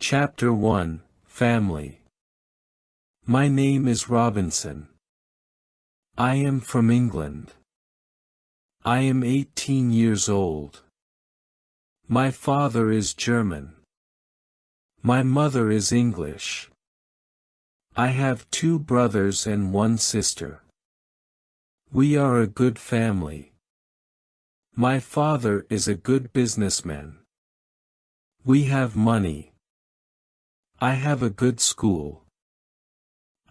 Chapter 1, Family. My name is Robinson. I am from England. I am 18 years old. My father is German. My mother is English. I have 2 brothers and 1 sister. We are a good family. My father is a good businessman. We have money. I have a good school.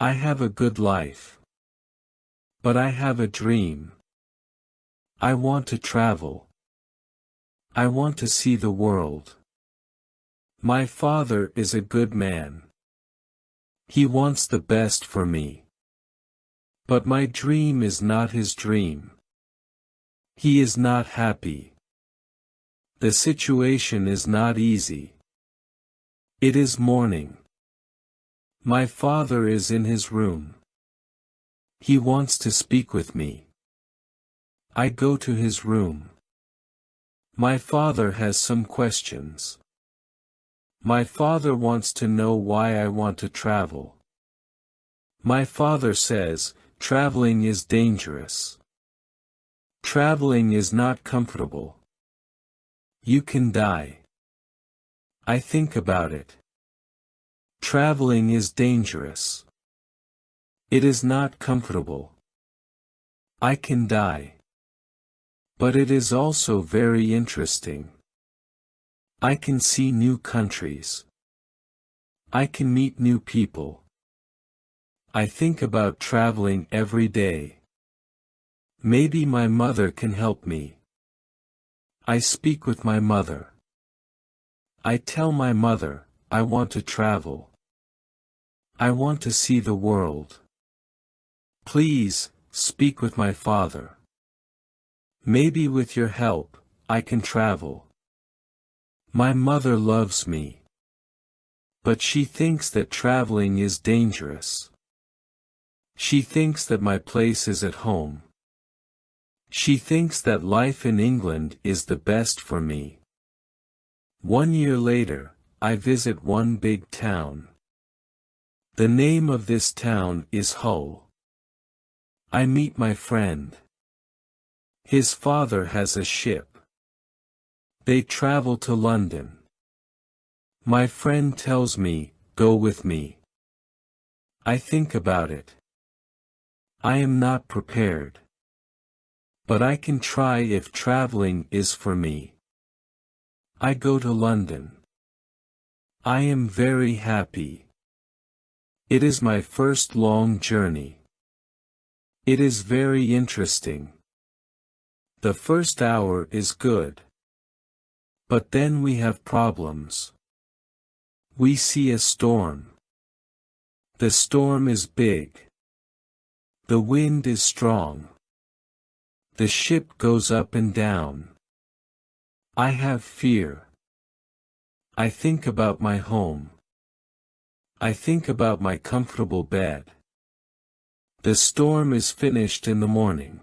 I have a good life. But I have a dream. I want to travel. I want to see the world. My father is a good man. He wants the best for me. But my dream is not his dream. He is not happy. The situation is not easy. It is morning. My father is in his room. He wants to speak with me. I go to his room. My father has some questions. My father wants to know why I want to travel. My father says, traveling is dangerous. Traveling is not comfortable. You can die. I think about it. Traveling is dangerous. It is not comfortable. I can die. But it is also very interesting. I can see new countries. I can meet new people. I think about traveling every day. Maybe my mother can help me. I speak with my mother. I tell my mother, I want to travel. I want to see the world. Please, speak with my father. Maybe with your help, I can travel. My mother loves me. But she thinks that traveling is dangerous. She thinks that my place is at home. She thinks that life in England is the best for me. 1 year later, I visit one big town. The name of this town is Hull. I meet my friend. His father has a ship. They travel to London. My friend tells me, go with me. I think about it. I am not prepared. But I can try if traveling is for me. I go to London. I am very happy. It is my first long journey. It is very interesting. The first hour is good. But then we have problems. We see a storm. The storm is big. The wind is strong. The ship goes up and down. I have fear. I think about my home. I think about my comfortable bed. The storm is finished in the morning.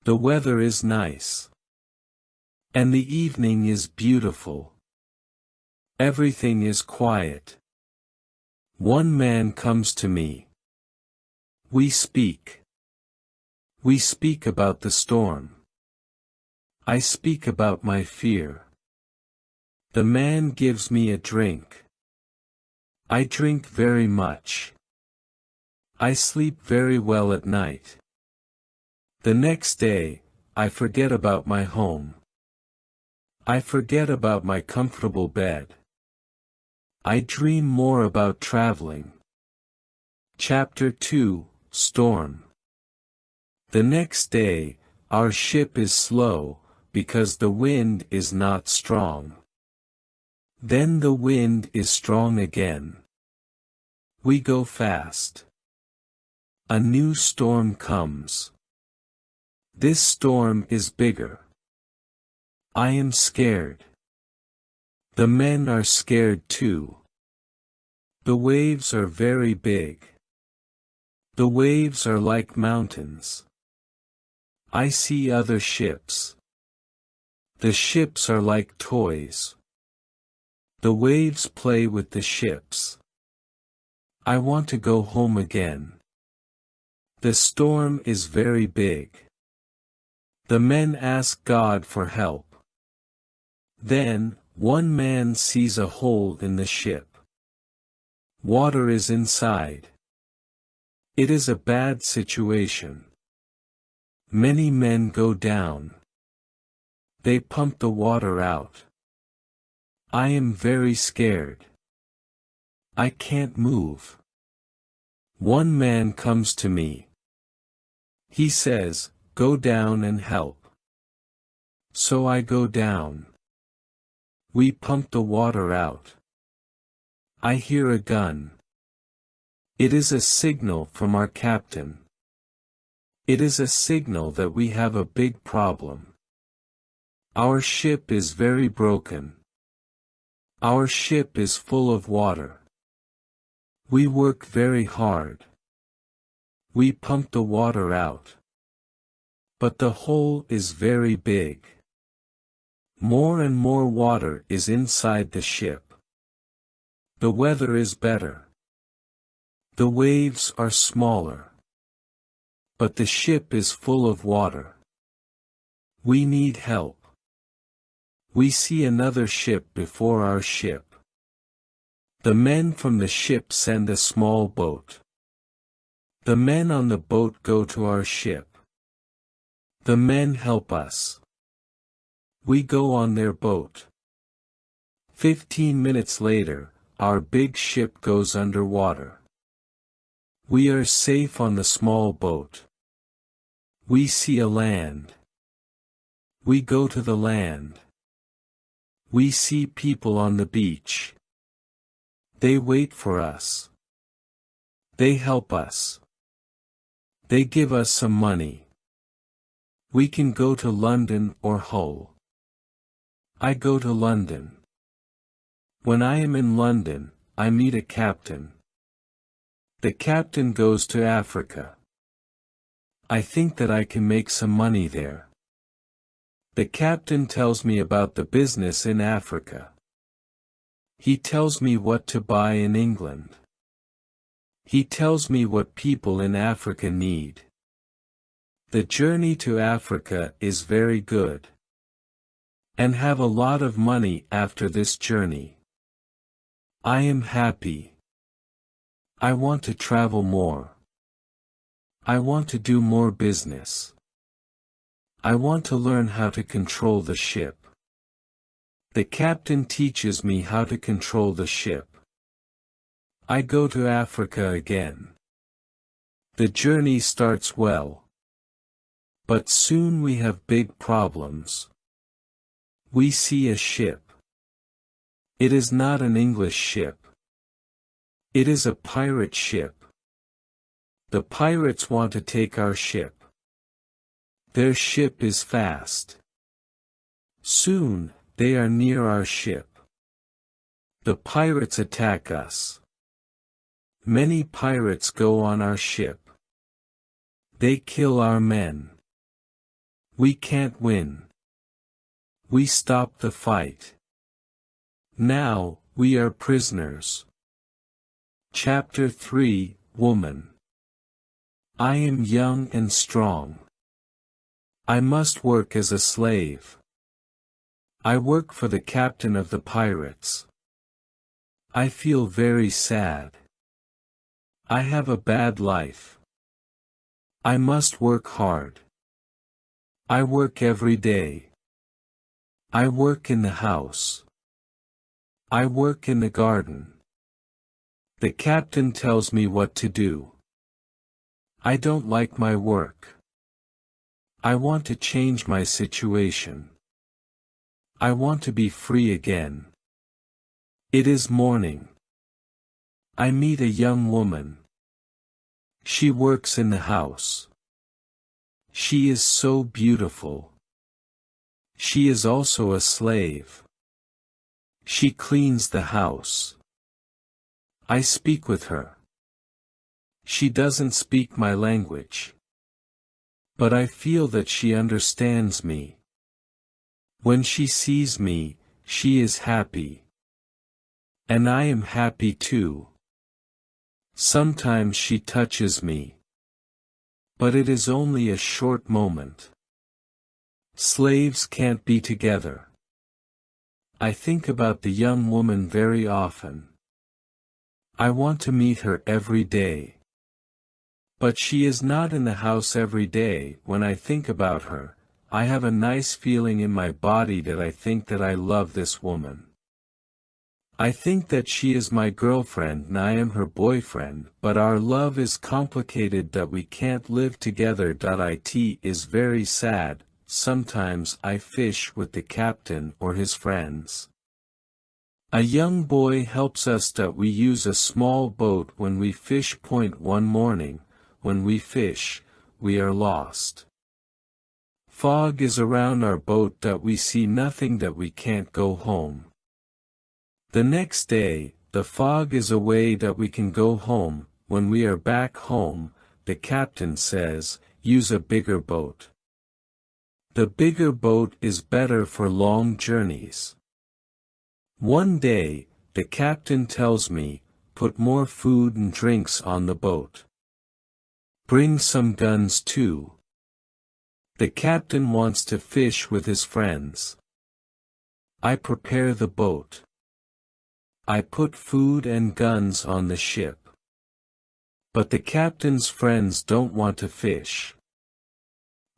The weather is nice. And the evening is beautiful. Everything is quiet. One man comes to me. We speak. We speak about the storm. I speak about my fear. The man gives me a drink. I drink very much. I sleep very well at night. The next day, I forget about my home. I forget about my comfortable bed. I dream more about traveling. Chapter 2, Storm. The next day, our ship is slow, because the wind is not strong. Then the wind is strong again. We go fast. A new storm comes. This storm is bigger. I am scared. The men are scared too. The waves are very big. The waves are like mountains. I see other ships. The ships are like toys. The waves play with the ships. I want to go home again. The storm is very big. The men ask God for help. Then, one man sees a hole in the ship. Water is inside. It is a bad situation. Many men go down. They pump the water out. I am very scared. I can't move. One man comes to me. He says, "Go down and help." So I go down. We pump the water out. I hear a gun. It is a signal from our captain. It is a signal that we have a big problem. Our ship is very broken. Our ship is full of water. We work very hard. We pump the water out. But the hole is very big. More and more water is inside the ship. The weather is better. The waves are smaller. But the ship is full of water. We need help. We see another ship before our ship. The men from the ship send a small boat. The men on the boat go to our ship. The men help us. We go on their boat. 15 minutes later, our big ship goes underwater. We are safe on the small boat. We see a land. We go to the land. We see people on the beach. They wait for us. They help us. They give us some money. We can go to London or Hull. I go to London. When I am in London, I meet a captain. The captain goes to Africa. I think that I can make some money there. The captain tells me about the business in Africa. He tells me what to buy in England. He tells me what people in Africa need. The journey to Africa is very good. And have a lot of money after this journey. I am happy. I want to travel more. I want to do more business. I want to learn how to control the ship. The captain teaches me how to control the ship. I go to Africa again. The journey starts well. But soon we have big problems. We see a ship. It is not an English ship. It is a pirate ship. The pirates want to take our ship. Their ship is fast. Soon, they are near our ship. The pirates attack us. Many pirates go on our ship. They kill our men. We can't win. We stop the fight. Now, we are prisoners. Chapter 3, Woman. I am young and strong. I must work as a slave. I work for the captain of the pirates. I feel very sad. I have a bad life. I must work hard. I work every day. I work in the house. I work in the garden. The captain tells me what to do. I don't like my work. I want to change my situation. I want to be free again. It is morning. I meet a young woman. She works in the house. She is so beautiful. She is also a slave. She cleans the house. I speak with her. She doesn't speak my language. But I feel that she understands me. When she sees me, she is happy. And I am happy too. Sometimes she touches me. But it is only a short moment. Slaves can't be together. I think about the young woman very often. I want to meet her every day. But she is not in the house every day. When I think about her, I have a nice feeling in my body that I think that I love this woman. I think that she is my girlfriend and I am her boyfriend, but our love is complicated that we can't live together. It is very sad. Sometimes I fish with the captain or his friends. A young boy helps us that we use a small boat when we fish. One morning, when we fish, we are lost. Fog is around our boat that we see nothing, that we can't go home. The next day, the fog is away that we can go home. When we are back home, the captain says, use a bigger boat. The bigger boat is better for long journeys. One day, the captain tells me, put more food and drinks on the boat. Bring some guns too. The captain wants to fish with his friends. I prepare the boat. I put food and guns on the ship. But the captain's friends don't want to fish.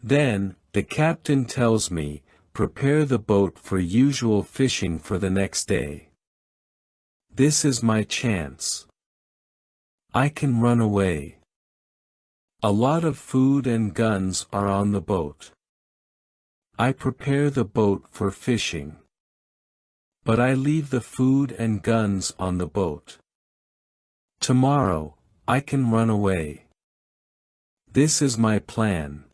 Then, the captain tells me, prepare the boat for usual fishing for the next day. This is my chance. I can run away. A lot of food and guns are on the boat. I prepare the boat for fishing. But I leave the food and guns on the boat. Tomorrow, I can run away. This is my plan.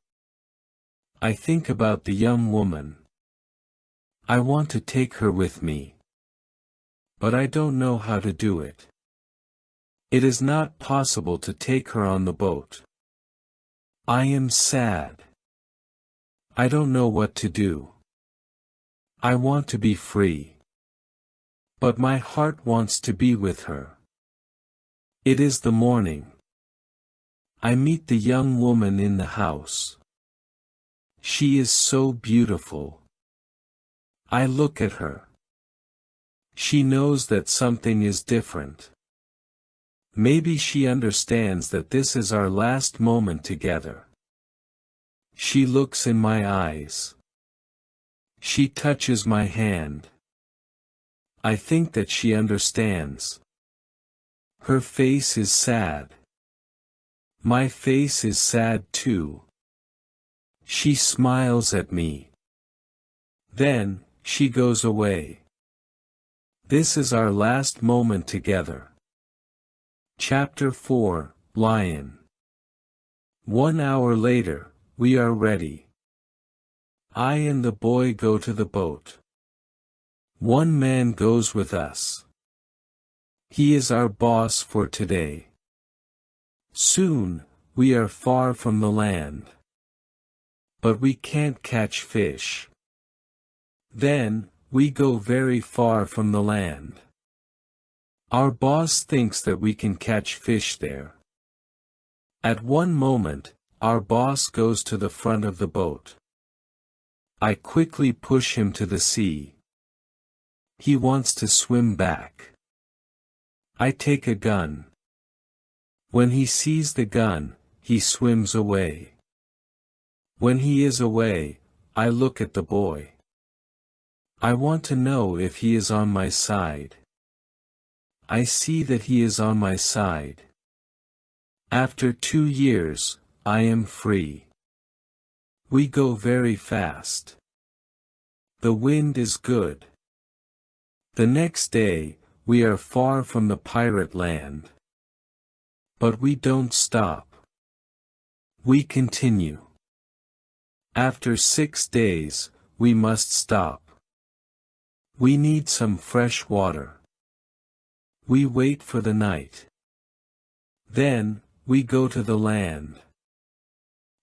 I think about the young woman. I want to take her with me. But I don't know how to do it. It is not possible to take her on the boat. I am sad. I don't know what to do. I want to be free. But my heart wants to be with her. It is the morning. I meet the young woman in the house. She is so beautiful. I look at her. She knows that something is different. Maybe she understands that this is our last moment together. She looks in my eyes. She touches my hand. I think that she understands. Her face is sad. My face is sad too. She smiles at me. Then, she goes away. This is our last moment together. Chapter 4, Lion. 1 hour later, we are ready. I and the boy go to the boat. One man goes with us. He is our boss for today. Soon, we are far from the land. But we can't catch fish. Then, we go very far from the land. Our boss thinks that we can catch fish there. At one moment, our boss goes to the front of the boat. I quickly push him to the sea. He wants to swim back. I take a gun. When he sees the gun, he swims away. When he is away, I look at the boy. I want to know if he is on my side. I see that he is on my side. After 2 years, I am free. We go very fast. The wind is good. The next day, we are far from the pirate land. But we don't stop. We continue. After 6 days, we must stop. We need some fresh water. We wait for the night. Then, we go to the land.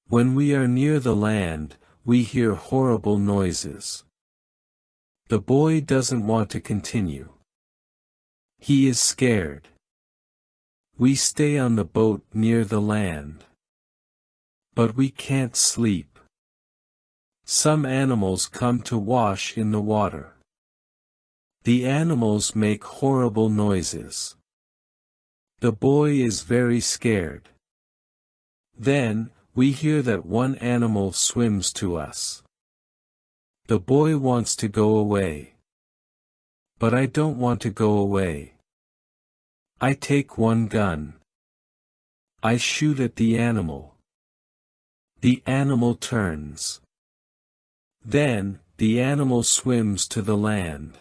When we are near the land, we hear horrible noises. The boy doesn't want to continue. He is scared. We stay on the boat near the land. But we can't sleep. Some animals come to wash in the water. The animals make horrible noises. The boy is very scared. Then, we hear that one animal swims to us. The boy wants to go away. But I don't want to go away. I take one gun. I shoot at the animal. The animal turns. Then, the animal swims to the land.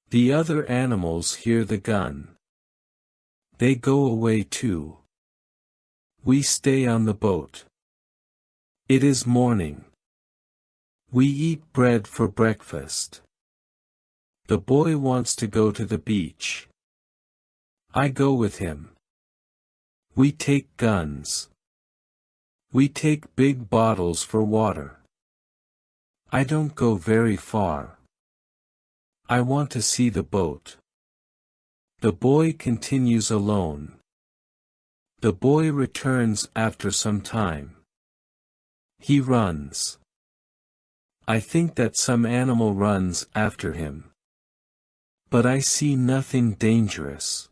The other animals hear the gun. They go away too. We stay on the boat. It is morning. We eat bread for breakfast. The boy wants to go to the beach. I go with him. We take guns. We take big bottles for water. I don't go very far. I want to see the boat. The boy continues alone. The boy returns after some time. He runs. I think that some animal runs after him. But I see nothing dangerous.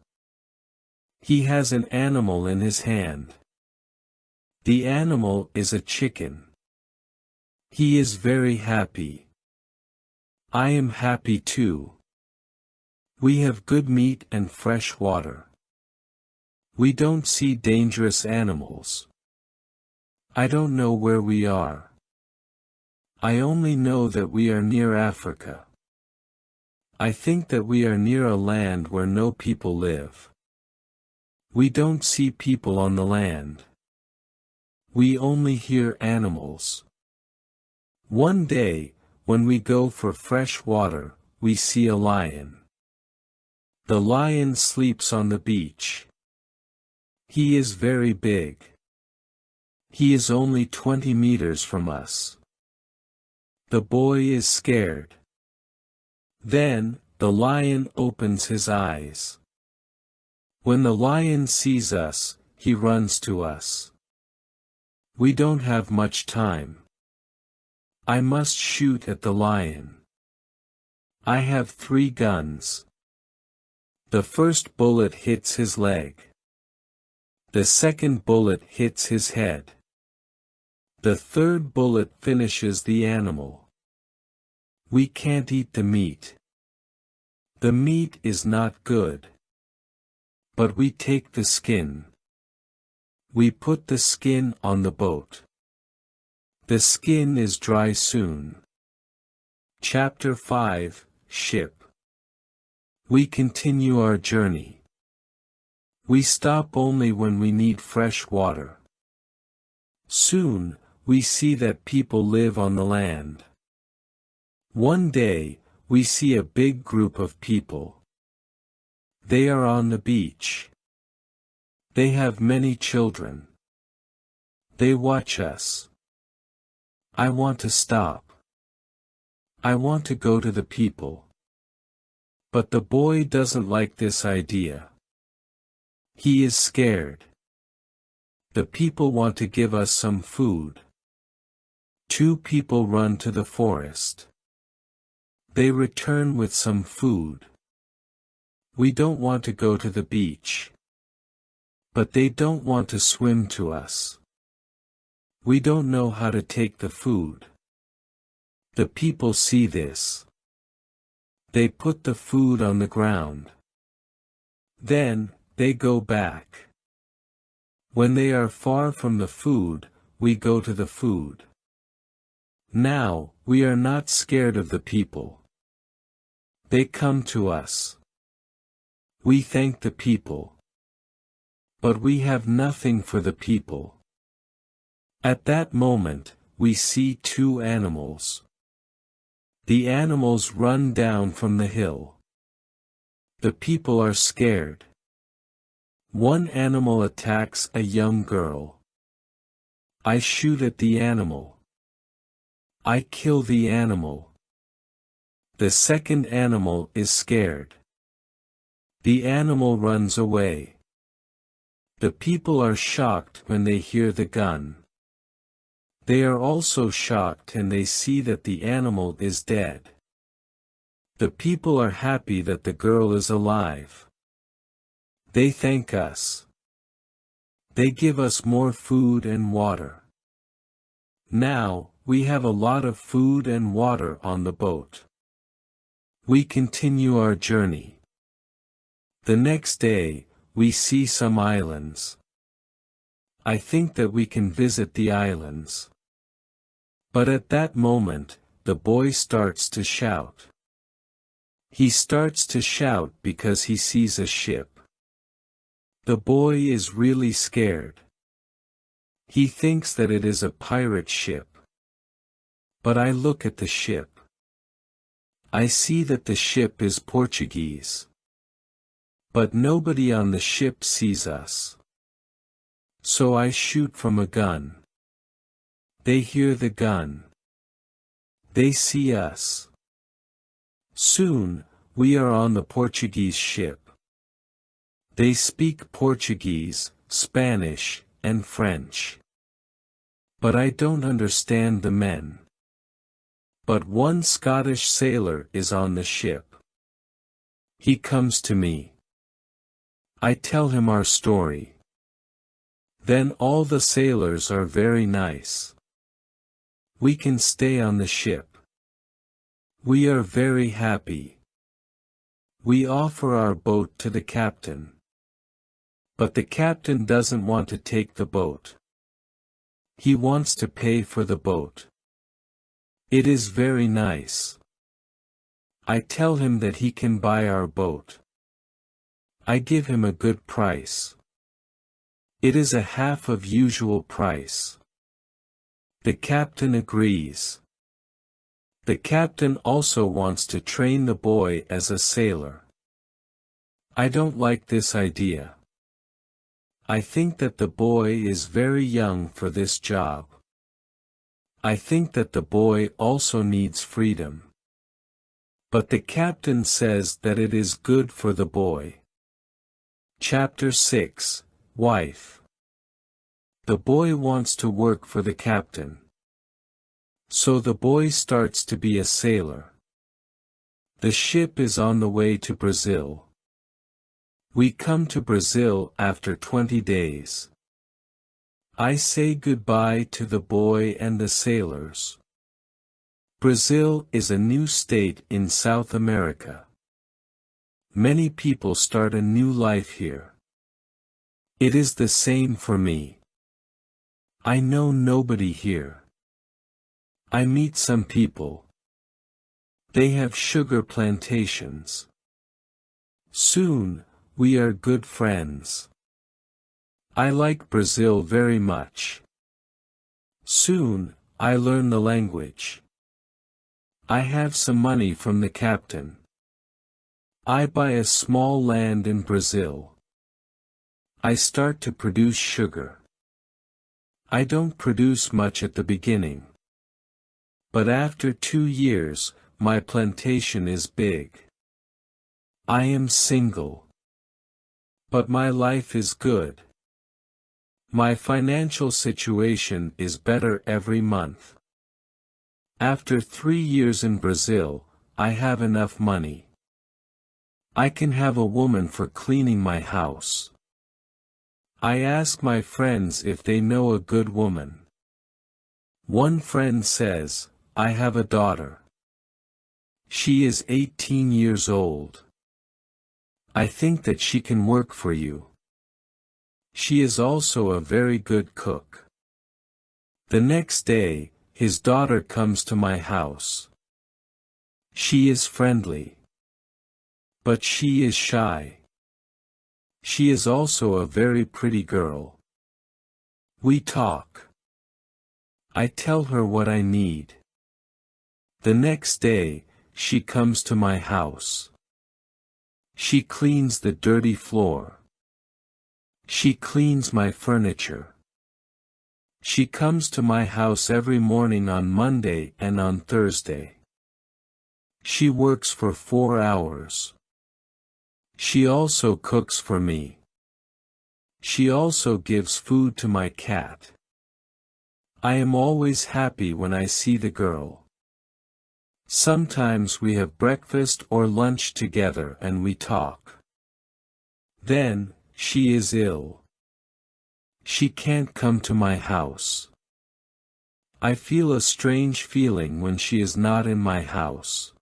He has an animal in his hand. The animal is a chicken. He is very happy. I am happy too. We have good meat and fresh water. We don't see dangerous animals. I don't know where we are. I only know that we are near Africa. I think that we are near a land where no people live. We don't see people on the land. We only hear animals. One day, when we go for fresh water, we see a lion. The lion sleeps on the beach. He is very big. He is only 20 meters from us. The boy is scared. Then, the lion opens his eyes. When the lion sees us, he runs to us. We don't have much time. I must shoot at the lion. I have 3 guns. The first bullet hits his leg. The second bullet hits his head. The third bullet finishes the animal. We can't eat the meat. The meat is not good. But we take the skin. We put the skin on the boat. The skin is dry soon. Chapter 5, Ship. We continue our journey. We stop only when we need fresh water. Soon, we see that people live on the land. One day, we see a big group of people. They are on the beach. They have many children. They watch us. I want to stop. I want to go to the people. But the boy doesn't like this idea. He is scared. The people want to give us some food. 2 people run to the forest. They return with some food. We don't want to go to the beach. But they don't want to swim to us. We don't know how to take the food. The people see this. They put the food on the ground. Then, they go back. When they are far from the food, we go to the food. Now, we are not scared of the people. They come to us. We thank the people. But we have nothing for the people. At that moment, we see 2 animals. The animals run down from the hill. The people are scared. One animal attacks a young girl. I shoot at the animal. I kill the animal. The second animal is scared. The animal runs away. The people are shocked when they hear the gun. They are also shocked and they see that the animal is dead. The people are happy that the girl is alive. They thank us. They give us more food and water. Now, we have a lot of food and water on the boat. We continue our journey. The next day, we see some islands. I think that we can visit the islands. But at that moment, the boy starts to shout. He starts to shout because he sees a ship. The boy is really scared. He thinks that it is a pirate ship. But I look at the ship. I see that the ship is Portuguese. But nobody on the ship sees us. So I shoot from a gun. They hear the gun. They see us. Soon, we are on the Portuguese ship. They speak Portuguese, Spanish, and French. But I don't understand the men. But one Scottish sailor is on the ship. He comes to me. I tell him our story. Then all the sailors are very nice. We can stay on the ship. We are very happy. We offer our boat to the captain. But the captain doesn't want to take the boat. He wants to pay for the boat. It is very nice. I tell him that he can buy our boat. I give him a good price. It is a half of usual price. The captain agrees. The captain also wants to train the boy as a sailor. I don't like this idea. I think that the boy is very young for this job. I think that the boy also needs freedom. But the captain says that it is good for the boy. Chapter 6, Wife. The boy wants to work for the captain. So the boy starts to be a sailor. The ship is on the way to Brazil. We come to Brazil after 20 days. I say goodbye to the boy and the sailors. Brazil is a new state in South America. Many people start a new life here. It is the same for me. I know nobody here. I meet some people. They have sugar plantations. Soon, we are good friends. I like Brazil very much. Soon, I learn the language. I have some money from the captain. I buy a small land in Brazil. I start to produce sugar. I don't produce much at the beginning. But after 2 years, my plantation is big. I am single. But my life is good. My financial situation is better every month. After 3 years in Brazil, I have enough money. I can have a woman for cleaning my house. I ask my friends if they know a good woman. One friend says, I have a daughter. She is 18 years old. I think that she can work for you. She is also a very good cook. The next day, his daughter comes to my house. She is friendly. But she is shy. She is also a very pretty girl. We talk. I tell her what I need. The next day, she comes to my house. She cleans the dirty floor. She cleans my furniture. She comes to my house every morning on Monday and on Thursday. She works for 4 hours. She also cooks for me. She also gives food to my cat. I am always happy when I see the girl. Sometimes we have breakfast or lunch together and we talk. Then, she is ill. She can't come to my house. I feel a strange feeling when she is not in my house.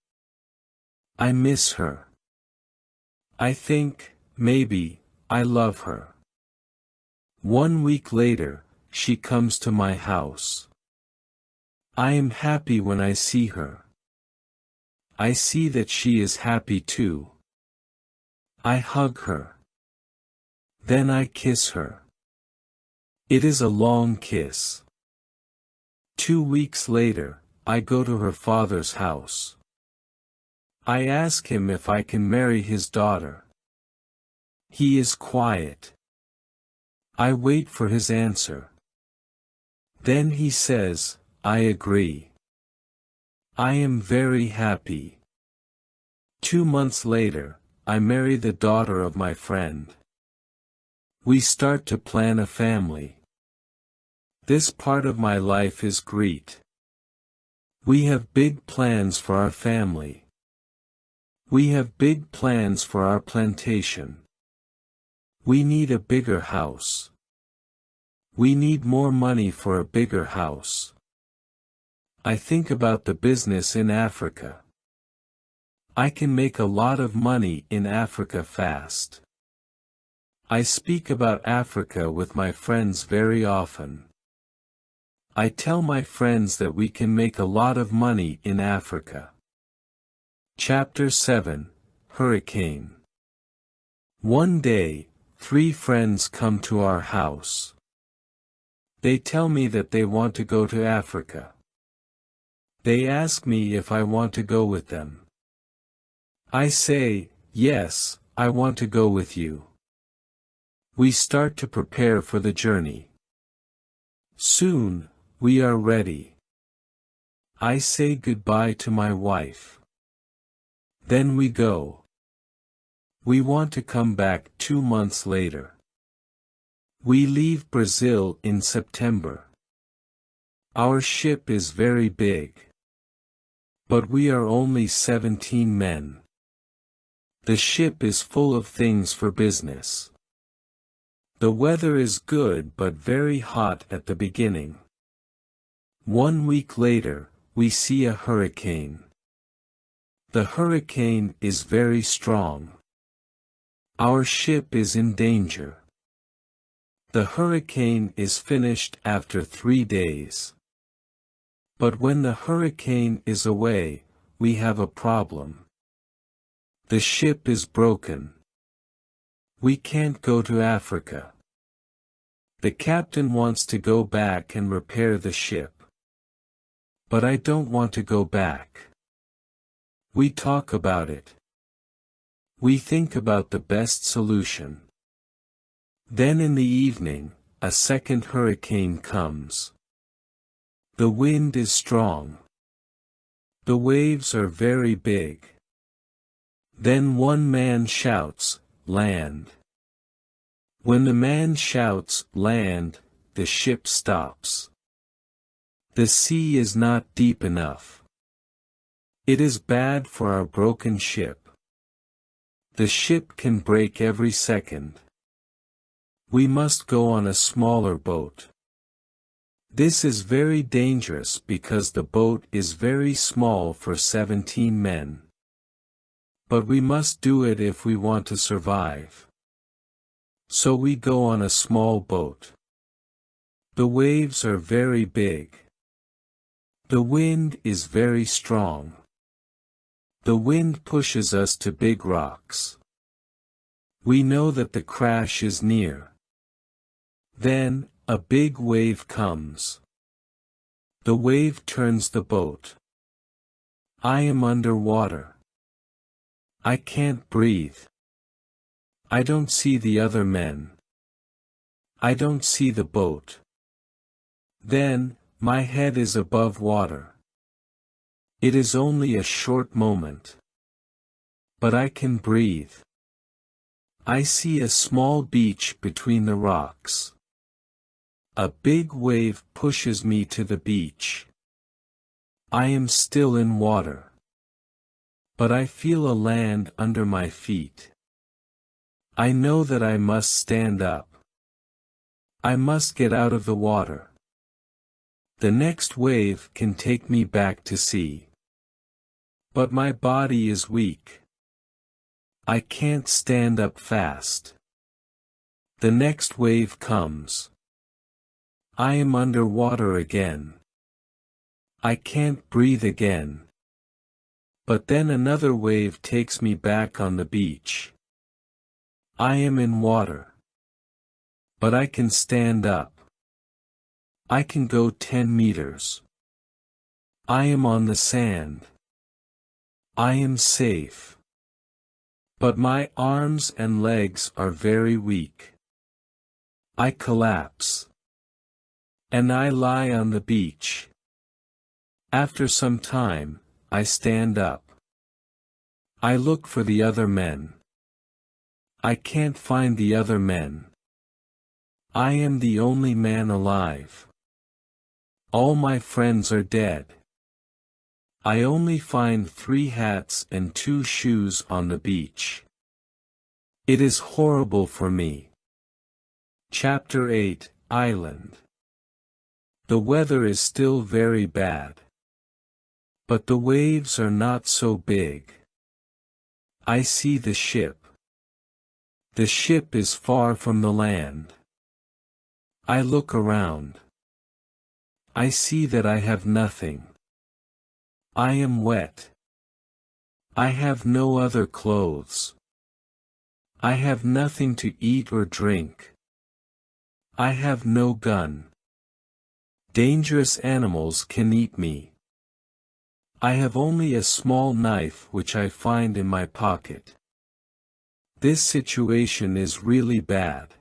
I miss her. I think, maybe, I love her. 1 week later, she comes to my house. I am happy when I see her. I see that she is happy too. I hug her. Then I kiss her. It is a long kiss. 2 weeks later, I go to her father's house. I ask him if I can marry his daughter. He is quiet. I wait for his answer. Then he says, I agree. I am very happy. 2 months later, I marry the daughter of my friend. We start to plan a family. This part of my life is great. We have big plans for our family. We have big plans for our plantation. We need a bigger house. We need more money for a bigger house. I think about the business in Africa. I can make a lot of money in Africa fast. I speak about Africa with my friends very often. I tell my friends that we can make a lot of money in Africa. Chapter 7, Hurricane. One day, 3 friends come to our house. They tell me that they want to go to Africa. They ask me if I want to go with them. I say, yes, I want to go with you. We start to prepare for the journey. Soon, we are ready. I say goodbye to my wife. Then we go. We want to come back 2 months later. We leave Brazil in September. Our ship is very big. But we are only 17 men. The ship is full of things for business. The weather is good but very hot at the beginning. 1 week later, we see a hurricane. The hurricane is very strong. Our ship is in danger. The hurricane is finished after 3 days. But when the hurricane is away, we have a problem. The ship is broken. We can't go to Africa. The captain wants to go back and repair the ship. But I don't want to go back. We talk about it. We think about the best solution. Then in the evening, a second hurricane comes. The wind is strong. The waves are very big. Then one man shouts, "Land." When the man shouts, "Land," the ship stops. The sea is not deep enough. It is bad for our broken ship. The ship can break every second. We must go on a smaller boat. This is very dangerous because the boat is very small for 17 men. But we must do it if we want to survive. So we go on a small boat. The waves are very big. The wind is very strong. The wind pushes us to big rocks. We know that the crash is near. Then, a big wave comes. The wave turns the boat. I am underwater. I can't breathe. I don't see the other men. I don't see the boat. Then, my head is above water. It is only a short moment. But I can breathe. I see a small beach between the rocks. A big wave pushes me to the beach. I am still in water. But I feel a land under my feet. I know that I must stand up. I must get out of the water. The next wave can take me back to sea. But my body is weak. I can't stand up fast. The next wave comes. I am under water again. I can't breathe again. But then another wave takes me back on the beach. I am in water. But I can stand up. I can go 10 meters. I am on the sand. I am safe. But my arms and legs are very weak. I collapse. And I lie on the beach. After some time, I stand up. I look for the other men. I can't find the other men. I am the only man alive. All my friends are dead. I only find 3 hats and 2 shoes on the beach. It is horrible for me. Chapter 8, Island. The weather is still very bad. But the waves are not so big. I see the ship. The ship is far from the land. I look around. I see that I have nothing. I am wet. I have no other clothes. I have nothing to eat or drink. I have no gun. Dangerous animals can eat me. I have only a small knife which I find in my pocket. This situation is really bad.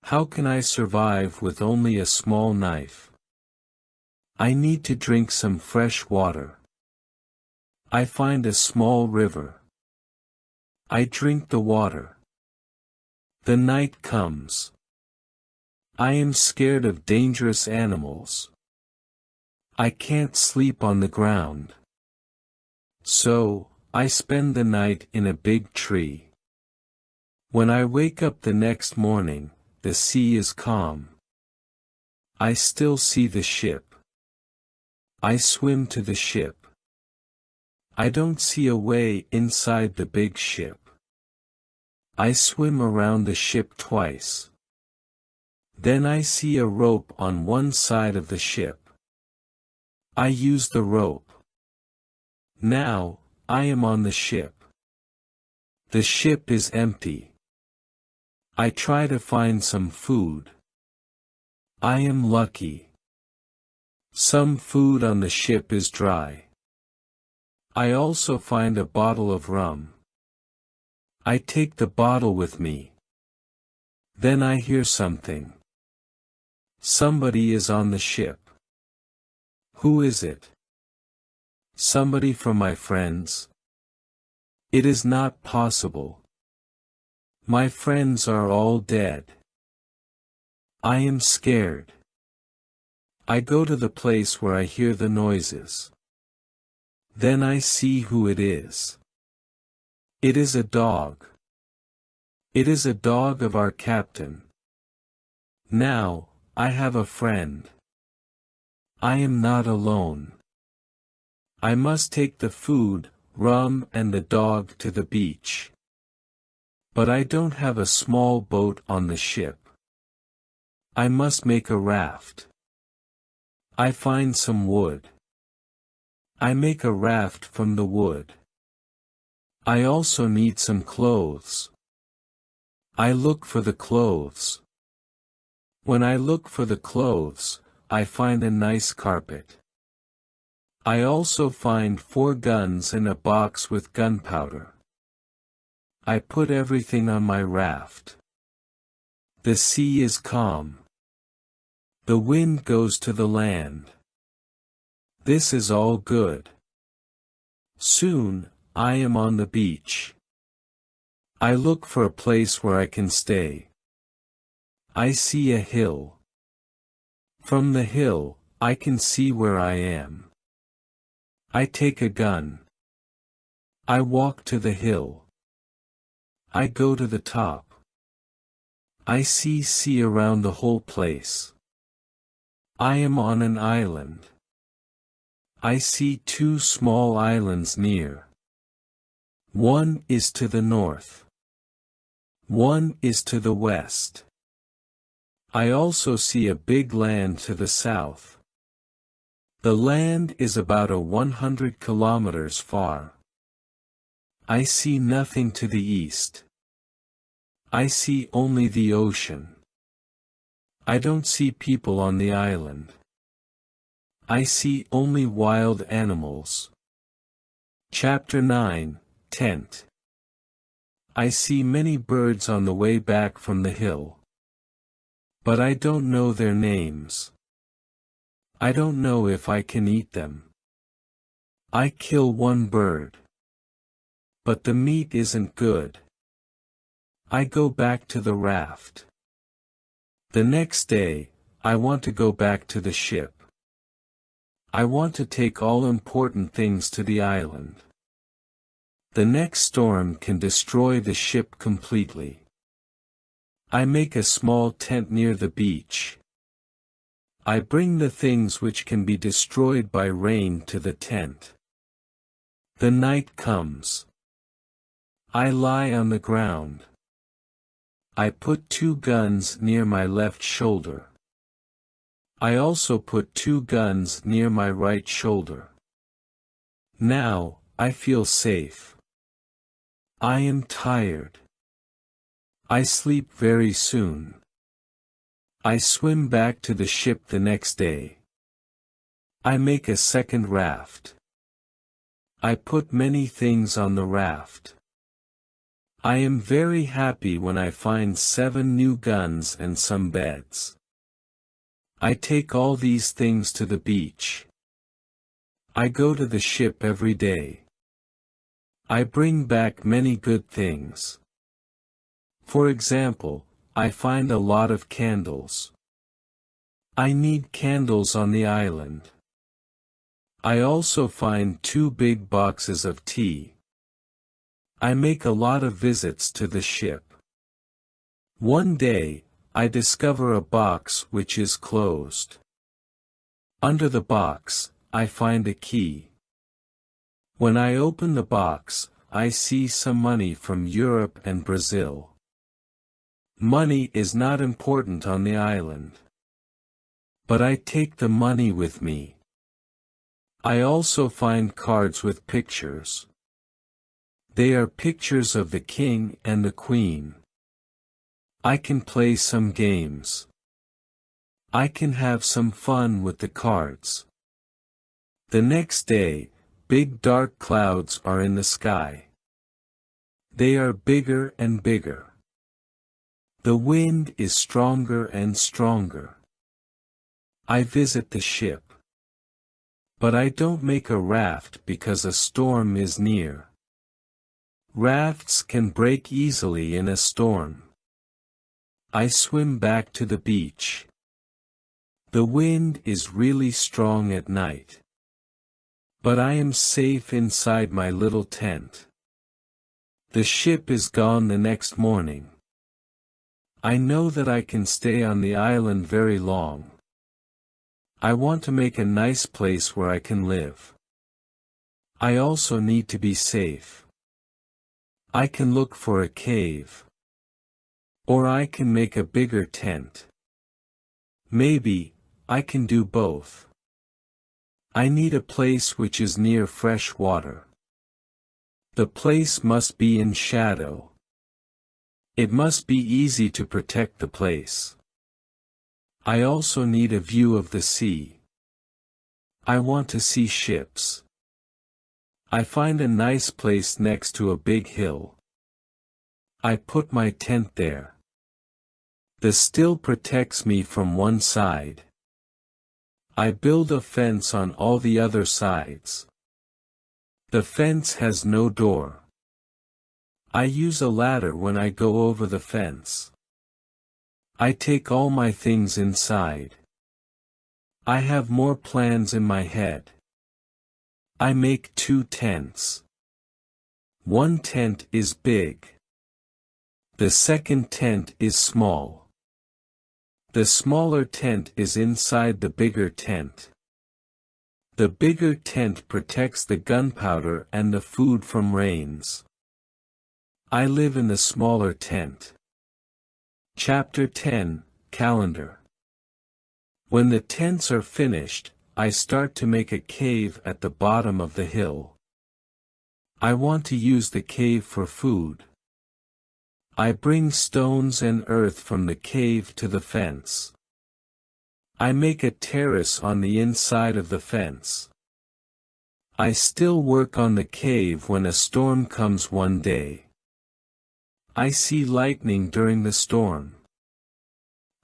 How can I survive with only a small knife? I need to drink some fresh water. I find a small river. I drink the water. The night comes. I am scared of dangerous animals. I can't sleep on the ground. So, I spend the night in a big tree. When I wake up the next morning, the sea is calm. I still see the ship. I swim to the ship. I don't see a way inside the big ship. I swim around the ship twice. Then I see a rope on one side of the ship. I use the rope. Now, I am on the ship. The ship is empty. I try to find some food. I am lucky. Some food on the ship is dry. I also find a bottle of rum. I take the bottle with me. Then I hear something. Somebody is on the ship. Who is it? Somebody from my friends? It is not possible. My friends are all dead. I am scared. I go to the place where I hear the noises. Then I see who it is. It is a dog. It is a dog of our captain. Now, I have a friend. I am not alone. I must take the food, rum and the dog to the beach. But I don't have a small boat on the ship. I must make a raft. I find some wood. I make a raft from the wood. I also need some clothes. I look for the clothes. When I look for the clothes, I find a nice carpet. I also find 4 guns and a box with gunpowder. I put everything on my raft. The sea is calm. The wind goes to the land. This is all good. Soon, I am on the beach. I look for a place where I can stay. I see a hill. From the hill, I can see where I am. I take a gun. I walk to the hill. I go to the top. I see sea around the whole place. I am on an island. I see two small islands near. One is to the north. One is to the west. I also see a big land to the south. The land is about 100 kilometers far. I see nothing to the east. I see only the ocean. I don't see people on the island. I see only wild animals. Chapter 9, Tent. I see many birds on the way back from the hill. But I don't know their names. I don't know if I can eat them. I kill one bird. But the meat isn't good. I go back to the raft. The next day, I want to go back to the ship. I want to take all important things to the island. The next storm can destroy the ship completely. I make a small tent near the beach. I bring the things which can be destroyed by rain to the tent. The night comes. I lie on the ground. I put 2 guns near my left shoulder. I also put 2 guns near my right shoulder. Now, I feel safe. I am tired. I sleep very soon. I swim back to the ship the next day. I make a second raft. I put many things on the raft. I am very happy when I find 7 new guns and some beds. I take all these things to the beach. I go to the ship every day. I bring back many good things. For example, I find a lot of candles. I need candles on the island. I also find 2 big boxes of tea. I make a lot of visits to the ship. One day, I discover a box which is closed. Under the box, I find a key. When I open the box, I see some money from Europe and Brazil. Money is not important on the island. But I take the money with me. I also find cards with pictures. They are pictures of the king and the queen. I can play some games. I can have some fun with the cards. The next day, big dark clouds are in the sky. They are bigger and bigger. The wind is stronger and stronger. I visit the ship. But I don't make a raft because a storm is near. Rafts can break easily in a storm. I swim back to the beach. The wind is really strong at night. But I am safe inside my little tent. The ship is gone the next morning. I know that I can stay on the island very long. I want to make a nice place where I can live. I also need to be safe. I can look for a cave. Or I can make a bigger tent. Maybe, I can do both. I need a place which is near fresh water. The place must be in shadow. It must be easy to protect the place. I also need a view of the sea. I want to see ships. I find a nice place next to a big hill. I put my tent there. The still protects me from one side. I build a fence on all the other sides. The fence has no door. I use a ladder when I go over the fence. I take all my things inside. I have more plans in my head. I make 2 tents. One tent is big. The second tent is small. The smaller tent is inside the bigger tent. The bigger tent protects the gunpowder and the food from rains. I live in the smaller tent. Chapter 10, Calendar. When the tents are finished, I start to make a cave at the bottom of the hill. I want to use the cave for food. I bring stones and earth from the cave to the fence. I make a terrace on the inside of the fence. I still work on the cave when a storm comes one day. I see lightning during the storm.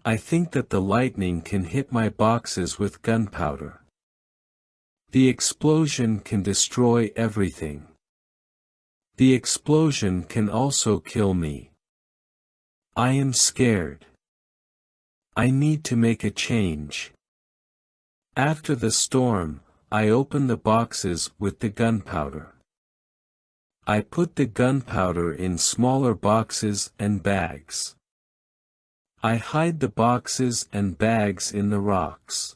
I think that the lightning can hit my boxes with gunpowder. The explosion can destroy everything. The explosion can also kill me. I am scared. I need to make a change. After the storm, I open the boxes with the gunpowder. I put the gunpowder in smaller boxes and bags. I hide the boxes and bags in the rocks.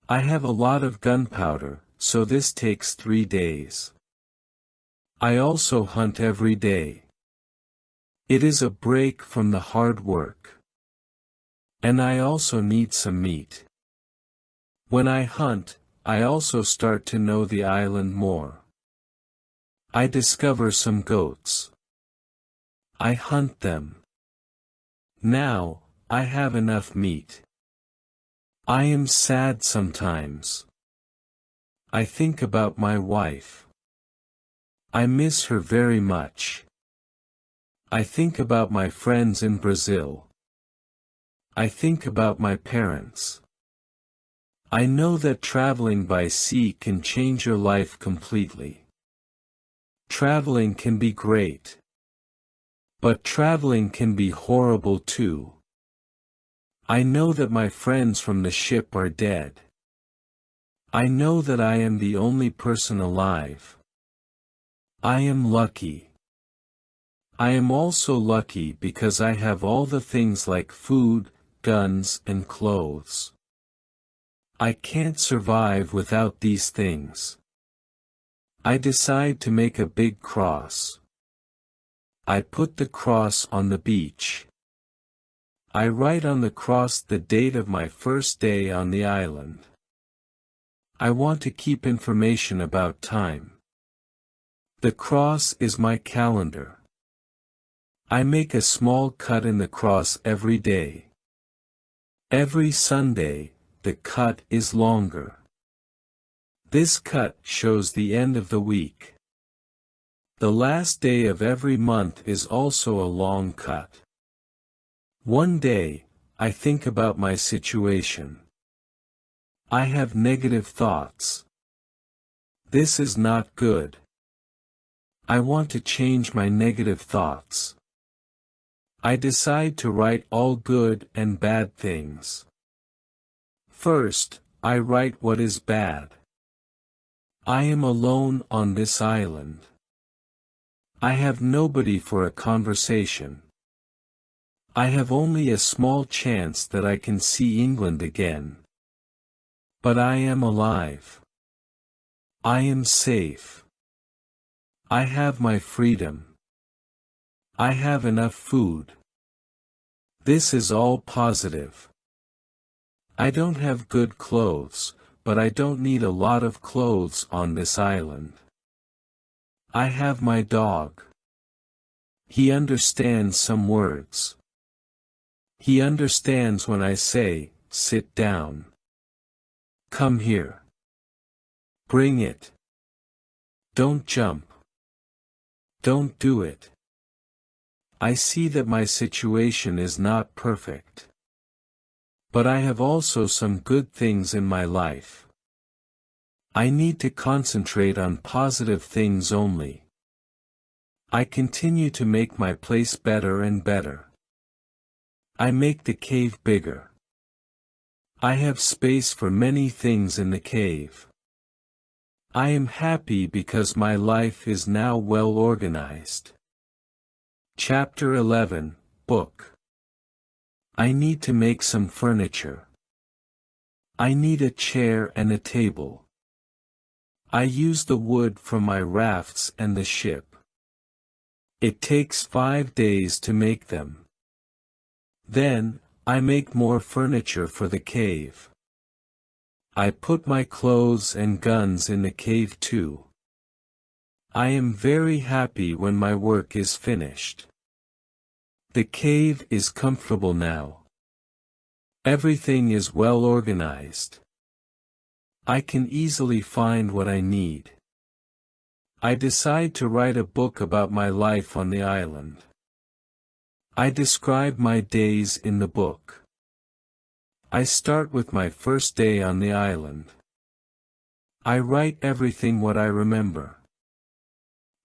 I have a lot of gunpowder, so this takes 3 days. I also hunt every day. It is a break from the hard work. And I also need some meat. When I hunt, I also start to know the island more. I discover some goats. I hunt them. Now, I have enough meat. I am sad sometimes. I think about my wife. I miss her very much. I think about my friends in Brazil. I think about my parents. I know that traveling by sea can change your life completely. Traveling can be great. But traveling can be horrible too. I know that my friends from the ship are dead. I know that I am the only person alive. I am lucky. I am also lucky because I have all the things like food, guns, and clothes. I can't survive without these things. I decide to make a big cross. I put the cross on the beach. I write on the cross the date of my first day on the island. I want to keep information about time. The cross is my calendar. I make a small cut in the cross every day. Every Sunday, the cut is longer. This cut shows the end of the week. The last day of every month is also a long cut. One day, I think about my situation. I have negative thoughts. This is not good. I want to change my negative thoughts. I decide to write all good and bad things. First, I write what is bad. I am alone on this island. I have nobody for a conversation. I have only a small chance that I can see England again. But I am alive. I am safe. I have my freedom. I have enough food. This is all positive. I don't have good clothes, but I don't need a lot of clothes on this island. I have my dog. He understands some words. He understands when I say, sit down. Come here. Bring it. Don't jump. Don't do it. I see that my situation is not perfect. But I have also some good things in my life. I need to concentrate on positive things only. I continue to make my place better and better. I make the cave bigger. I have space for many things in the cave. I am happy because my life is now well organized. Chapter 11, Book. I need to make some furniture. I need a chair and a table. I use the wood from my rafts and the ship. It takes 5 days to make them. Then, I make more furniture for the cave. I put my clothes and guns in the cave too. I am very happy when my work is finished. The cave is comfortable now. Everything is well organized. I can easily find what I need. I decide to write a book about my life on the island. I describe my days in the book. I start with my first day on the island. I write everything what I remember.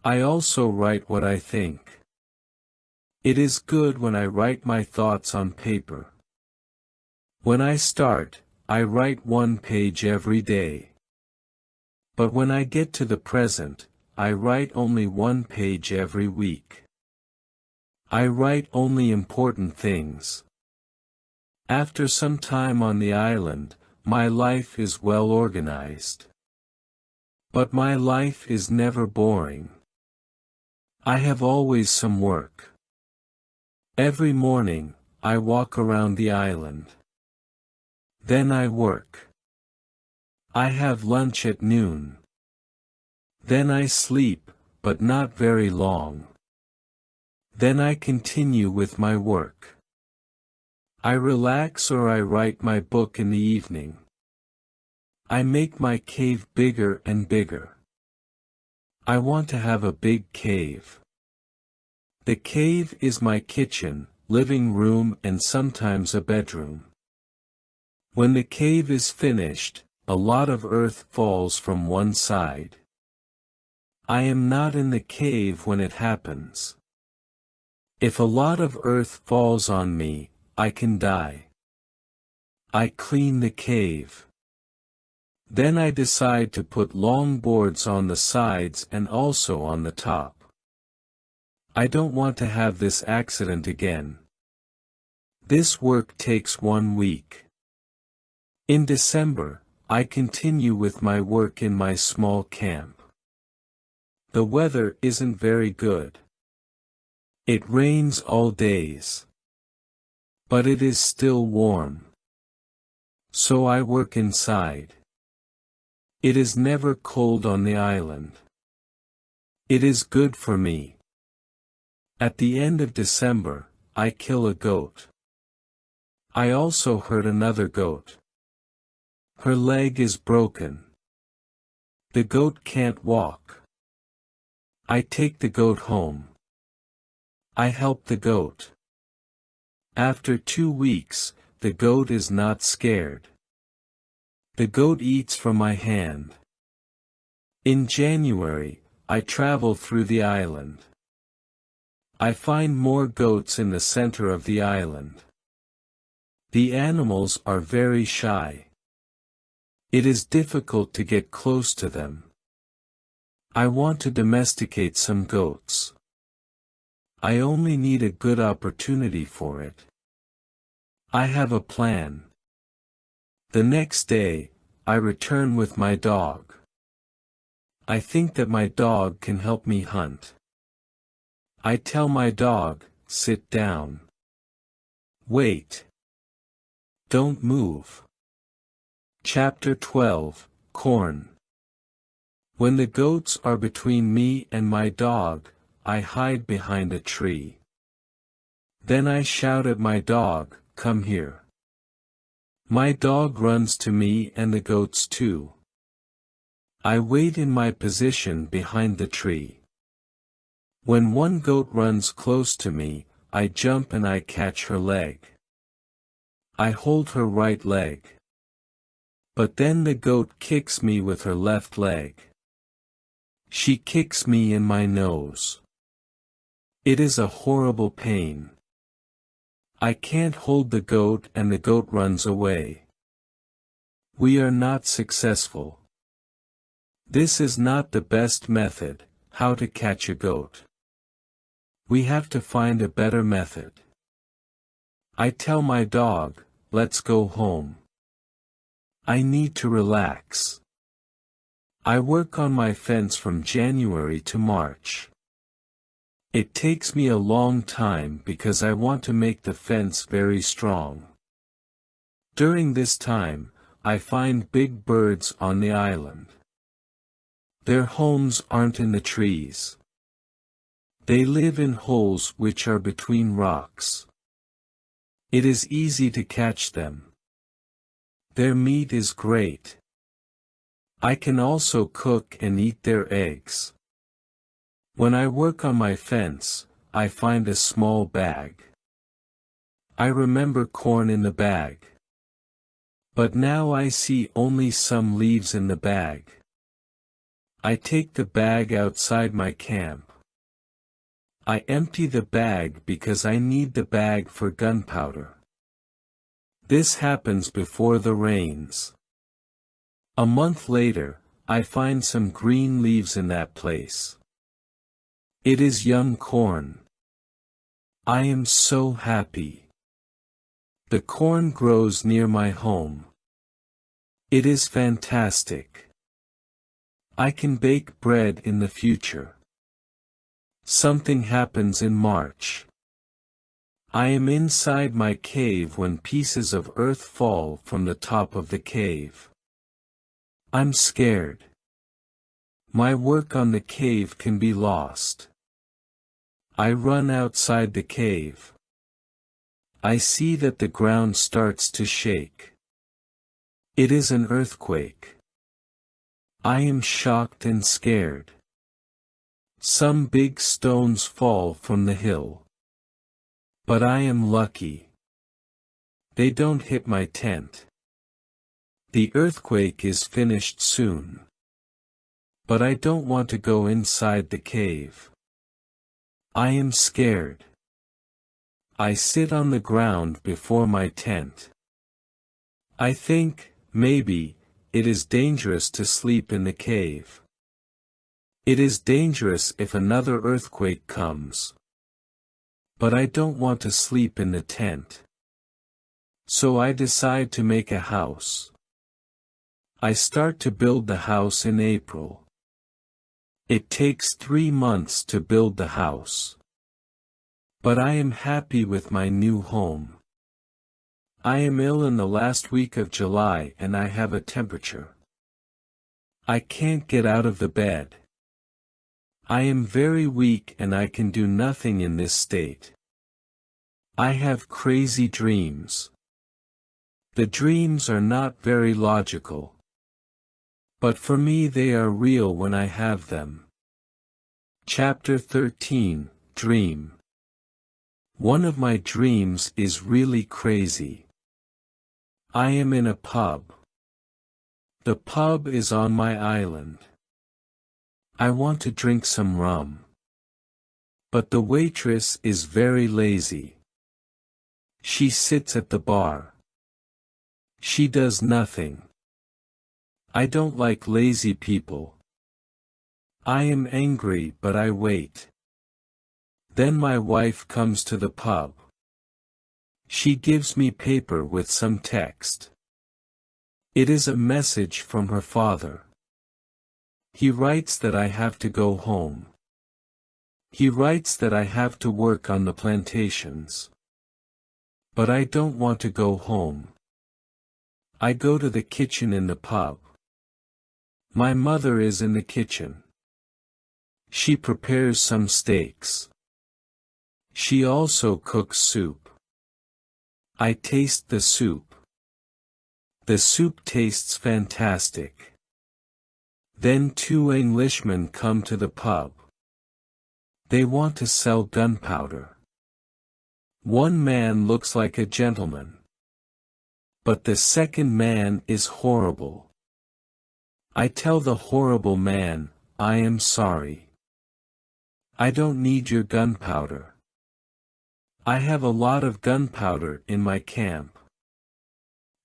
I also write what I think. It is good when I write my thoughts on paper. When I start, I write 1 page every day. But when I get to the present, I write only 1 page every week. I write only important things. After some time on the island, my life is well organized. But my life is never boring. I have always some work. Every morning, I walk around the island. Then I work. I have lunch at noon. Then I sleep, but not very long. Then I continue with my work. I relax or I write my book in the evening. I make my cave bigger and bigger. I want to have a big cave. The cave is my kitchen, living room and sometimes a bedroom. When the cave is finished, a lot of earth falls from one side. I am not in the cave when it happens. If a lot of earth falls on me, I can die. I clean the cave. Then I decide to put long boards on the sides and also on the top. I don't want to have this accident again. This work takes 1 week. In December, I continue with my work in my small camp. The weather isn't very good. It rains all days. But it is still warm. So I work inside. It is never cold on the island. It is good for me. At the end of December, I kill a goat. I also hurt another goat. Her leg is broken. The goat can't walk. I take the goat home. I help the goat. After 2 weeks, the goat is not scared. The goat eats from my hand. In January, I travel through the island. I find more goats in the center of the island. The animals are very shy. It is difficult to get close to them. I want to domesticate some goats. I only need a good opportunity for it. I have a plan. The next day, I return with my dog. I think that my dog can help me hunt. I tell my dog, sit down. Wait. Don't move. Chapter 12, Corn. When the goats are between me and my dog, I hide behind a tree. Then I shout at my dog, come here. My dog runs to me and the goats too. I wait in my position behind the tree. When one goat runs close to me, I jump and I catch her leg. I hold her right leg. But then the goat kicks me with her left leg. She kicks me in my nose. It is a horrible pain. I can't hold the goat and the goat runs away. We are not successful. This is not the best method, how to catch a goat. We have to find a better method. I tell my dog, let's go home. I need to relax. I work on my fence from January to March. It takes me a long time because I want to make the fence very strong. During this time, I find big birds on the island. Their homes aren't in the trees. They live in holes which are between rocks. It is easy to catch them. Their meat is great. I can also cook and eat their eggs. When I work on my fence, I find a small bag. I remember corn in the bag. But now I see only some leaves in the bag. I take the bag outside my camp. I empty the bag because I need the bag for gunpowder. This happens before the rains. A month later, I find some green leaves in that place. It is young corn. I am so happy. The corn grows near my home. It is fantastic. I can bake bread in the future. Something happens in March. I am inside my cave when pieces of earth fall from the top of the cave. I'm scared. My work on the cave can be lost. I run outside the cave. I see that the ground starts to shake. It is an earthquake. I am shocked and scared. Some big stones fall from the hill. But I am lucky. They don't hit my tent. The earthquake is finished soon. But I don't want to go inside the cave. I am scared. I sit on the ground before my tent. I think, maybe, it is dangerous to sleep in the cave. It is dangerous if another earthquake comes. But I don't want to sleep in the tent. So I decide to make a house. I start to build the house in April. It takes 3 months to build the house. But I am happy with my new home. I am ill in the last week of July and I have a temperature. I can't get out of the bed. I am very weak and I can do nothing in this state. I have crazy dreams. The dreams are not very logical. But for me they are real when I have them. Chapter 13, Dream. One of my dreams is really crazy. I am in a pub. The pub is on my island. I want to drink some rum. But the waitress is very lazy. She sits at the bar. She does nothing. I don't like lazy people. I am angry but I wait. Then my wife comes to the pub. She gives me paper with some text. It is a message from her father. He writes that I have to go home. He writes that I have to work on the plantations. But I don't want to go home. I go to the kitchen in the pub. My mother is in the kitchen. She prepares some steaks. She also cooks soup. I taste the soup. The soup tastes fantastic. Then 2 Englishmen come to the pub. They want to sell gunpowder. One man looks like a gentleman. But the second man is horrible. I tell the horrible man, I am sorry. I don't need your gunpowder. I have a lot of gunpowder in my camp.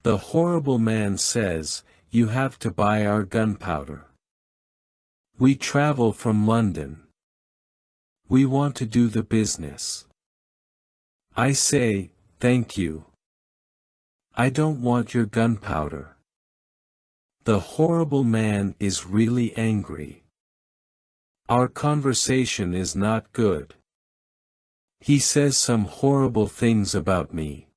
The horrible man says, you have to buy our gunpowder. We travel from London. We want to do the business. I say, thank you. I don't want your gunpowder. The horrible man is really angry. Our conversation is not good. He says some horrible things about me.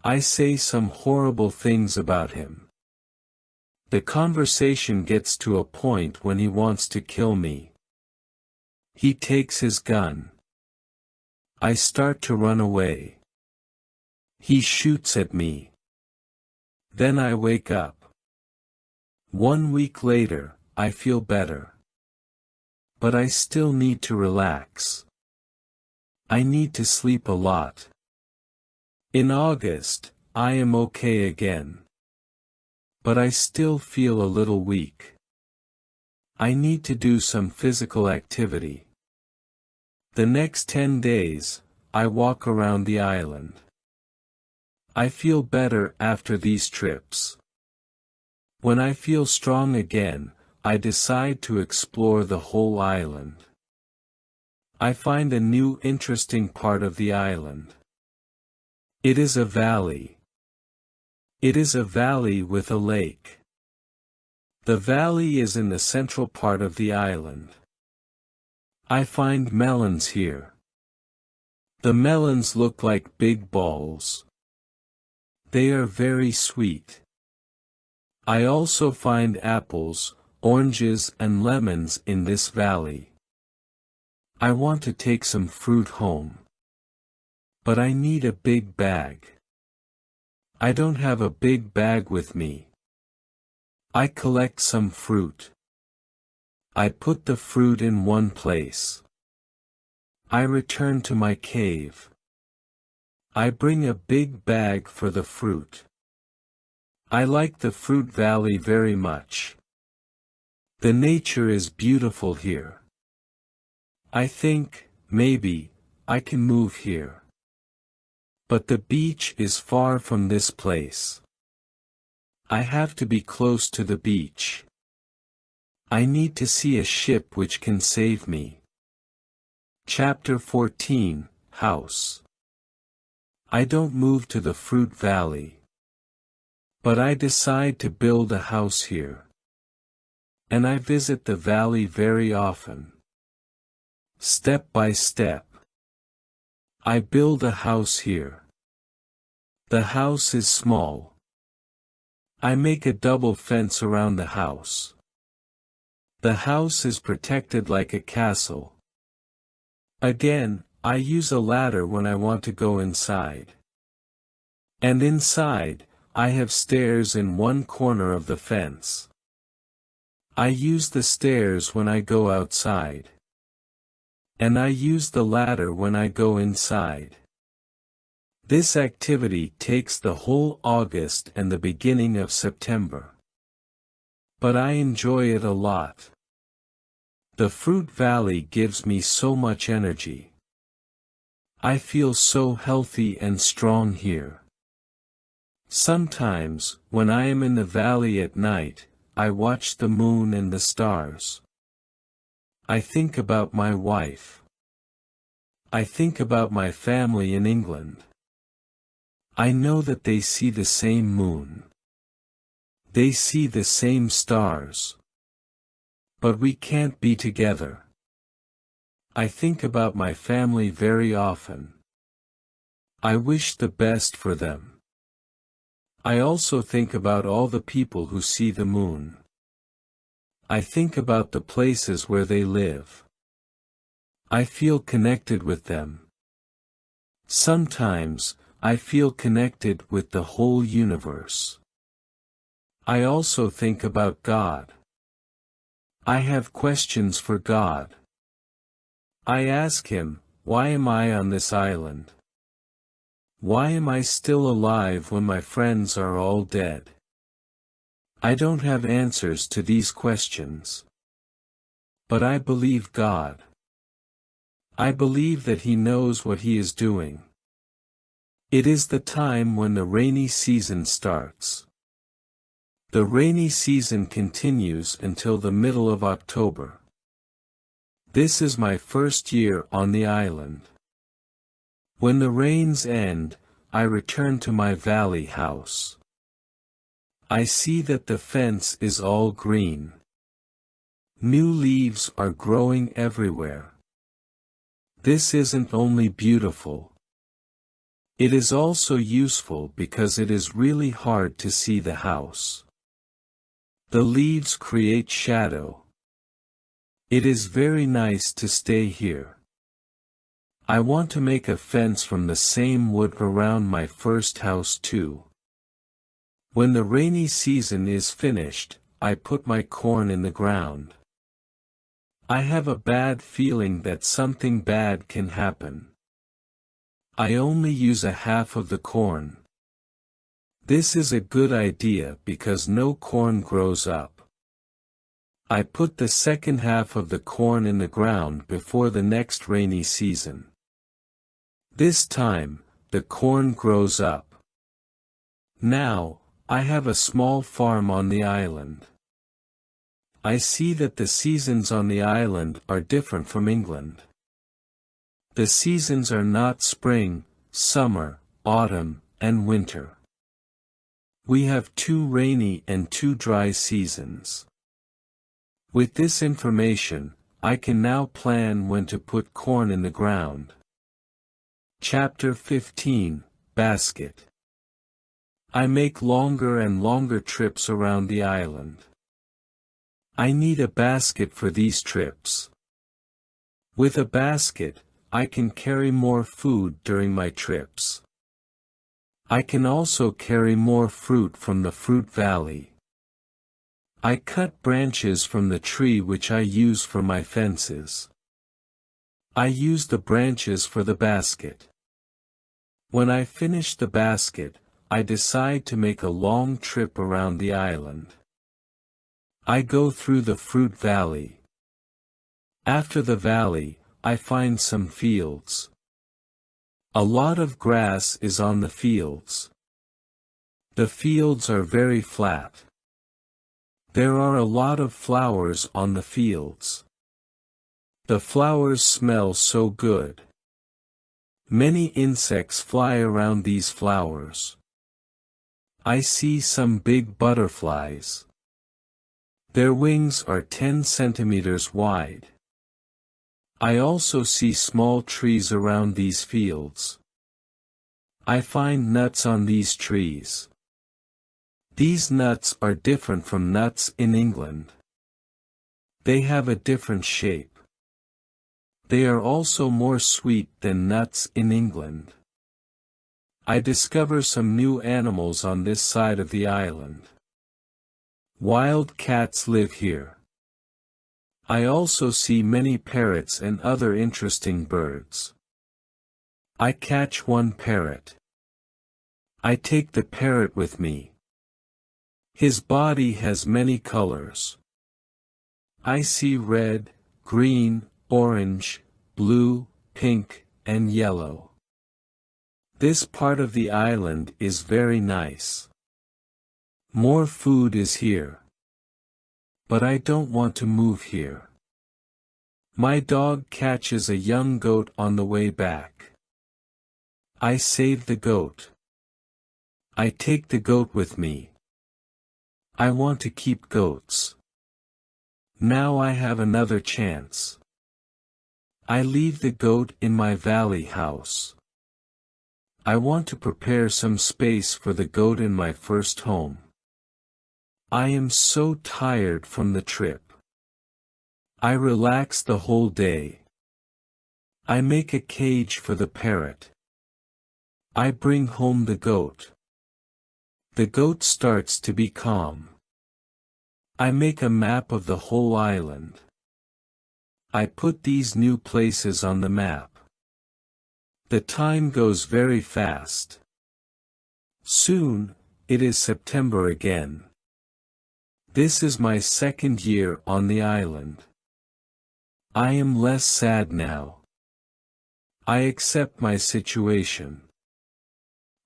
I say some horrible things about him. The conversation gets to a point when he wants to kill me. He takes his gun. I start to run away. He shoots at me. Then I wake up. 1 week later, I feel better. But I still need to relax. I need to sleep a lot. In August, I am okay again. But I still feel a little weak. I need to do some physical activity. The next 10 days, I walk around the island. I feel better after these trips. When I feel strong again, I decide to explore the whole island. I find a new interesting part of the island. It is a valley. It is a valley with a lake. The valley is in the central part of the island. I find melons here. The melons look like big balls. They are very sweet. I also find apples, oranges and lemons in this valley. I want to take some fruit home. But I need a big bag. I don't have a big bag with me. I collect some fruit. I put the fruit in one place. I return to my cave. I bring a big bag for the fruit. I like the fruit valley very much. The nature is beautiful here. I think, maybe, I can move here. But the beach is far from this place. I have to be close to the beach. I need to see a ship which can save me. Chapter 14, House. I don't move to the fruit valley. But I decide to build a house here. And I visit the valley very often. Step by step. I build a house here. The house is small. I make a double fence around the house. The house is protected like a castle. Again, I use a ladder when I want to go inside. And inside, I have stairs in one corner of the fence. I use the stairs when I go outside. And I use the ladder when I go inside. This activity takes the whole August and the beginning of September. But I enjoy it a lot. The fruit valley gives me so much energy. I feel so healthy and strong here. Sometimes, when I am in the valley at night, I watch the moon and the stars. I think about my wife. I think about my family in England. I know that they see the same moon. They see the same stars. But we can't be together. I think about my family very often. I wish the best for them. I also think about all the people who see the moon. I think about the places where they live. I feel connected with them. Sometimes, I feel connected with the whole universe. I also think about God. I have questions for God. I ask Him, why am I on this island? Why am I still alive when my friends are all dead? I don't have answers to these questions. But I believe God. I believe that he knows what he is doing. It is the time when the rainy season starts. The rainy season continues until the middle of October. This is my first year on the island. When the rains end, I return to my valley house. I see that the fence is all green. New leaves are growing everywhere. This isn't only beautiful. It is also useful because it is really hard to see the house. The leaves create shadow. It is very nice to stay here. I want to make a fence from the same wood around my first house too. When the rainy season is finished, I put my corn in the ground. I have a bad feeling that something bad can happen. I only use a half of the corn. This is a good idea because no corn grows up. I put the second half of the corn in the ground before the next rainy season. This time, the corn grows up. Now, I have a small farm on the island. I see that the seasons on the island are different from England. The seasons are not spring, summer, autumn, and winter. We have 2 rainy and 2 dry seasons. With this information, I can now plan when to put corn in the ground. Chapter 15, Basket. I make longer and longer trips around the island. I need a basket for these trips. With a basket, I can carry more food during my trips. I can also carry more fruit from the fruit valley. I cut branches from the tree which I use for my fences. I use the branches for the basket. When I finish the basket, I decide to make a long trip around the island. I go through the fruit valley. After the valley, I find some fields. A lot of grass is on the fields. The fields are very flat. There are a lot of flowers on the fields. The flowers smell so good. Many insects fly around these flowers. I see some big butterflies. Their wings are 10 centimeters wide. I also see small trees around these fields. I find nuts on these trees. These nuts are different from nuts in England. They have a different shape. They are also more sweet than nuts in England. I discover some new animals on this side of the island. Wild cats live here. I also see many parrots and other interesting birds. I catch one parrot. I take the parrot with me. His body has many colors. I see red, green, orange, blue, pink, and yellow. This part of the island is very nice. More food is here. But I don't want to move here. My dog catches a young goat on the way back. I save the goat. I take the goat with me. I want to keep goats. Now I have another chance. I leave the goat in my valley house. I want to prepare some space for the goat in my first home. I am so tired from the trip. I relax the whole day. I make a cage for the parrot. I bring home the goat. The goat starts to be calm. I make a map of the whole island. I put these new places on the map. The time goes very fast. Soon, it is September again. This is my second year on the island. I am less sad now. I accept my situation.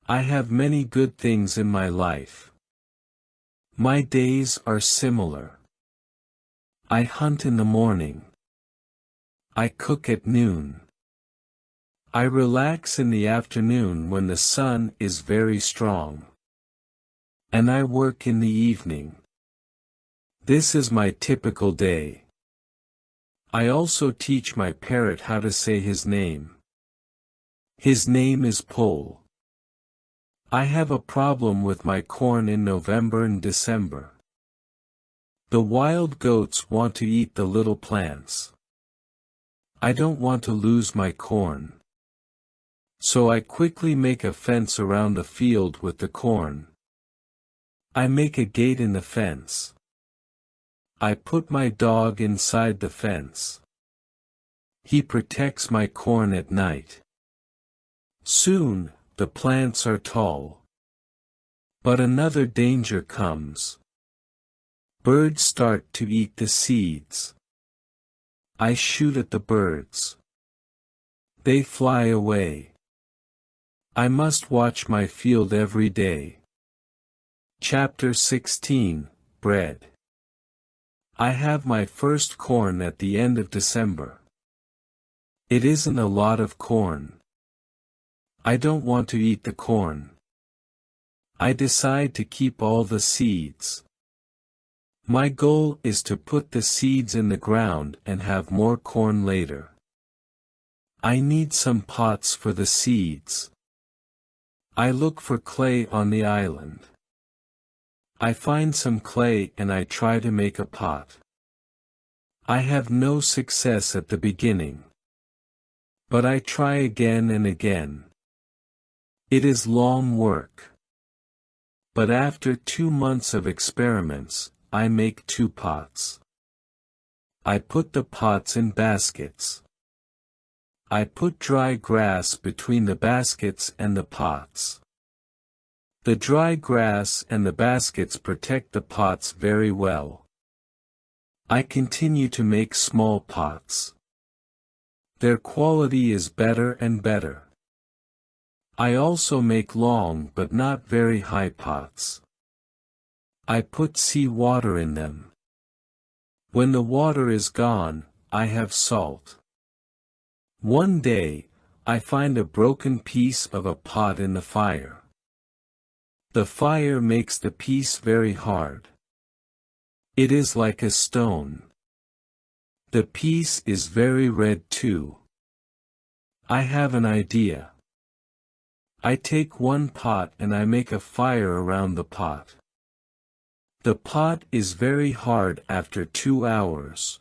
I have many good things in my life. My days are similar. I hunt in the morning. I cook at noon. I relax in the afternoon when the sun is very strong. And I work in the evening. This is my typical day. I also teach my parrot how to say his name. His name is Pole. I have a problem with my corn in November and December. The wild goats want to eat the little plants. I don't want to lose my corn. So I quickly make a fence around the field with the corn. I make a gate in the fence. I put my dog inside the fence. He protects my corn at night. Soon, the plants are tall. But another danger comes. Birds start to eat the seeds. I shoot at the birds. They fly away. I must watch my field every day. Chapter 16, Bread. I have my first corn at the end of December. It isn't a lot of corn. I don't want to eat the corn. I decide to keep all the seeds. My goal is to put the seeds in the ground and have more corn later. I need some pots for the seeds. I look for clay on the island. I find some clay and I try to make a pot. I have no success at the beginning. But I try again and again. It is long work. But after 2 months of experiments, I make 2 pots. I put the pots in baskets. I put dry grass between the baskets and the pots. The dry grass and the baskets protect the pots very well. I continue to make small pots. Their quality is better and better. I also make long but not very high pots. I put sea water in them. When the water is gone, I have salt. One day, I find a broken piece of a pot in the fire. The fire makes the piece very hard. It is like a stone. The piece is very red too. I have an idea. I take one pot and I make a fire around the pot. The pot is very hard after 2 hours.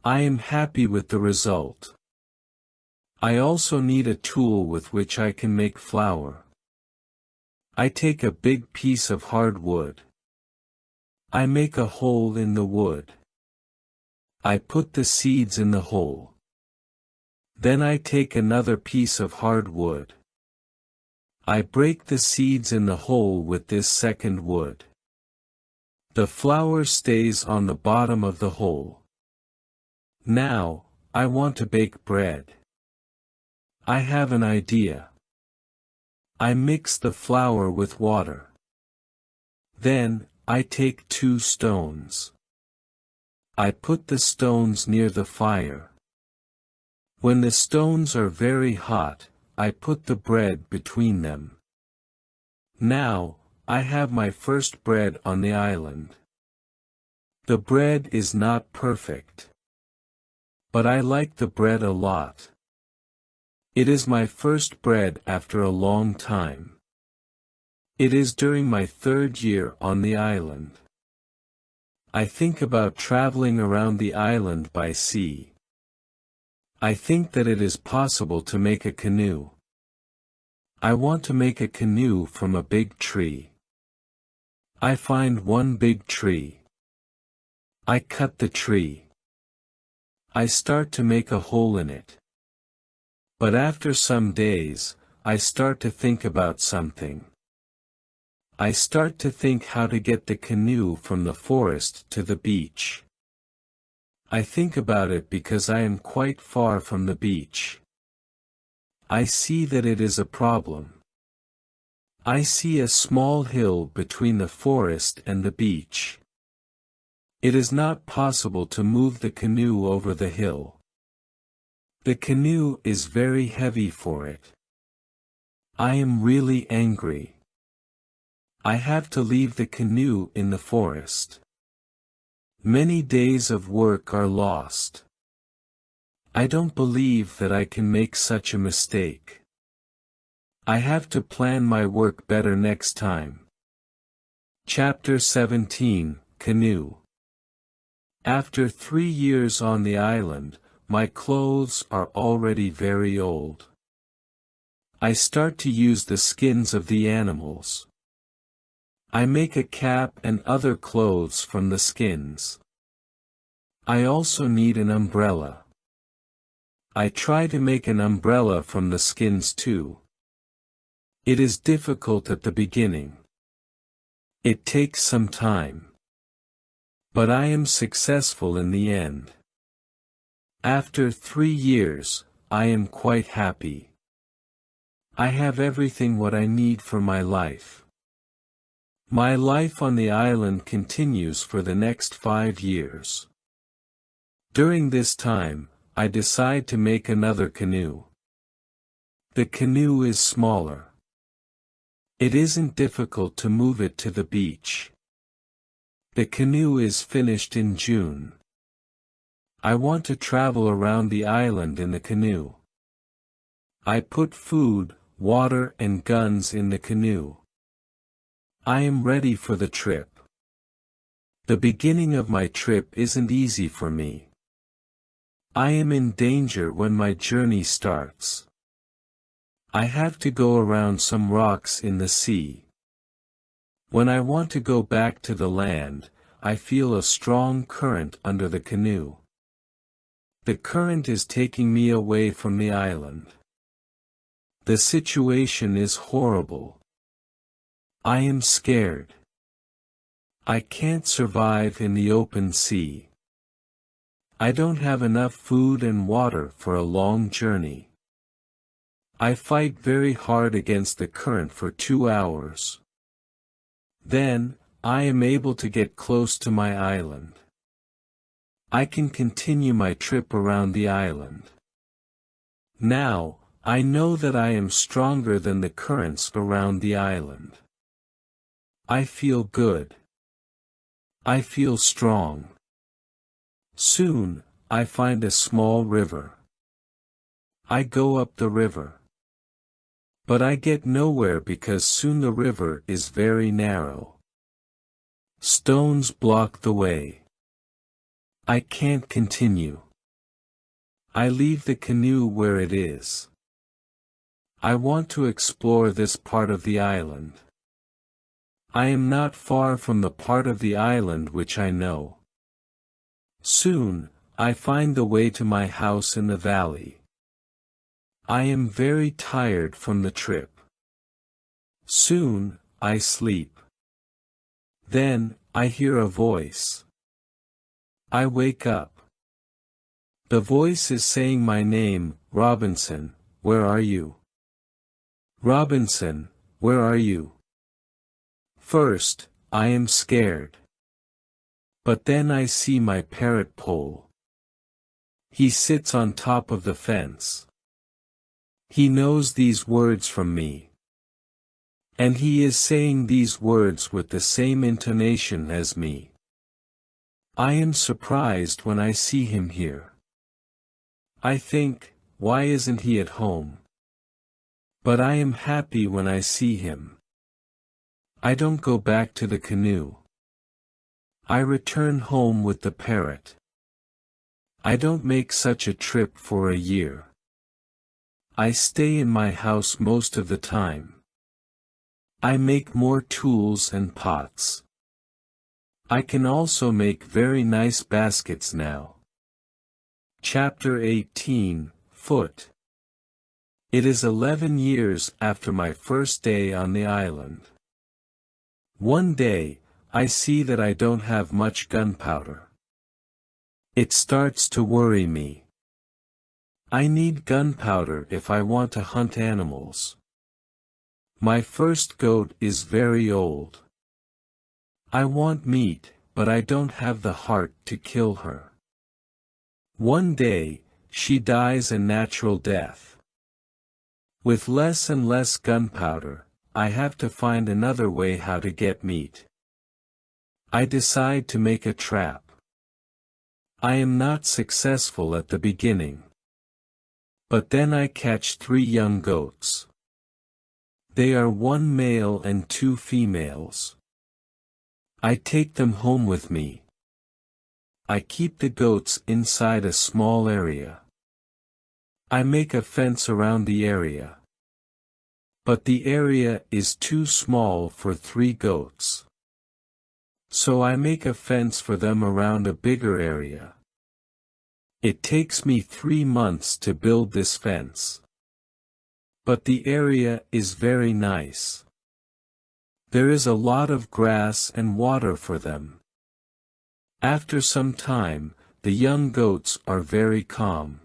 I am happy with the result. I also need a tool with which I can make flour. I take a big piece of hard wood. I make a hole in the wood. I put the seeds in the hole. Then I take another piece of hard wood. I break the seeds in the hole with this second wood. The flour stays on the bottom of the hole. Now, I want to bake bread. I have an idea. I mix the flour with water. Then, I take 2 stones. I put the stones near the fire. When the stones are very hot, I put the bread between them. Now, I have my first bread on the island. The bread is not perfect. But I like the bread a lot. It is my first bread after a long time. It is during my 3rd year on the island. I think about traveling around the island by sea. I think that it is possible to make a canoe. I want to make a canoe from a big tree. I find one big tree. I cut the tree. I start to make a hole in it. But after some days, I start to think about something. I start to think how to get the canoe from the forest to the beach. I think about it because I am quite far from the beach. I see that it is a problem. I see a small hill between the forest and the beach. It is not possible to move the canoe over the hill. The canoe is very heavy for it. I am really angry. I have to leave the canoe in the forest. Many days of work are lost. I don't believe that I can make such a mistake. I have to plan my work better next time. Chapter 17, Canoe. After 3 years on the island, my clothes are already very old. I start to use the skins of the animals. I make a cap and other clothes from the skins. I also need an umbrella. I try to make an umbrella from the skins too. It is difficult at the beginning. It takes some time. But I am successful in the end. After 3 years, I am quite happy. I have everything what I need for my life. My life on the island continues for the next 5 years. During this time, I decide to make another canoe. The canoe is smaller. It isn't difficult to move it to the beach. The canoe is finished in June. I want to travel around the island in the canoe. I put food, water and guns in the canoe. I am ready for the trip. The beginning of my trip isn't easy for me. I am in danger when my journey starts. I have to go around some rocks in the sea. When I want to go back to the land, I feel a strong current under the canoe. The current is taking me away from the island. The situation is horrible. I am scared. I can't survive in the open sea. I don't have enough food and water for a long journey. I fight very hard against the current for 2 hours. Then, I am able to get close to my island. I can continue my trip around the island. Now, I know that I am stronger than the currents around the island. I feel good. I feel strong. Soon, I find a small river. I go up the river. But I get nowhere because soon the river is very narrow. Stones block the way. I can't continue. I leave the canoe where it is. I want to explore this part of the island. I am not far from the part of the island which I know. Soon, I find the way to my house in the valley. I am very tired from the trip. Soon, I sleep. Then, I hear a voice. I wake up. The voice is saying my name, Robinson, where are you? Robinson, where are you? First, I am scared. But then I see my parrot pole. He sits on top of the fence. He knows these words from me. And he is saying these words with the same intonation as me. I am surprised when I see him here. I think, why isn't he at home? But I am happy when I see him. I don't go back to the canoe. I return home with the parrot. I don't make such a trip for a year. I stay in my house most of the time. I make more tools and pots. I can also make very nice baskets now. Chapter 18, Foot. It is 11 years after my first day on the island. One day, I see that I don't have much gunpowder. It starts to worry me. I need gunpowder if I want to hunt animals. My first goat is very old. I want meat, but I don't have the heart to kill her. One day, she dies a natural death. With less and less gunpowder, I have to find another way how to get meat. I decide to make a trap. I am not successful at the beginning. But then I catch 3 young goats. They are 1 male and 2 females. I take them home with me. I keep the goats inside a small area. I make a fence around the area. But the area is too small for 3 goats. So I make a fence for them around a bigger area. It takes me 3 months to build this fence. But the area is very nice. There is a lot of grass and water for them. After some time, the young goats are very calm.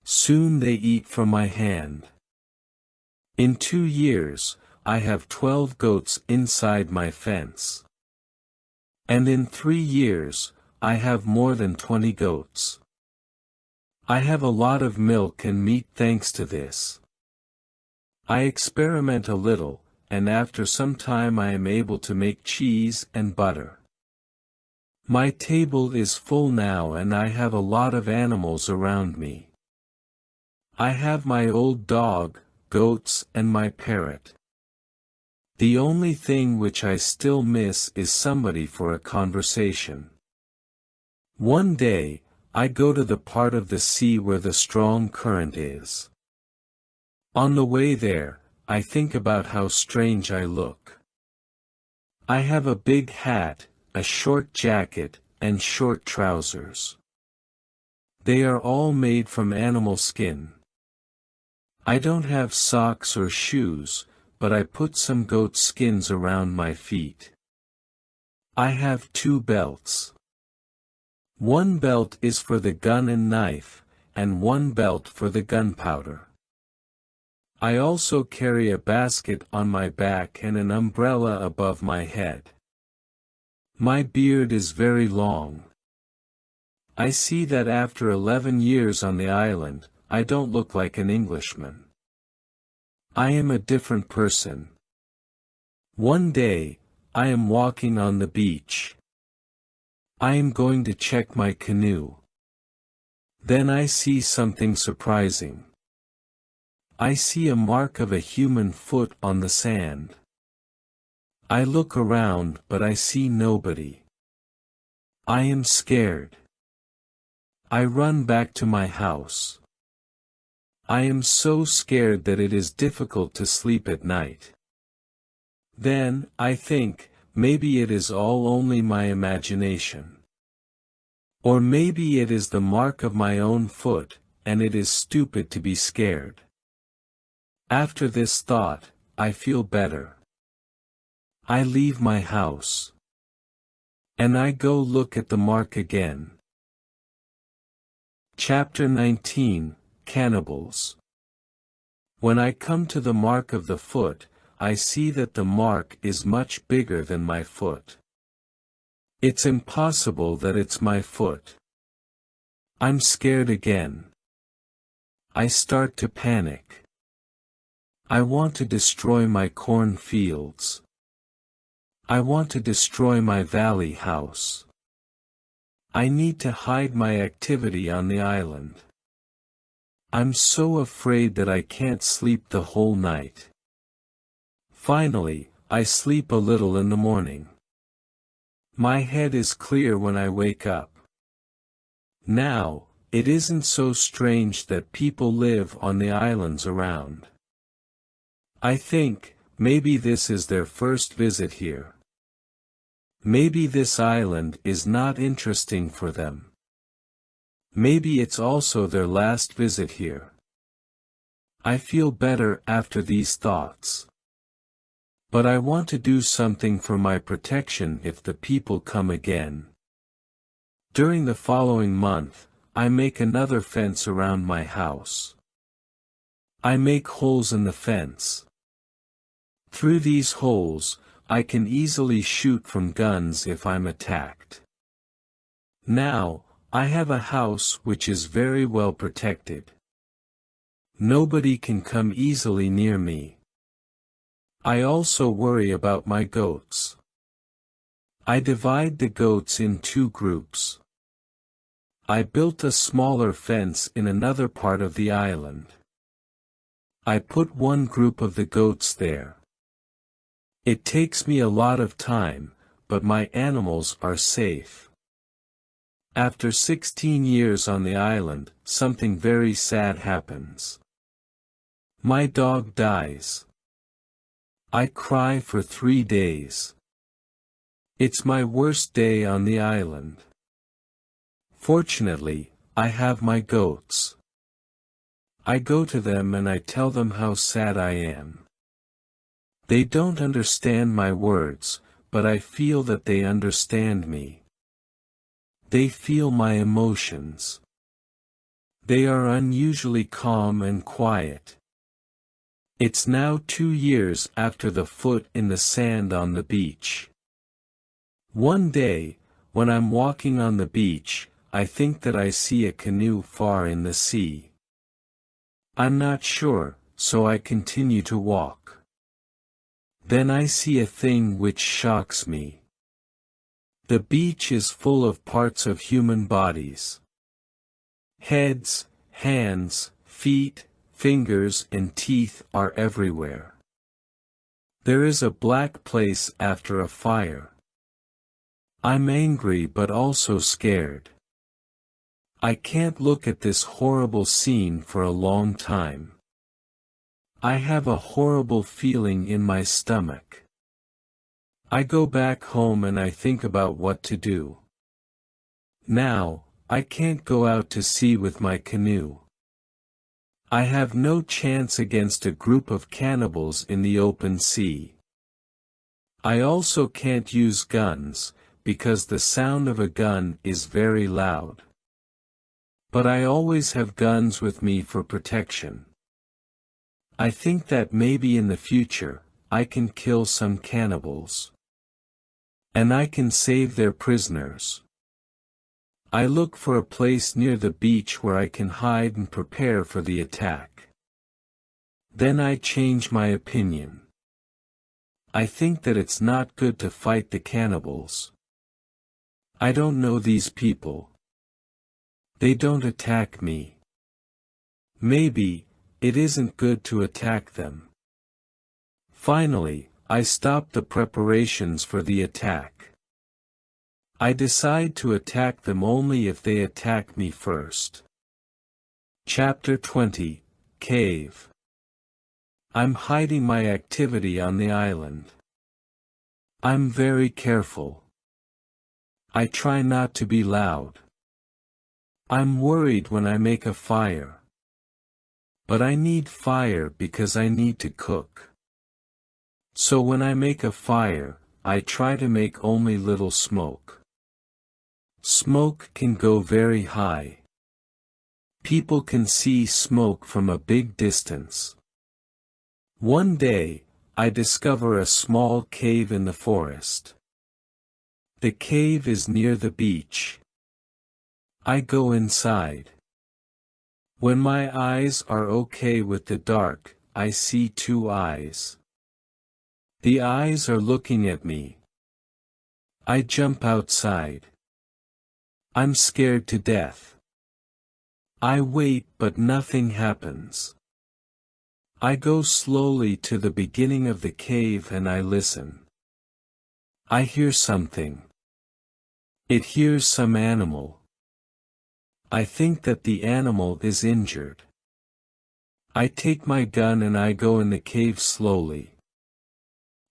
Soon they eat from my hand. In 2 years, I have 12 goats inside my fence. And in 3 years, I have more than 20 goats. I have a lot of milk and meat thanks to this. I experiment a little, and after some time I am able to make cheese and butter. My table is full now and I have a lot of animals around me. I have my old dog, goats and my parrot. The only thing which I still miss is somebody for a conversation. One day, I go to the part of the sea where the strong current is. On the way there, I think about how strange I look. I have a big hat, a short jacket, and short trousers. They are all made from animal skin. I don't have socks or shoes, but I put some goat skins around my feet. I have 2 belts. One belt is for the gun and knife, and one belt for the gunpowder. I also carry a basket on my back and an umbrella above my head. My beard is very long. I see that after 11 years on the island, I don't look like an Englishman. I am a different person. One day, I am walking on the beach. I am going to check my canoe. Then I see something surprising. I see a mark of a human foot on the sand. I look around but I see nobody. I am scared. I run back to my house. I am so scared that it is difficult to sleep at night. Then, I think, maybe it is all only my imagination. Or maybe it is the mark of my own foot, and it is stupid to be scared. After this thought, I feel better. I leave my house. And I go look at the mark again. Chapter 19, Cannibals. When I come to the mark of the foot, I see that the mark is much bigger than my foot. It's impossible that it's my foot. I'm scared again. I start to panic. I want to destroy my corn fields. I want to destroy my valley house. I need to hide my activity on the island. I'm so afraid that I can't sleep the whole night. Finally, I sleep a little in the morning. My head is clear when I wake up. Now, it isn't so strange that people live on the islands around. I think, maybe this is their first visit here. Maybe this island is not interesting for them. Maybe it's also their last visit here. I feel better after these thoughts. But I want to do something for my protection if the people come again. During the following month, I make another fence around my house. I make holes in the fence. Through these holes, I can easily shoot from guns if I'm attacked. Now, I have a house which is very well protected. Nobody can come easily near me. I also worry about my goats. I divide the goats in two groups. I built a smaller fence in another part of the island. I put one group of the goats there. It takes me a lot of time, but my animals are safe. After 16 years on the island, something very sad happens. My dog dies. I cry for 3 days. It's my worst day on the island. Fortunately, I have my goats. I go to them and I tell them how sad I am. They don't understand my words, but I feel that they understand me. They feel my emotions. They are unusually calm and quiet. It's now 2 years after the foot in the sand on the beach. One day, when I'm walking on the beach, I think that I see a canoe far in the sea. I'm not sure, so I continue to walk. Then I see a thing which shocks me. The beach is full of parts of human bodies. Heads, hands, feet, fingers and teeth are everywhere. There is a black place after a fire. I'm angry but also scared. I can't look at this horrible scene for a long time. I have a horrible feeling in my stomach. I go back home and I think about what to do. Now, I can't go out to sea with my canoe. I have no chance against a group of cannibals in the open sea. I also can't use guns, because the sound of a gun is very loud. But I always have guns with me for protection. I think that maybe in the future, I can kill some cannibals. And I can save their prisoners. I look for a place near the beach where I can hide and prepare for the attack. Then I change my opinion. I think that it's not good to fight the cannibals. I don't know these people. They don't attack me. Maybe, it isn't good to attack them. Finally, I stop the preparations for the attack. I decide to attack them only if they attack me first. Chapter 20, Cave. I'm hiding my activity on the island. I'm very careful. I try not to be loud. I'm worried when I make a fire. But I need fire because I need to cook. So when I make a fire, I try to make only little smoke. Smoke can go very high. People can see smoke from a big distance. One day, I discover a small cave in the forest. The cave is near the beach. I go inside. When my eyes are okay with the dark, I see two eyes. The eyes are looking at me. I jump outside. I'm scared to death. I wait but nothing happens. I go slowly to the beginning of the cave and I listen. I hear something. It hears some animal. I think that the animal is injured. I take my gun and I go in the cave slowly.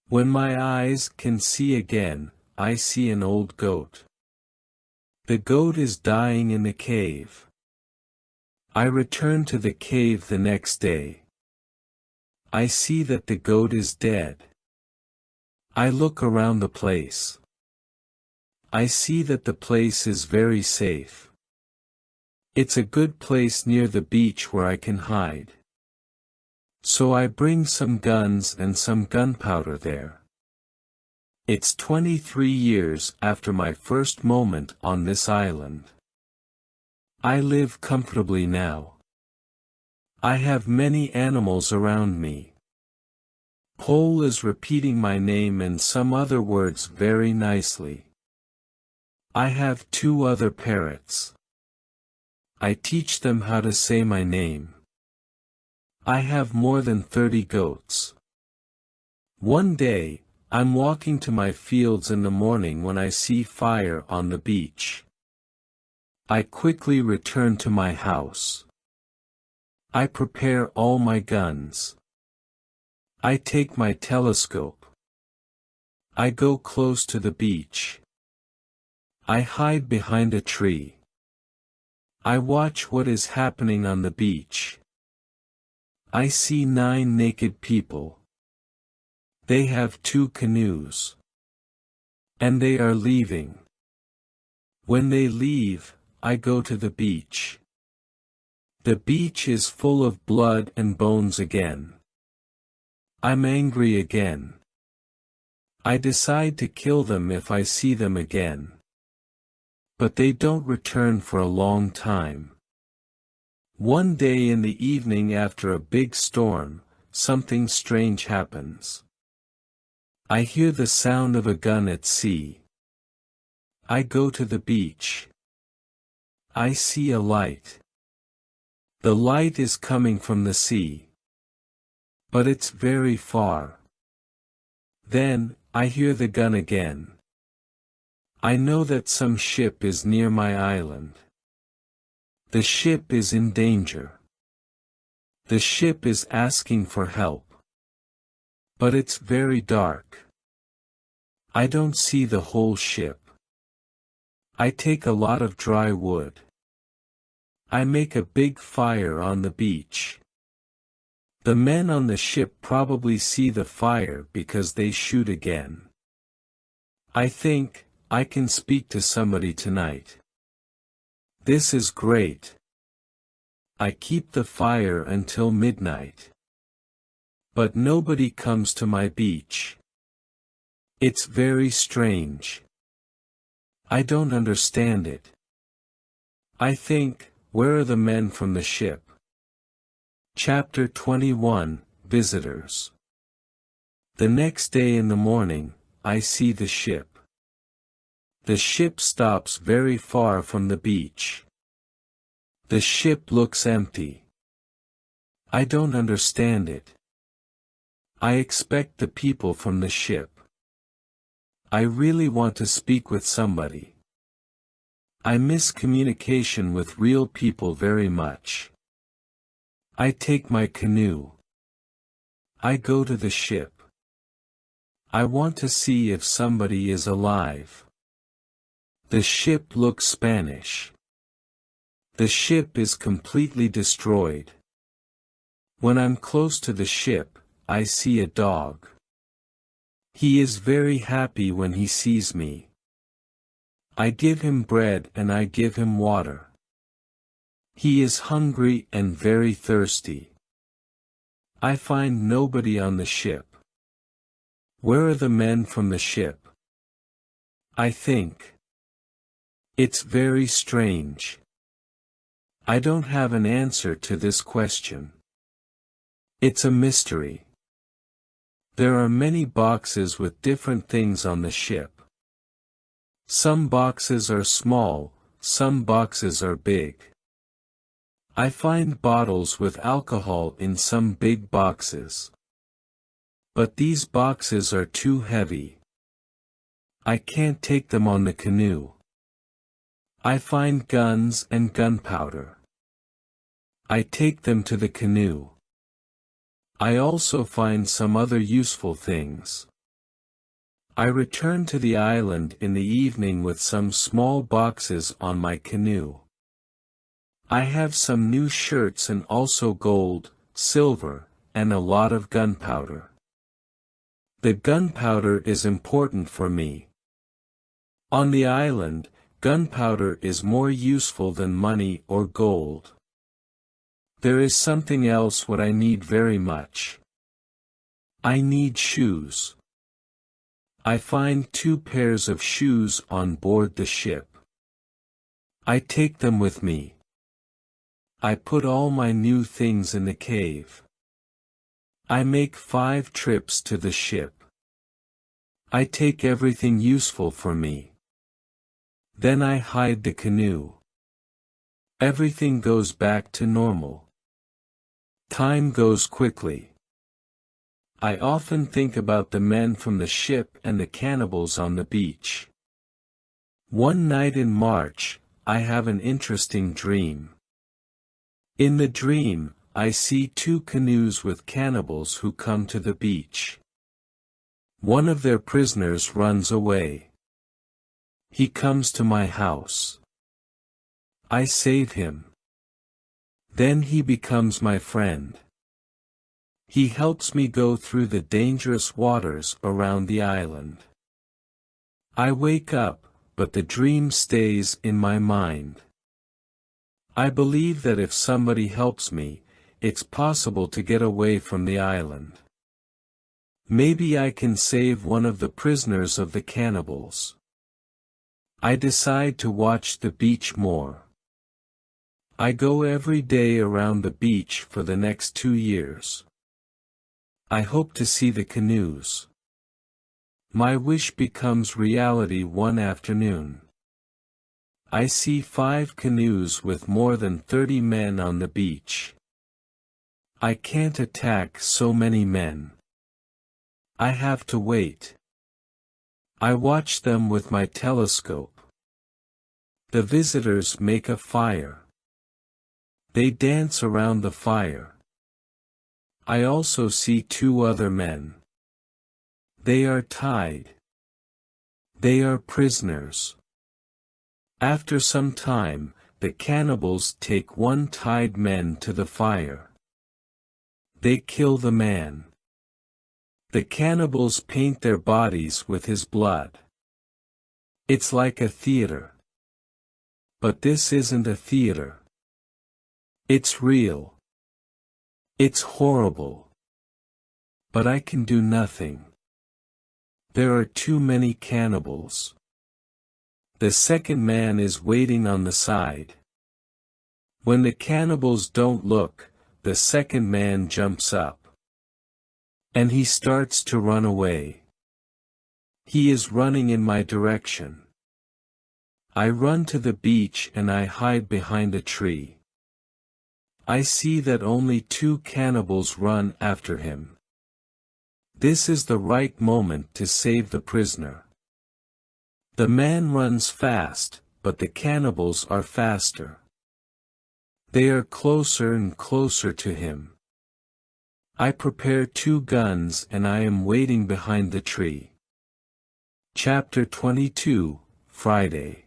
When my eyes can see again, I see an old goat. The goat is dying in the cave. I return to the cave the next day. I see that the goat is dead. I look around the place. I see that the place is very safe. It's a good place near the beach where I can hide. So I bring some guns and some gunpowder there. It's 23 years after my first moment on this island. I live comfortably now. I have many animals around me. Pole is repeating my name and some other words very nicely. I have 2 other parrots. I teach them how to say my name. I have more than 30 goats. One day, I'm walking to my fields in the morning when I see fire on the beach. I quickly return to my house. I prepare all my guns. I take my telescope. I go close to the beach. I hide behind a tree. I watch what is happening on the beach. I see 9 naked people. They have 2 canoes. And they are leaving. When they leave, I go to the beach. The beach is full of blood and bones again. I'm angry again. I decide to kill them if I see them again. But they don't return for a long time. One day in the evening after a big storm, something strange happens. I hear the sound of a gun at sea. I go to the beach. I see a light. The light is coming from the sea. But it's very far. Then, I hear the gun again. I know that some ship is near my island. The ship is in danger. The ship is asking for help. But it's very dark. I don't see the whole ship. I take a lot of dry wood. I make a big fire on the beach. The men on the ship probably see the fire because they shoot again. I think, I can speak to somebody tonight. This is great. I keep the fire until midnight. But nobody comes to my beach. It's very strange. I don't understand it. I think, where are the men from the ship? Chapter 21, Visitors. The next day in the morning, I see the ship. The ship stops very far from the beach. The ship looks empty. I don't understand it. I expect the people from the ship. I really want to speak with somebody. I miss communication with real people very much. I take my canoe. I go to the ship. I want to see if somebody is alive. The ship looks Spanish. The ship is completely destroyed. When I'm close to the ship, I see a dog. He is very happy when he sees me. I give him bread and I give him water. He is hungry and very thirsty. I find nobody on the ship. Where are the men from the ship? I think. It's very strange. I don't have an answer to this question. It's a mystery. There are many boxes with different things on the ship. Some boxes are small, some boxes are big. I find bottles with alcohol in some big boxes. But these boxes are too heavy. I can't take them on the canoe. I find guns and gunpowder. I take them to the canoe. I also find some other useful things. I return to the island in the evening with some small boxes on my canoe. I have some new shirts and also gold, silver, and a lot of gunpowder. The gunpowder is important for me. On the island, Gunpowder is more useful than money or gold. There is something else what I need very much. I need shoes. I find 2 pairs of shoes on board the ship. I take them with me. I put all my new things in the cave. I make 5 trips to the ship. I take everything useful for me. Then I hide the canoe. Everything goes back to normal. Time goes quickly. I often think about the men from the ship and the cannibals on the beach. One night in March, I have an interesting dream. In the dream, I see 2 canoes with cannibals who come to the beach. One of their prisoners runs away. He comes to my house. I save him. Then he becomes my friend. He helps me go through the dangerous waters around the island. I wake up, but the dream stays in my mind. I believe that if somebody helps me, it's possible to get away from the island. Maybe I can save one of the prisoners of the cannibals. I decide to watch the beach more. I go every day around the beach for the next 2 years. I hope to see the canoes. My wish becomes reality one afternoon. I see 5 canoes with more than 30 men on the beach. I can't attack so many men. I have to wait. I watch them with my telescope. The visitors make a fire. They dance around the fire. I also see 2 other men. They are tied. They are prisoners. After some time, the cannibals take one tied man to the fire. They kill the man. The cannibals paint their bodies with his blood. It's like a theater. But this isn't a theater. It's real. It's horrible. But I can do nothing. There are too many cannibals. The second man is waiting on the side. When the cannibals don't look, the second man jumps up. And he starts to run away. He is running in my direction. I run to the beach and I hide behind a tree. I see that only 2 cannibals run after him. This is the right moment to save the prisoner. The man runs fast, but the cannibals are faster. They are closer and closer to him. I prepare 2 guns and I am waiting behind the tree. Chapter 22, Friday.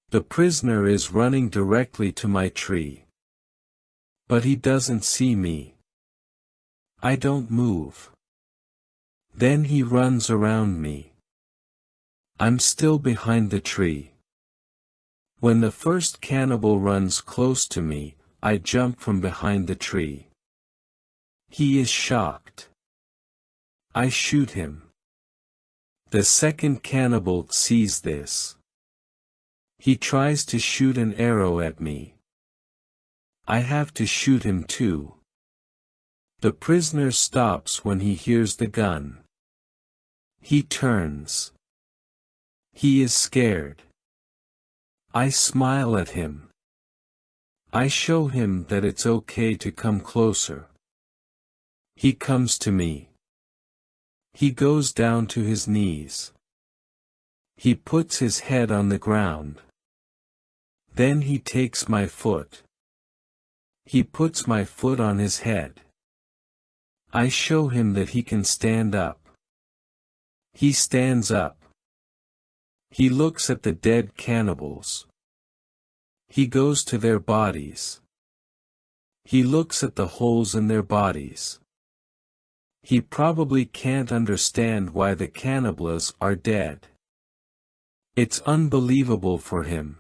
The prisoner is running directly to my tree. But he doesn't see me. I don't move. Then he runs around me. I'm still behind the tree. When the first cannibal runs close to me, I jump from behind the tree. He is shocked. I shoot him. The second cannibal sees this. He tries to shoot an arrow at me. I have to shoot him too. The prisoner stops when he hears the gun. He turns. He is scared. I smile at him. I show him that it's okay to come closer. He comes to me. He goes down to his knees. He puts his head on the ground. Then he takes my foot. He puts my foot on his head. I show him that he can stand up. He stands up. He looks at the dead cannibals. He goes to their bodies. He looks at the holes in their bodies. He probably can't understand why the cannibals are dead. It's unbelievable for him.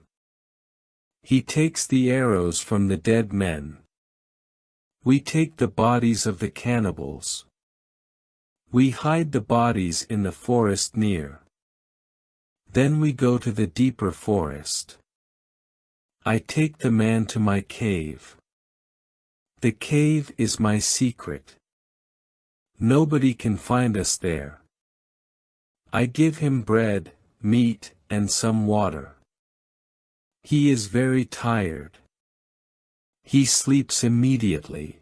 He takes the arrows from the dead men. We take the bodies of the cannibals. We hide the bodies in the forest near. Then we go to the deeper forest. I take the man to my cave. The cave is my secret. Nobody can find us there. I give him bread, meat, and some water. He is very tired. He sleeps immediately.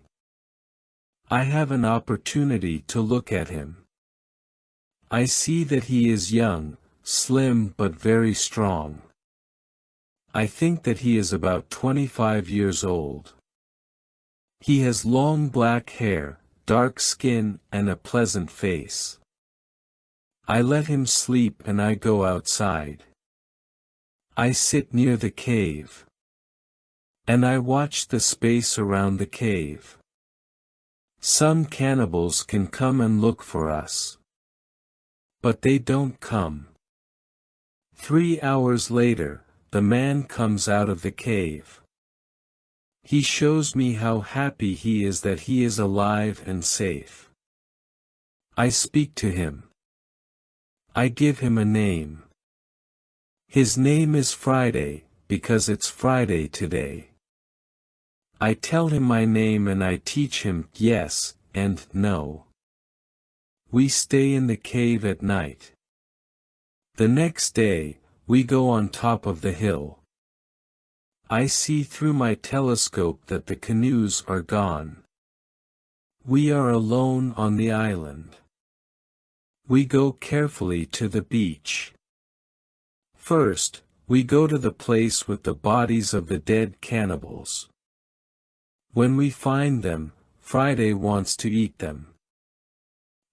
I have an opportunity to look at him. I see that he is young, slim but very strong. I think that he is about 25 years old. He has long black hair, dark skin, and a pleasant face. I let him sleep and I go outside. I sit near the cave. And I watch the space around the cave. Some cannibals can come and look for us. But they don't come. 3 hours later, the man comes out of the cave. He shows me how happy he is that he is alive and safe. I speak to him. I give him a name. His name is Friday, because it's Friday today. I tell him my name and I teach him yes and no. We stay in the cave at night. The next day, we go on top of the hill. I see through my telescope that the canoes are gone. We are alone on the island. We go carefully to the beach. First, we go to the place with the bodies of the dead cannibals. When we find them, Friday wants to eat them.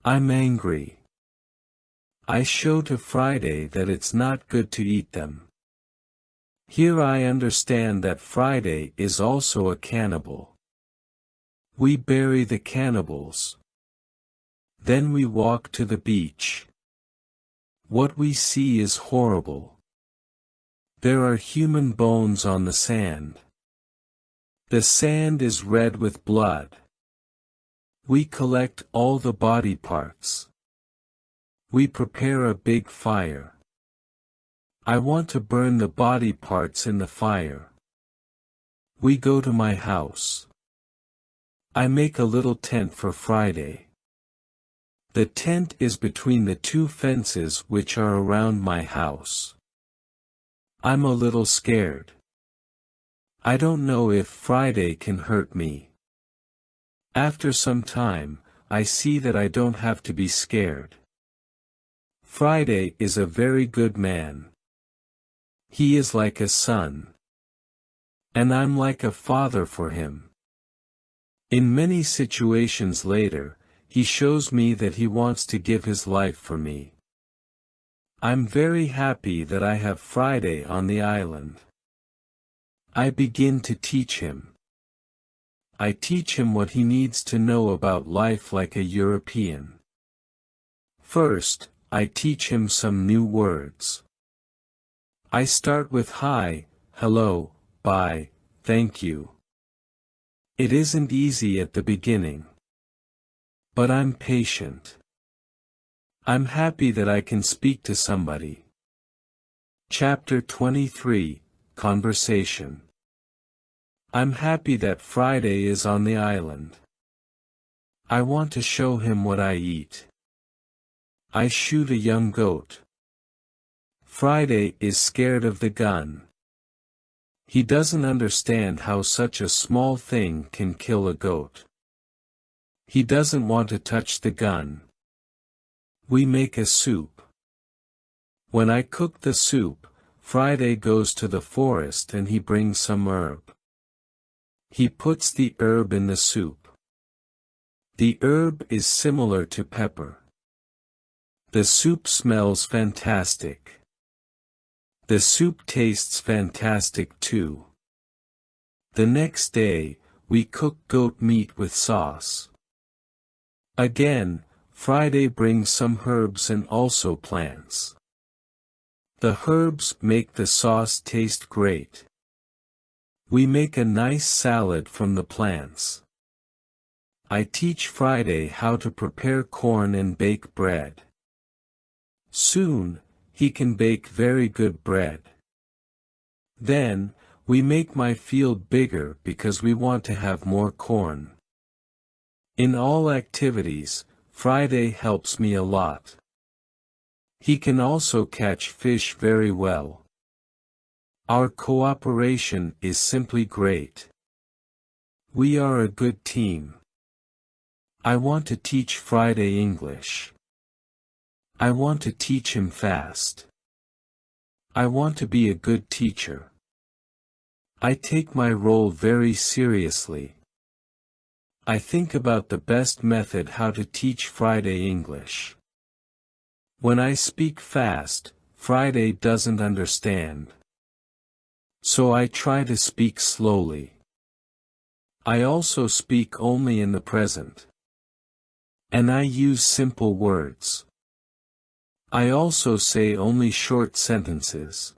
I'm angry. I show to Friday that it's not good to eat them. Here I understand that Friday is also a cannibal. We bury the cannibals. Then we walk to the beach. What we see is horrible. There are human bones on the sand. The sand is red with blood. We collect all the body parts. We prepare a big fire. I want to burn the body parts in the fire. We go to my house. I make a little tent for Friday. The tent is between the two fences which are around my house. I'm a little scared. I don't know if Friday can hurt me. After some time, I see that I don't have to be scared. Friday is a very good man. He is like a son. And I'm like a father for him. In many situations later, he shows me that he wants to give his life for me. I'm very happy that I have Friday on the island. I begin to teach him. I teach him what he needs to know about life like a European. First, I teach him some new words. I start with hi, hello, bye, thank you. It isn't easy at the beginning. But I'm patient. I'm happy that I can speak to somebody. Chapter 23, Conversation. I'm happy that Friday is on the island. I want to show him what I eat. I shoot a young goat. Friday is scared of the gun. He doesn't understand how such a small thing can kill a goat. He doesn't want to touch the gun. We make a soup. When I cook the soup, Friday goes to the forest and he brings some herb. He puts the herb in the soup. The herb is similar to pepper. The soup smells fantastic. The soup tastes fantastic too. The next day, we cook goat meat with sauce. Again, Friday brings some herbs and also plants. The herbs make the sauce taste great. We make a nice salad from the plants. I teach Friday how to prepare corn and bake bread. Soon, he can bake very good bread. Then, we make my field bigger because we want to have more corn. In all activities, Friday helps me a lot. He can also catch fish very well. Our cooperation is simply great. We are a good team. I want to teach Friday English. I want to teach him fast. I want to be a good teacher. I take my role very seriously. I think about the best method how to teach Friday English. When I speak fast, Friday doesn't understand. So I try to speak slowly. I also speak only in the present. And I use simple words. I also say only short sentences.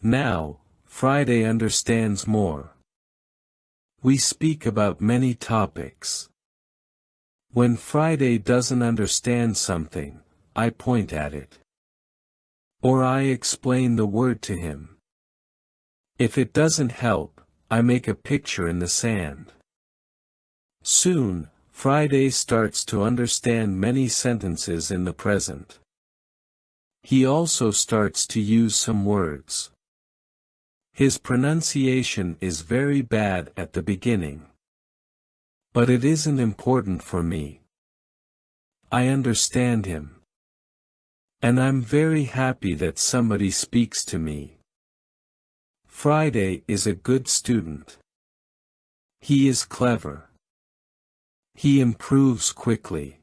Now, Friday understands more. We speak about many topics. When Friday doesn't understand something, I point at it. Or I explain the word to him. If it doesn't help, I make a picture in the sand. Soon, Friday starts to understand many sentences in the present. He also starts to use some words. His pronunciation is very bad at the beginning. But it isn't important for me. I understand him. And I'm very happy that somebody speaks to me. Friday is a good student. He is clever. He improves quickly.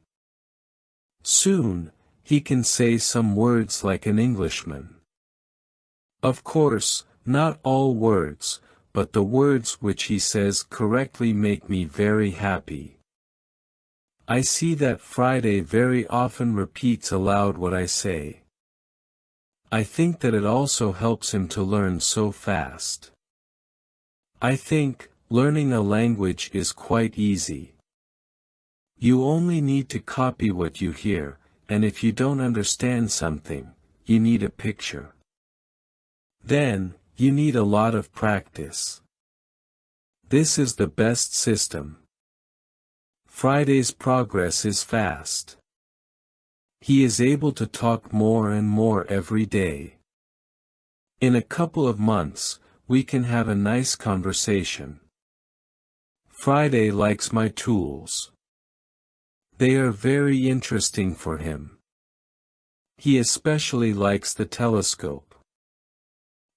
Soon, he can say some words like an Englishman. Of course, not all words, but the words which he says correctly make me very happy. I see that Friday very often repeats aloud what I say. I think that it also helps him to learn so fast. I think, learning a language is quite easy. You only need to copy what you hear, and if you don't understand something, you need a picture. Then, you need a lot of practice. This is the best system. Friday's progress is fast. He is able to talk more and more every day. In a couple of months, we can have a nice conversation. Friday likes my tools. They are very interesting for him. He especially likes the telescope.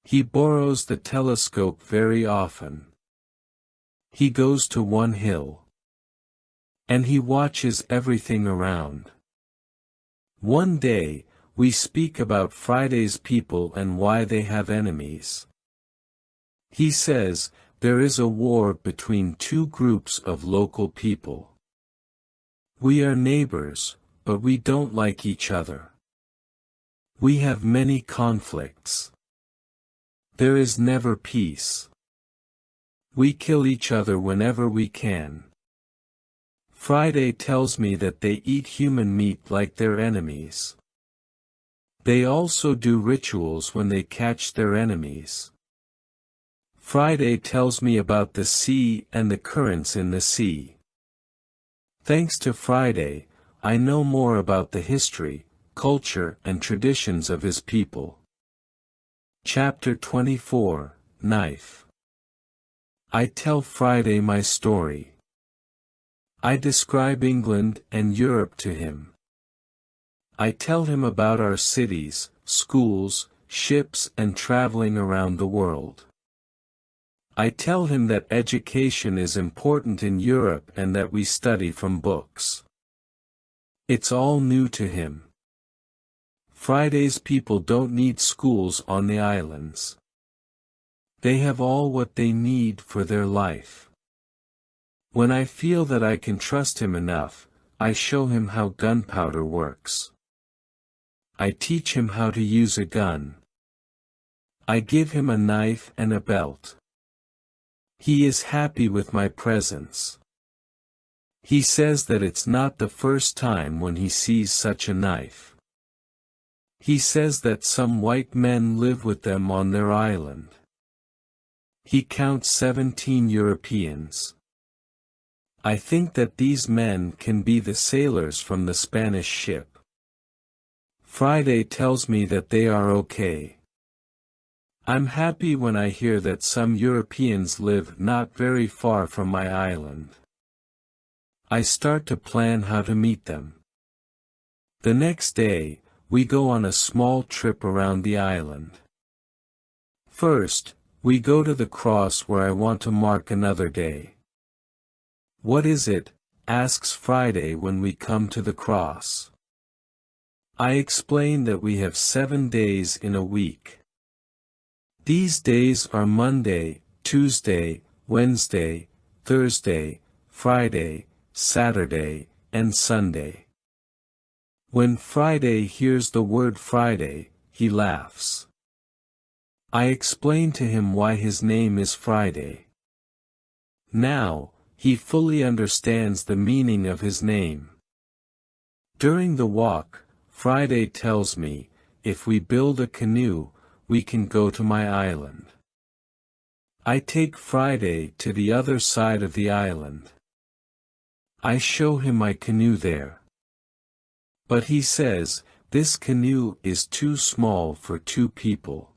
He borrows the telescope very often. He goes to one hill. And he watches everything around. One day, we speak about Friday's people and why they have enemies. He says, there is a war between two groups of local people. We are neighbors, but we don't like each other. We have many conflicts. There is never peace. We kill each other whenever we can. Friday tells me that they eat human meat like their enemies. They also do rituals when they catch their enemies. Friday tells me about the sea and the currents in the sea. Thanks to Friday, I know more about the history, culture and traditions of his people. Chapter 24, Knife. I tell Friday my story. I describe England and Europe to him. I tell him about our cities, schools, ships and traveling around the world. I tell him that education is important in Europe and that we study from books. It's all new to him. Friday's people don't need schools on the islands. They have all what they need for their life. When I feel that I can trust him enough, I show him how gunpowder works. I teach him how to use a gun. I give him a knife and a belt. He is happy with my presence. He says that it's not the first time when he sees such a knife. He says that some white men live with them on their island. He counts 17 Europeans. I think that these men can be the sailors from the Spanish ship. Friday tells me that they are okay. I'm happy when I hear that some Europeans live not very far from my island. I start to plan how to meet them. The next day, we go on a small trip around the island. First, we go to the cross where I want to mark another day. "What is it?" asks Friday when we come to the cross. I explain that we have 7 days in a week. These days are Monday, Tuesday, Wednesday, Thursday, Friday, Saturday, and Sunday. When Friday hears the word Friday, he laughs. I explain to him why his name is Friday. Now, he fully understands the meaning of his name. During the walk, Friday tells me, if we build a canoe, we can go to my island. I take Friday to the other side of the island. I show him my canoe there. But he says, this canoe is too small for 2 people.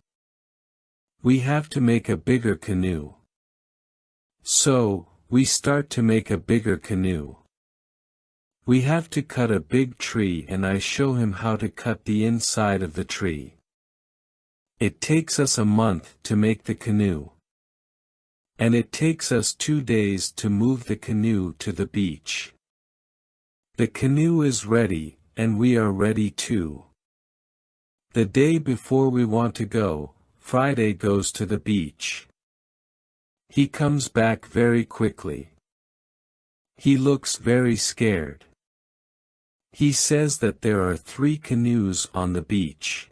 We have to make a bigger canoe. So, we start to make a bigger canoe. We have to cut a big tree and I show him how to cut the inside of the tree. It takes us a month to make the canoe. And it takes us 2 days to move the canoe to the beach. The canoe is ready, and we are ready too. The day before we want to go, Friday goes to the beach. He comes back very quickly. He looks very scared. He says that there are 3 canoes on the beach.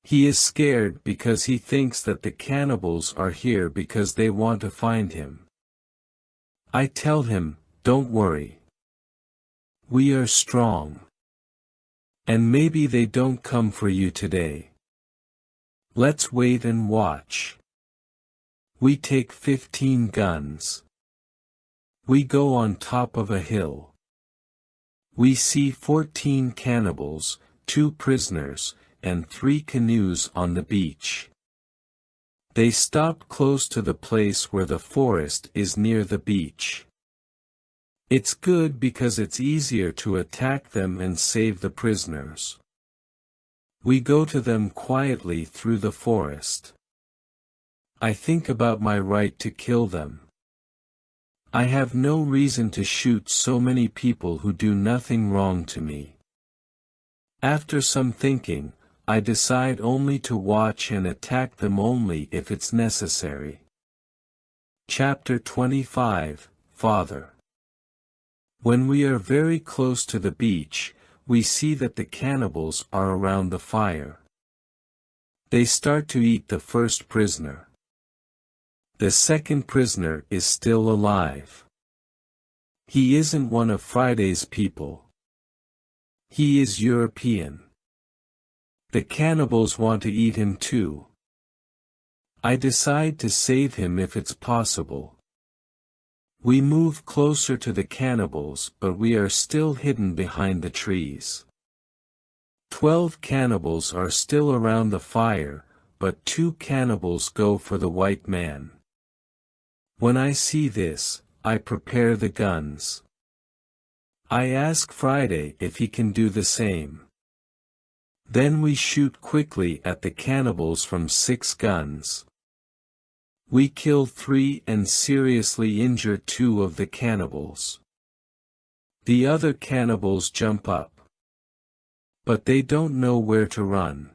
He is scared because he thinks that the cannibals are here because they want to find him. I tell him, don't worry. We are strong. And maybe they don't come for you today. Let's wait and watch. We take 15 guns. We go on top of a hill. We see 14 cannibals, 2 prisoners, and 3 canoes on the beach. They stop close to the place where the forest is near the beach. It's good because it's easier to attack them and save the prisoners. We go to them quietly through the forest. I think about my right to kill them. I have no reason to shoot so many people who do nothing wrong to me. After some thinking, I decide only to watch and attack them only if it's necessary. Chapter 25, Father. When we are very close to the beach, we see that the cannibals are around the fire. They start to eat the first prisoner. The second prisoner is still alive. He isn't one of Friday's people. He is European. The cannibals want to eat him too. I decide to save him if it's possible. We move closer to the cannibals but we are still hidden behind the trees. 12 cannibals are still around the fire, but 2 cannibals go for the white man. When I see this, I prepare the guns. I ask Friday if he can do the same. Then we shoot quickly at the cannibals from 6 guns. We kill 3 and seriously injure 2 of the cannibals. The other cannibals jump up. But they don't know where to run.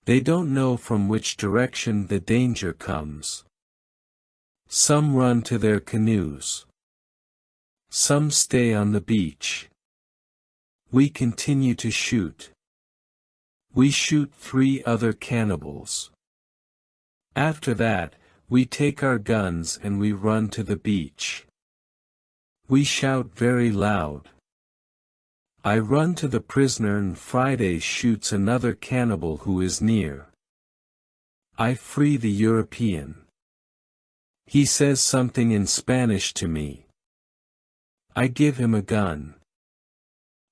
They don't know from which direction the danger comes. Some run to their canoes. Some stay on the beach. We continue to shoot. We shoot 3 other cannibals. After that, we take our guns and we run to the beach. We shout very loud. I run to the prisoner and Friday shoots another cannibal who is near. I free the European. He says something in Spanish to me. I give him a gun.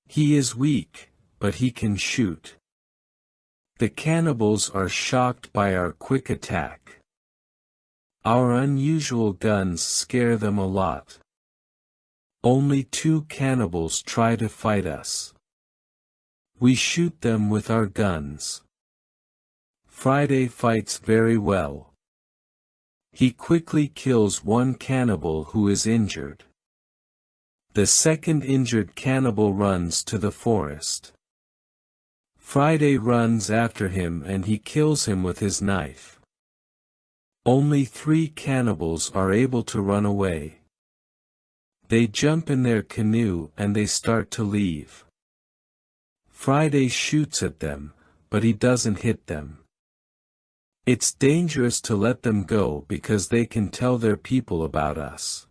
He is weak, but he can shoot. The cannibals are shocked by our quick attack. Our unusual guns scare them a lot. Only 2 cannibals try to fight us. We shoot them with our guns. Friday fights very well. He quickly kills 1 cannibal who is injured. The second injured cannibal runs to the forest. Friday runs after him and he kills him with his knife. Only 3 cannibals are able to run away. They jump in their canoe and they start to leave. Friday shoots at them, but he doesn't hit them. It's dangerous to let them go because they can tell their people about us.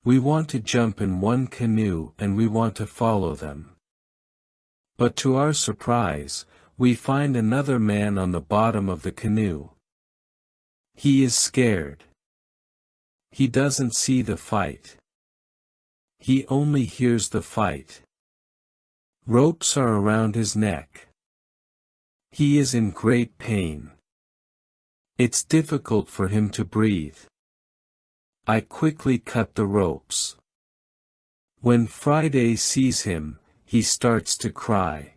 We want to jump in one canoe and we want to follow them. But to our surprise, we find another man on the bottom of the canoe. He is scared. He doesn't see the fight. He only hears the fight. Ropes are around his neck. He is in great pain. It's difficult for him to breathe. I quickly cut the ropes. When Friday sees him, he starts to cry.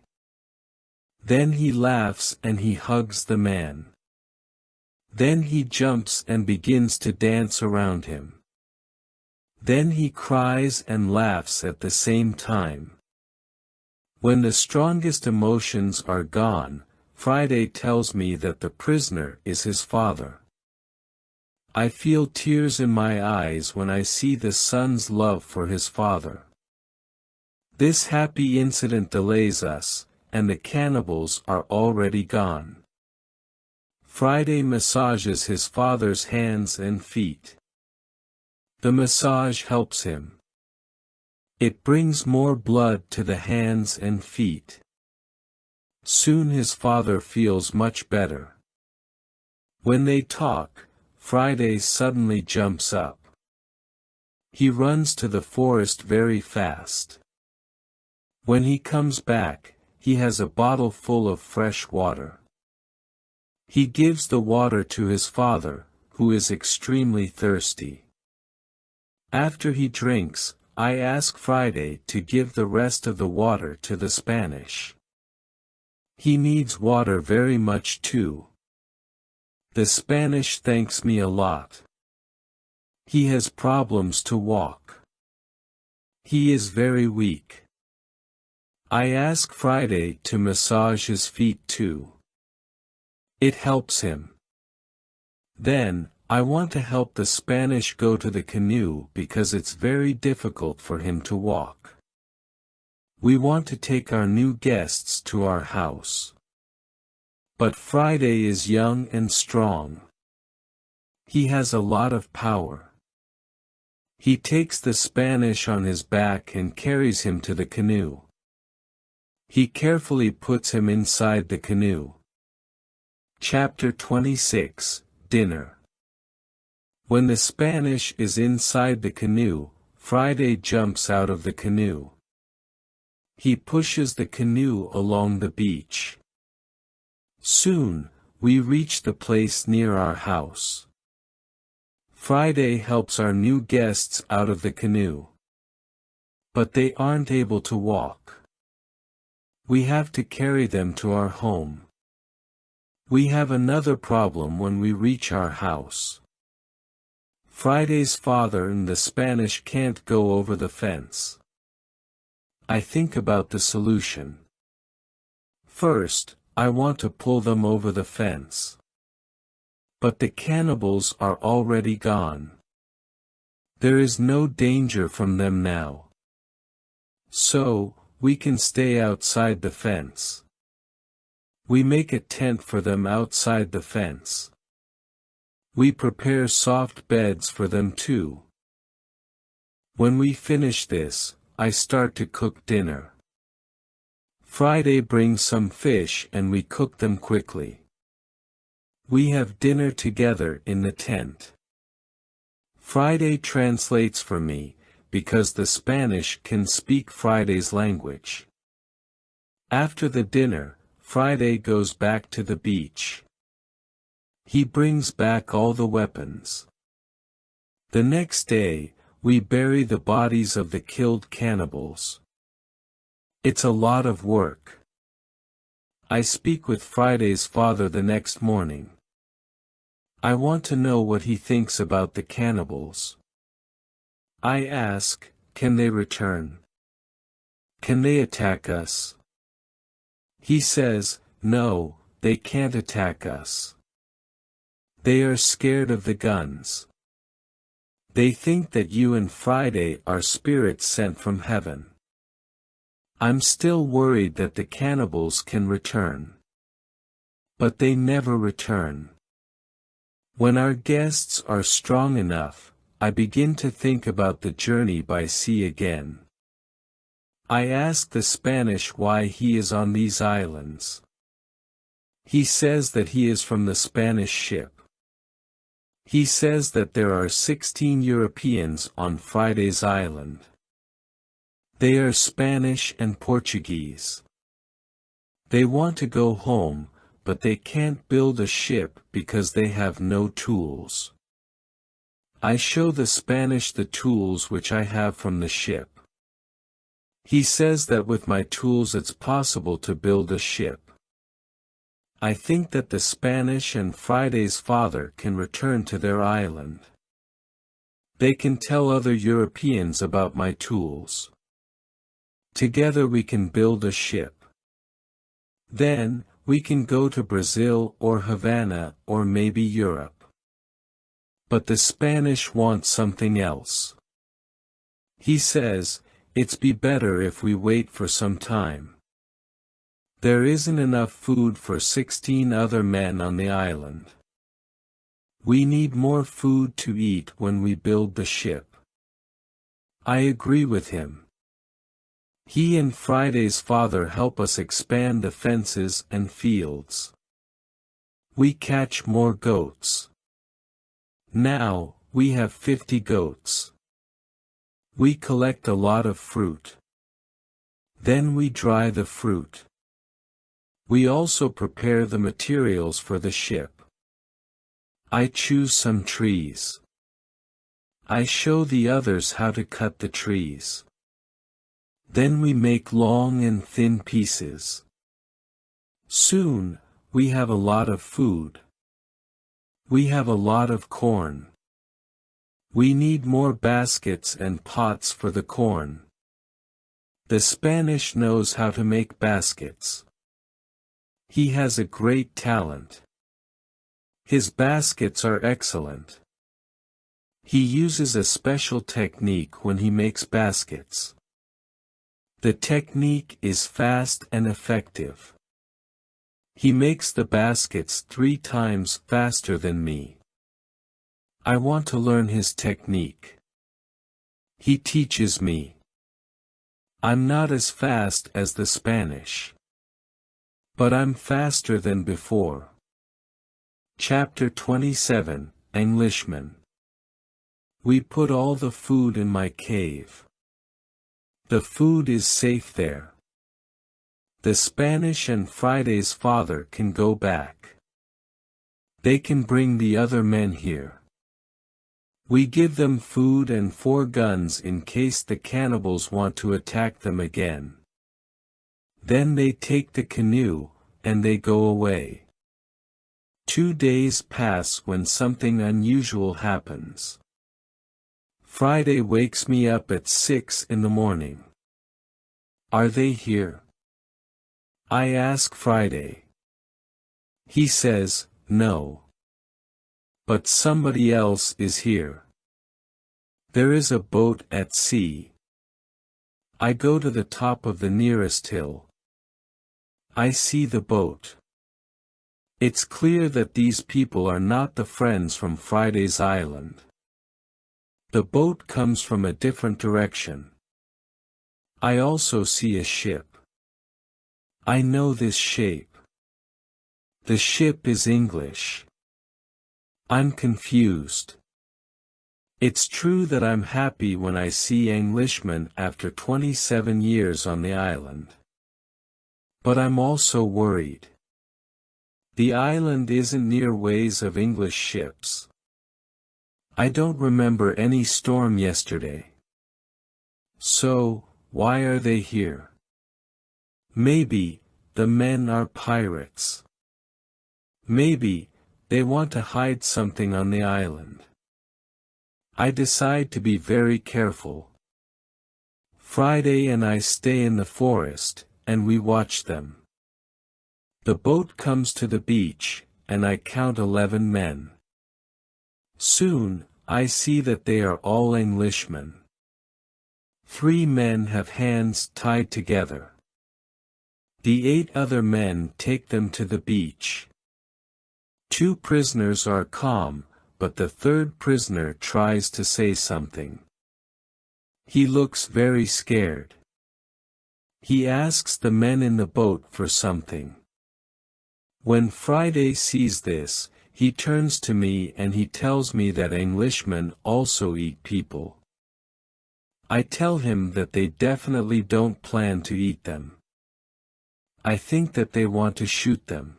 Then he laughs and he hugs the man. Then he jumps and begins to dance around him. Then he cries and laughs at the same time. When the strongest emotions are gone, Friday tells me that the prisoner is his father. I feel tears in my eyes when I see the son's love for his father. This happy incident delays us, and the cannibals are already gone. Friday massages his father's hands and feet. The massage helps him. It brings more blood to the hands and feet. Soon his father feels much better. When they talk, Friday suddenly jumps up. He runs to the forest very fast. When he comes back, he has a bottle full of fresh water. He gives the water to his father, who is extremely thirsty. After he drinks, I ask Friday to give the rest of the water to the Spanish. He needs water very much too. The Spanish thanks me a lot. He has problems to walk. He is very weak. I ask Friday to massage his feet too. It helps him. Then, I want to help the Spanish go to the canoe because it's very difficult for him to walk. We want to take our new guests to our house. But Friday is young and strong. He has a lot of power. He takes the Spanish on his back and carries him to the canoe. He carefully puts him inside the canoe. Chapter 26, Dinner. When the Spanish is inside the canoe, Friday jumps out of the canoe. He pushes the canoe along the beach. Soon, we reach the place near our house. Friday helps our new guests out of the canoe. But they aren't able to walk. We have to carry them to our home. We have another problem when we reach our house. Friday's father and the Spanish can't go over the fence. I think about the solution. First, I want to pull them over the fence. But the cannibals are already gone. There is no danger from them now. So, we can stay outside the fence. We make a tent for them outside the fence. We prepare soft beds for them too. When we finish this, I start to cook dinner. Friday brings some fish and we cook them quickly. We have dinner together in the tent. Friday translates for me, because the Spanish can speak Friday's language. After the dinner, Friday goes back to the beach. He brings back all the weapons. The next day, we bury the bodies of the killed cannibals. It's a lot of work. I speak with Friday's father the next morning. I want to know what he thinks about the cannibals. I ask, can they return? Can they attack us? He says, no, they can't attack us. They are scared of the guns. They think that you and Friday are spirits sent from heaven. I'm still worried that the cannibals can return. But they never return. When our guests are strong enough, I begin to think about the journey by sea again. I ask the Spanish why he is on these islands. He says that he is from the Spanish ship. He says that there are 16 Europeans on Friday's island. They are Spanish and Portuguese. They want to go home, but they can't build a ship because they have no tools. I show the Spanish the tools which I have from the ship. He says that with my tools it's possible to build a ship. I think that the Spanish and Friday's father can return to their island. They can tell other Europeans about my tools. Together we can build a ship. Then, we can go to Brazil or Havana or maybe Europe. But the Spanish want something else. He says, it's be better if we wait for some time. There isn't enough food for 16 other men on the island. We need more food to eat when we build the ship. I agree with him. He and Friday's father help us expand the fences and fields. We catch more goats. Now, we have 50 goats. We collect a lot of fruit. Then we dry the fruit. We also prepare the materials for the ship. I choose some trees. I show the others how to cut the trees. Then we make long and thin pieces. Soon, we have a lot of food. We have a lot of corn. We need more baskets and pots for the corn. The Spanish knows how to make baskets. He has a great talent. His baskets are excellent. He uses a special technique when he makes baskets. The technique is fast and effective. He makes the baskets 3 times faster than me. I want to learn his technique. He teaches me. I'm not as fast as the Spanish. But I'm faster than before. Chapter 27, Englishman. We put all the food in my cave. The food is safe there. The Spanish and Friday's father can go back. They can bring the other men here. We give them food and 4 guns in case the cannibals want to attack them again. Then they take the canoe, and they go away. 2 days pass when something unusual happens. Friday wakes me up at 6 in the morning. Are they here? I ask Friday. He says, no. But somebody else is here. There is a boat at sea. I go to the top of the nearest hill. I see the boat. It's clear that these people are not the friends from Friday's island. The boat comes from a different direction. I also see a ship. I know this shape. The ship is English. I'm confused. It's true that I'm happy when I see Englishmen after 27 years on the island. But I'm also worried. The island isn't near ways of English ships. I don't remember any storm yesterday. So, why are they here? Maybe, the men are pirates. Maybe, they want to hide something on the island. I decide to be very careful. Friday and I stay in the forest, and we watch them. The boat comes to the beach, and I count 11 men. Soon, I see that they are all Englishmen. 3 men have hands tied together. The 8 other men take them to the beach. 2 prisoners are calm, but the 3rd prisoner tries to say something. He looks very scared. He asks the men in the boat for something. When Friday sees this, he turns to me and he tells me that Englishmen also eat people. I tell him that they definitely don't plan to eat them. I think that they want to shoot them.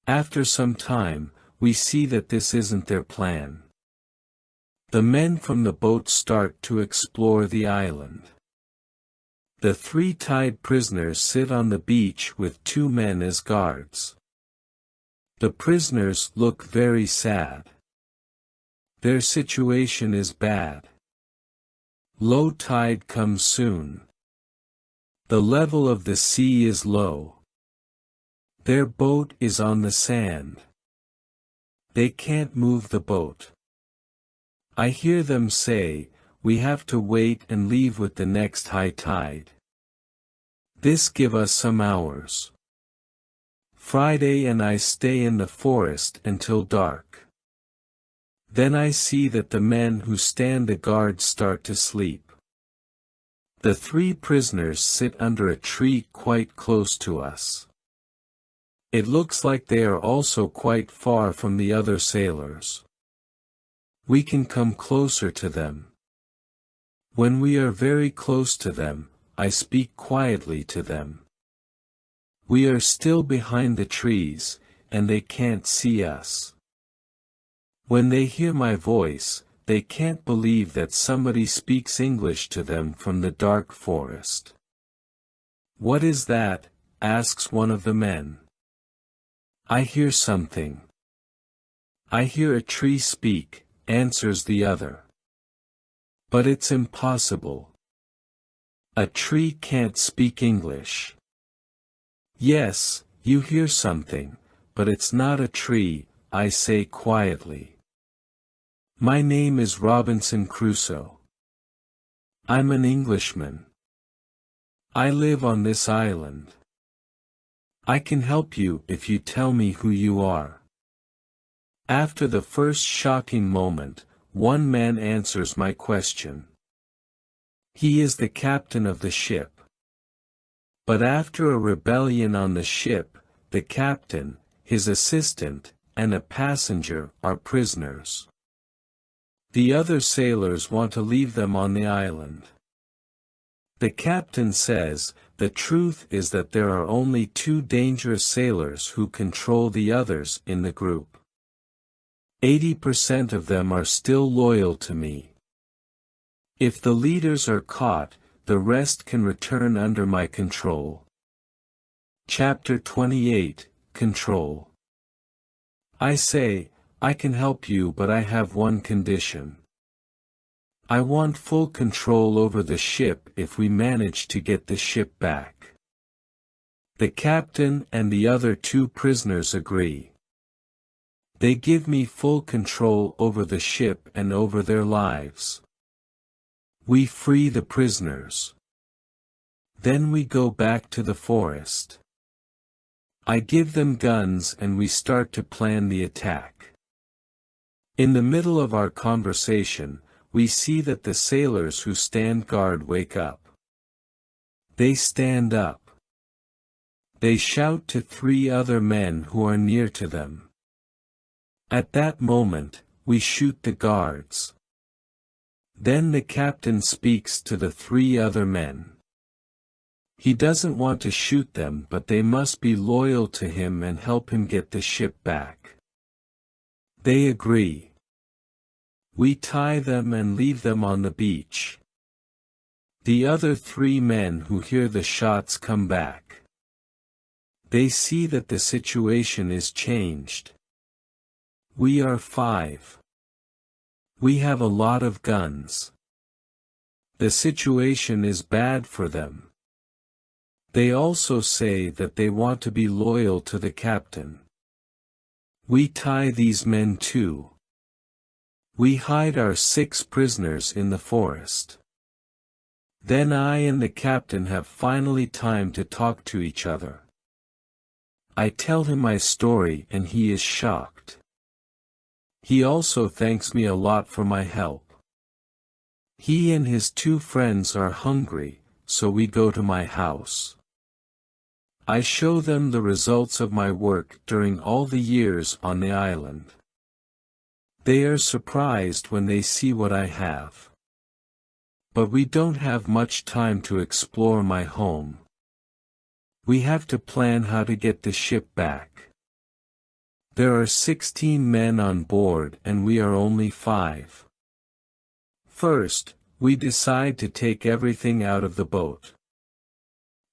After some time, we see that this isn't their plan. The men from the boat start to explore the island. The 3 tied prisoners sit on the beach with 2 men as guards. The prisoners look very sad. Their situation is bad. Low tide comes soon. The level of the sea is low. Their boat is on the sand. They can't move the boat. I hear them say, "We have to wait and leave with the next high tide." This give us some hours. Friday and I stay in the forest until dark. Then I see that the men who stand the guard start to sleep. The 3 prisoners sit under a tree quite close to us. It looks like they are also quite far from the other sailors. We can come closer to them. When we are very close to them, I speak quietly to them. We are still behind the trees, and they can't see us. When they hear my voice, they can't believe that somebody speaks English to them from the dark forest. "What is that?" asks one of the men. "I hear something." "I hear a tree speak," answers the other. "But it's impossible. A tree can't speak English." "Yes, you hear something, but it's not a tree," I say quietly. "My name is Robinson Crusoe. I'm an Englishman. I live on this island. I can help you if you tell me who you are." After the first shocking moment, one man answers my question. He is the captain of the ship. But after a rebellion on the ship, the captain, his assistant, and a passenger are prisoners. The other sailors want to leave them on the island. The captain says, the truth is that there are only 2 dangerous sailors who control the others in the group. 80% of them are still loyal to me. If the leaders are caught, the rest can return under my control. Chapter 28, Control. I say, "I can help you, but I have one condition. I want full control over the ship if we manage to get the ship back." The captain and the other 2 prisoners agree. They give me full control over the ship and over their lives. We free the prisoners. Then we go back to the forest. I give them guns and we start to plan the attack. In the middle of our conversation, we see that the sailors who stand guard wake up. They stand up. They shout to 3 other men who are near to them. At that moment, we shoot the guards. Then the captain speaks to the 3 other men. He doesn't want to shoot them, but they must be loyal to him and help him get the ship back. They agree. We tie them and leave them on the beach. The other 3 men who hear the shots come back. They see that the situation is changed. We are 5. We have a lot of guns. The situation is bad for them. They also say that they want to be loyal to the captain. We tie these men too. We hide our 6 prisoners in the forest. Then I and the captain have finally time to talk to each other. I tell him my story and he is shocked. He also thanks me a lot for my help. He and his 2 friends are hungry, so we go to my house. I show them the results of my work during all the years on the island. They are surprised when they see what I have. But we don't have much time to explore my home. We have to plan how to get the ship back. There are 16 men on board and we are only 5. First, we decide to take everything out of the boat.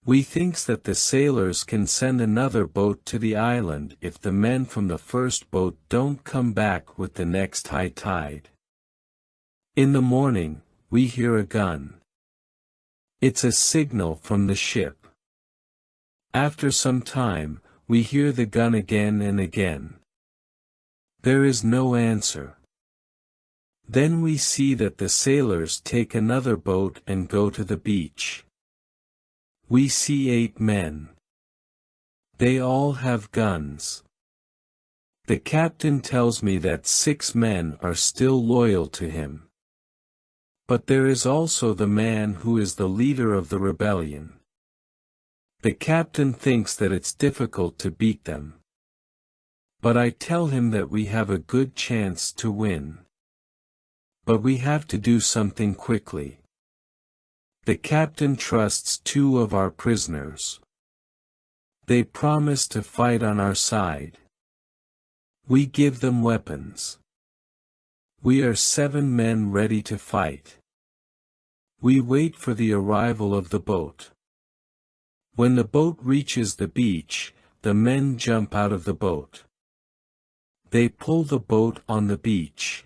We thinks that the sailors can send another boat to the island if the men from the first boat don't come back with the next high tide. In the morning, we hear a gun. It's a signal from the ship. After some time, we hear the gun again and again. There is no answer. Then we see that the sailors take another boat and go to the beach. We see 8 men. They all have guns. The captain tells me that 6 men are still loyal to him. But there is also the man who is the leader of the rebellion. The captain thinks that it's difficult to beat them. But I tell him that we have a good chance to win. But we have to do something quickly. The captain trusts 2 of our prisoners. They promise to fight on our side. We give them weapons. We are 7 men ready to fight. We wait for the arrival of the boat. When the boat reaches the beach, the men jump out of the boat. They pull the boat on the beach.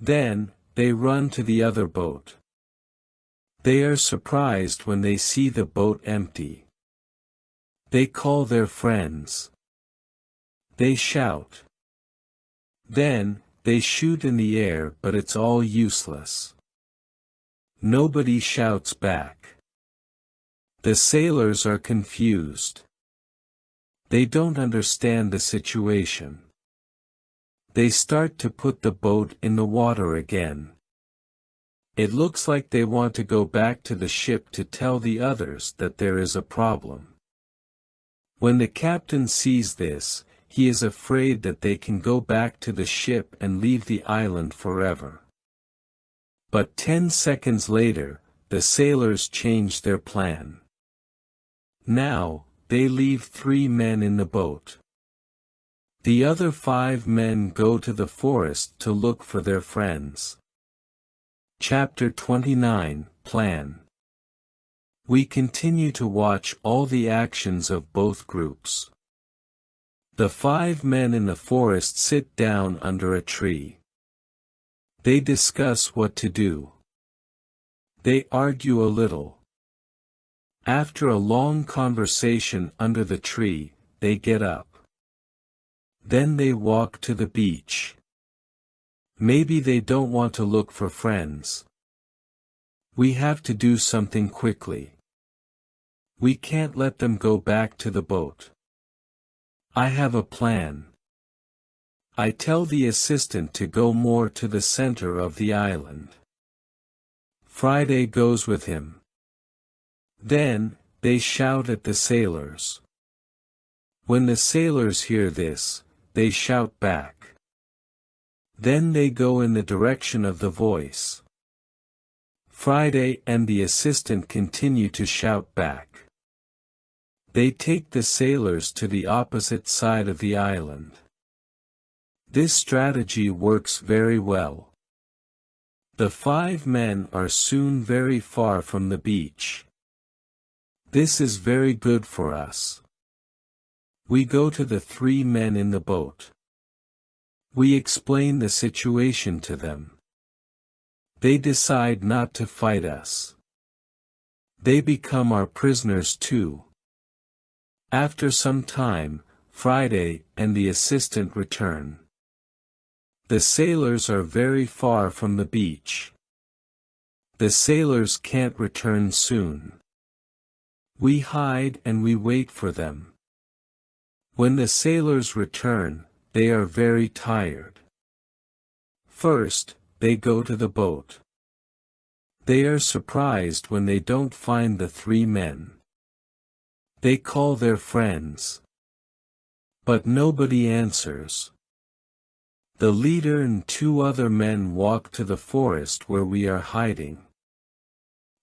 Then, they run to the other boat. They are surprised when they see the boat empty. They call their friends. They shout. Then, they shoot in the air, but it's all useless. Nobody shouts back. The sailors are confused. They don't understand the situation. They start to put the boat in the water again. It looks like they want to go back to the ship to tell the others that there is a problem. When the captain sees this, he is afraid that they can go back to the ship and leave the island forever. But 10 seconds later, the sailors change their plan. Now, they leave 3 men in the boat. The other 5 men go to the forest to look for their friends. Chapter 29, Plan. We continue to watch all the actions of both groups. The 5 men in the forest sit down under a tree. They discuss what to do. They argue a little. After a long conversation under the tree, they get up. Then they walk to the beach. Maybe they don't want to look for friends. We have to do something quickly. We can't let them go back to the boat. I have a plan. I tell the assistant to go more to the center of the island. Friday goes with him. Then, they shout at the sailors. When the sailors hear this, they shout back. Then they go in the direction of the voice. Friday and the assistant continue to shout back. They take the sailors to the opposite side of the island. This strategy works very well. The 5 men are soon very far from the beach. This is very good for us. We go to the 3 men in the boat. We explain the situation to them. They decide not to fight us. They become our prisoners too. After some time, Friday and the assistant return. The sailors are very far from the beach. The sailors can't return soon. We hide and we wait for them. When the sailors return, they are very tired. First, they go to the boat. They are surprised when they don't find the 3 men. They call their friends. But nobody answers. The leader and 2 other men walk to the forest where we are hiding.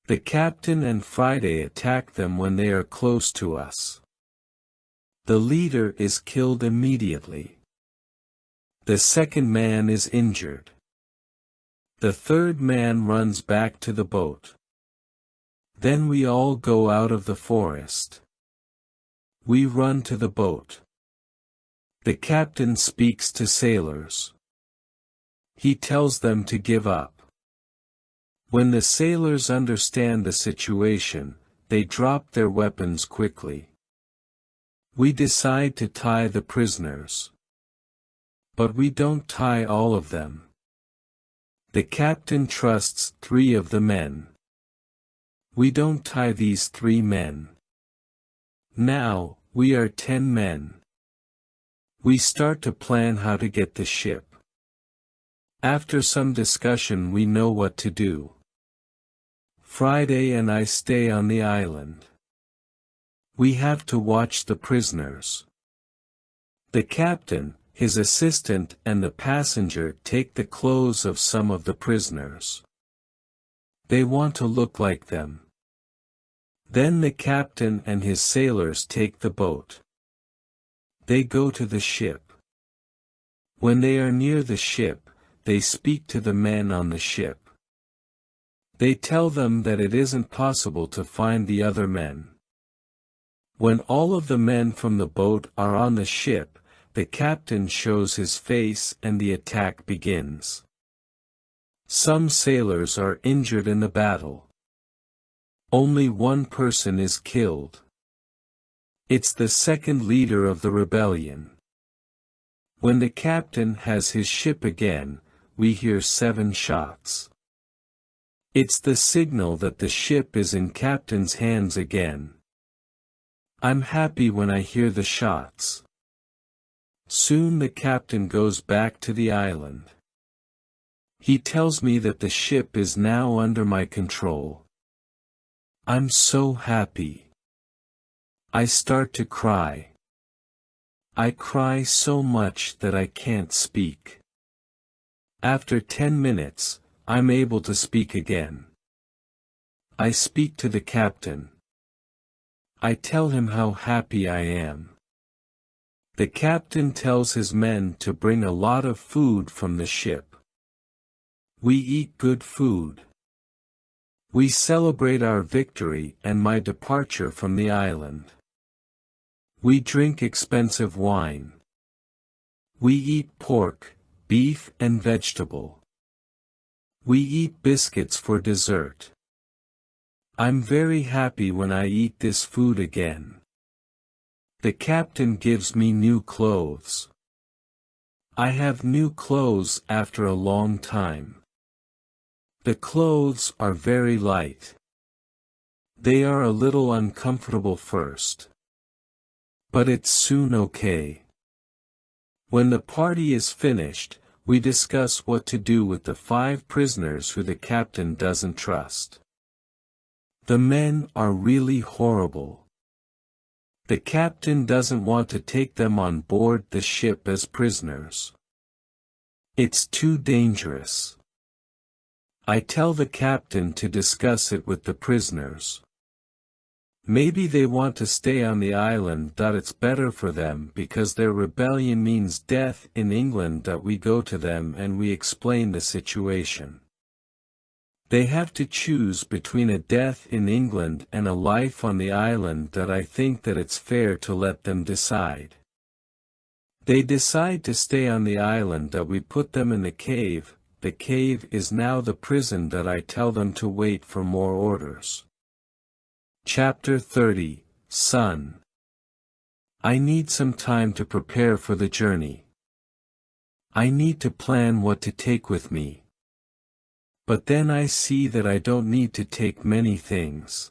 The captain and Friday attack them when they are close to us. The leader is killed immediately. The second man is injured. The third man runs back to the boat. Then we all go out of the forest. We run to the boat. The captain speaks to sailors. He tells them to give up. When the sailors understand the situation, they drop their weapons quickly. We decide to tie the prisoners. But we don't tie all of them. The captain trusts 3 of the men. We don't tie these 3 men. Now, we are 10 men. We start to plan how to get the ship. After some discussion we know what to do. Friday and I stay on the island. We have to watch the prisoners. The captain, his assistant and the passenger take the clothes of some of the prisoners. They want to look like them. Then the captain and his sailors take the boat. They go to the ship. When they are near the ship, they speak to the men on the ship. They tell them that it isn't possible to find the other men. When all of the men from the boat are on the ship, the captain shows his face and the attack begins. Some sailors are injured in the battle. Only 1 person is killed. It's the second leader of the rebellion. When the captain has his ship again, we hear 7 shots. It's the signal that the ship is in captain's hands again. I'm happy when I hear the shots. Soon the captain goes back to the island. He tells me that the ship is now under my control. I'm so happy. I start to cry. I cry so much that I can't speak. After 10 minutes, I'm able to speak again. I speak to the captain. I tell him how happy I am. The captain tells his men to bring a lot of food from the ship. We eat good food. We celebrate our victory and my departure from the island. We drink expensive wine. We eat pork, beef and vegetable. We eat biscuits for dessert. I'm very happy when I eat this food again. The captain gives me new clothes. I have new clothes after a long time. The clothes are very light. They are a little uncomfortable first. But it's soon okay. When the party is finished, we discuss what to do with the 5 prisoners who the captain doesn't trust. The men are really horrible. The captain doesn't want to take them on board the ship as prisoners. It's too dangerous. I tell the captain to discuss it with the prisoners. Maybe they want to stay on the island. It's better for them because their rebellion means death in England. We go to them and we explain the situation. They have to choose between a death in England and a life on the island. I think that it's fair to let them decide. They decide to stay on the island. We put them in the cave. The cave is now the prison. I tell them to wait for more orders. Chapter 30, Son. I need some time to prepare for the journey. I need to plan what to take with me. But then I see that I don't need to take many things.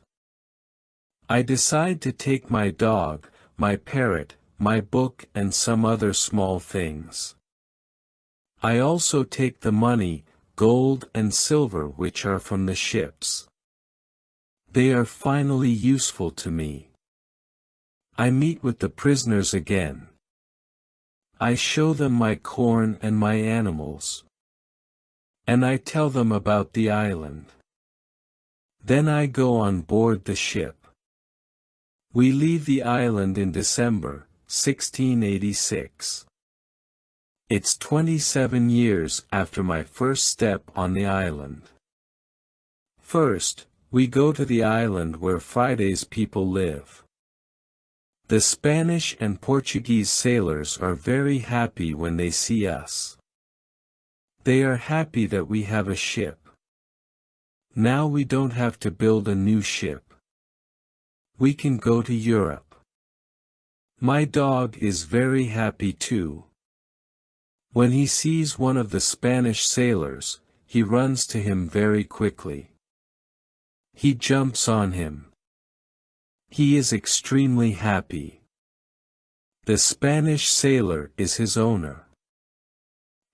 I decide to take my dog, my parrot, my book and some other small things. I also take the money, gold and silver which are from the ships. They are finally useful to me. I meet with the prisoners again. I show them my corn and my animals. And I tell them about the island. Then I go on board the ship. We leave the island in December, 1686. It's 27 years after my first step on the island. First, we go to the island where Friday's people live. The Spanish and Portuguese sailors are very happy when they see us. They are happy that we have a ship. Now we don't have to build a new ship. We can go to Europe. My dog is very happy too. When he sees one of the Spanish sailors, he runs to him very quickly. He jumps on him. He is extremely happy. The Spanish sailor is his owner.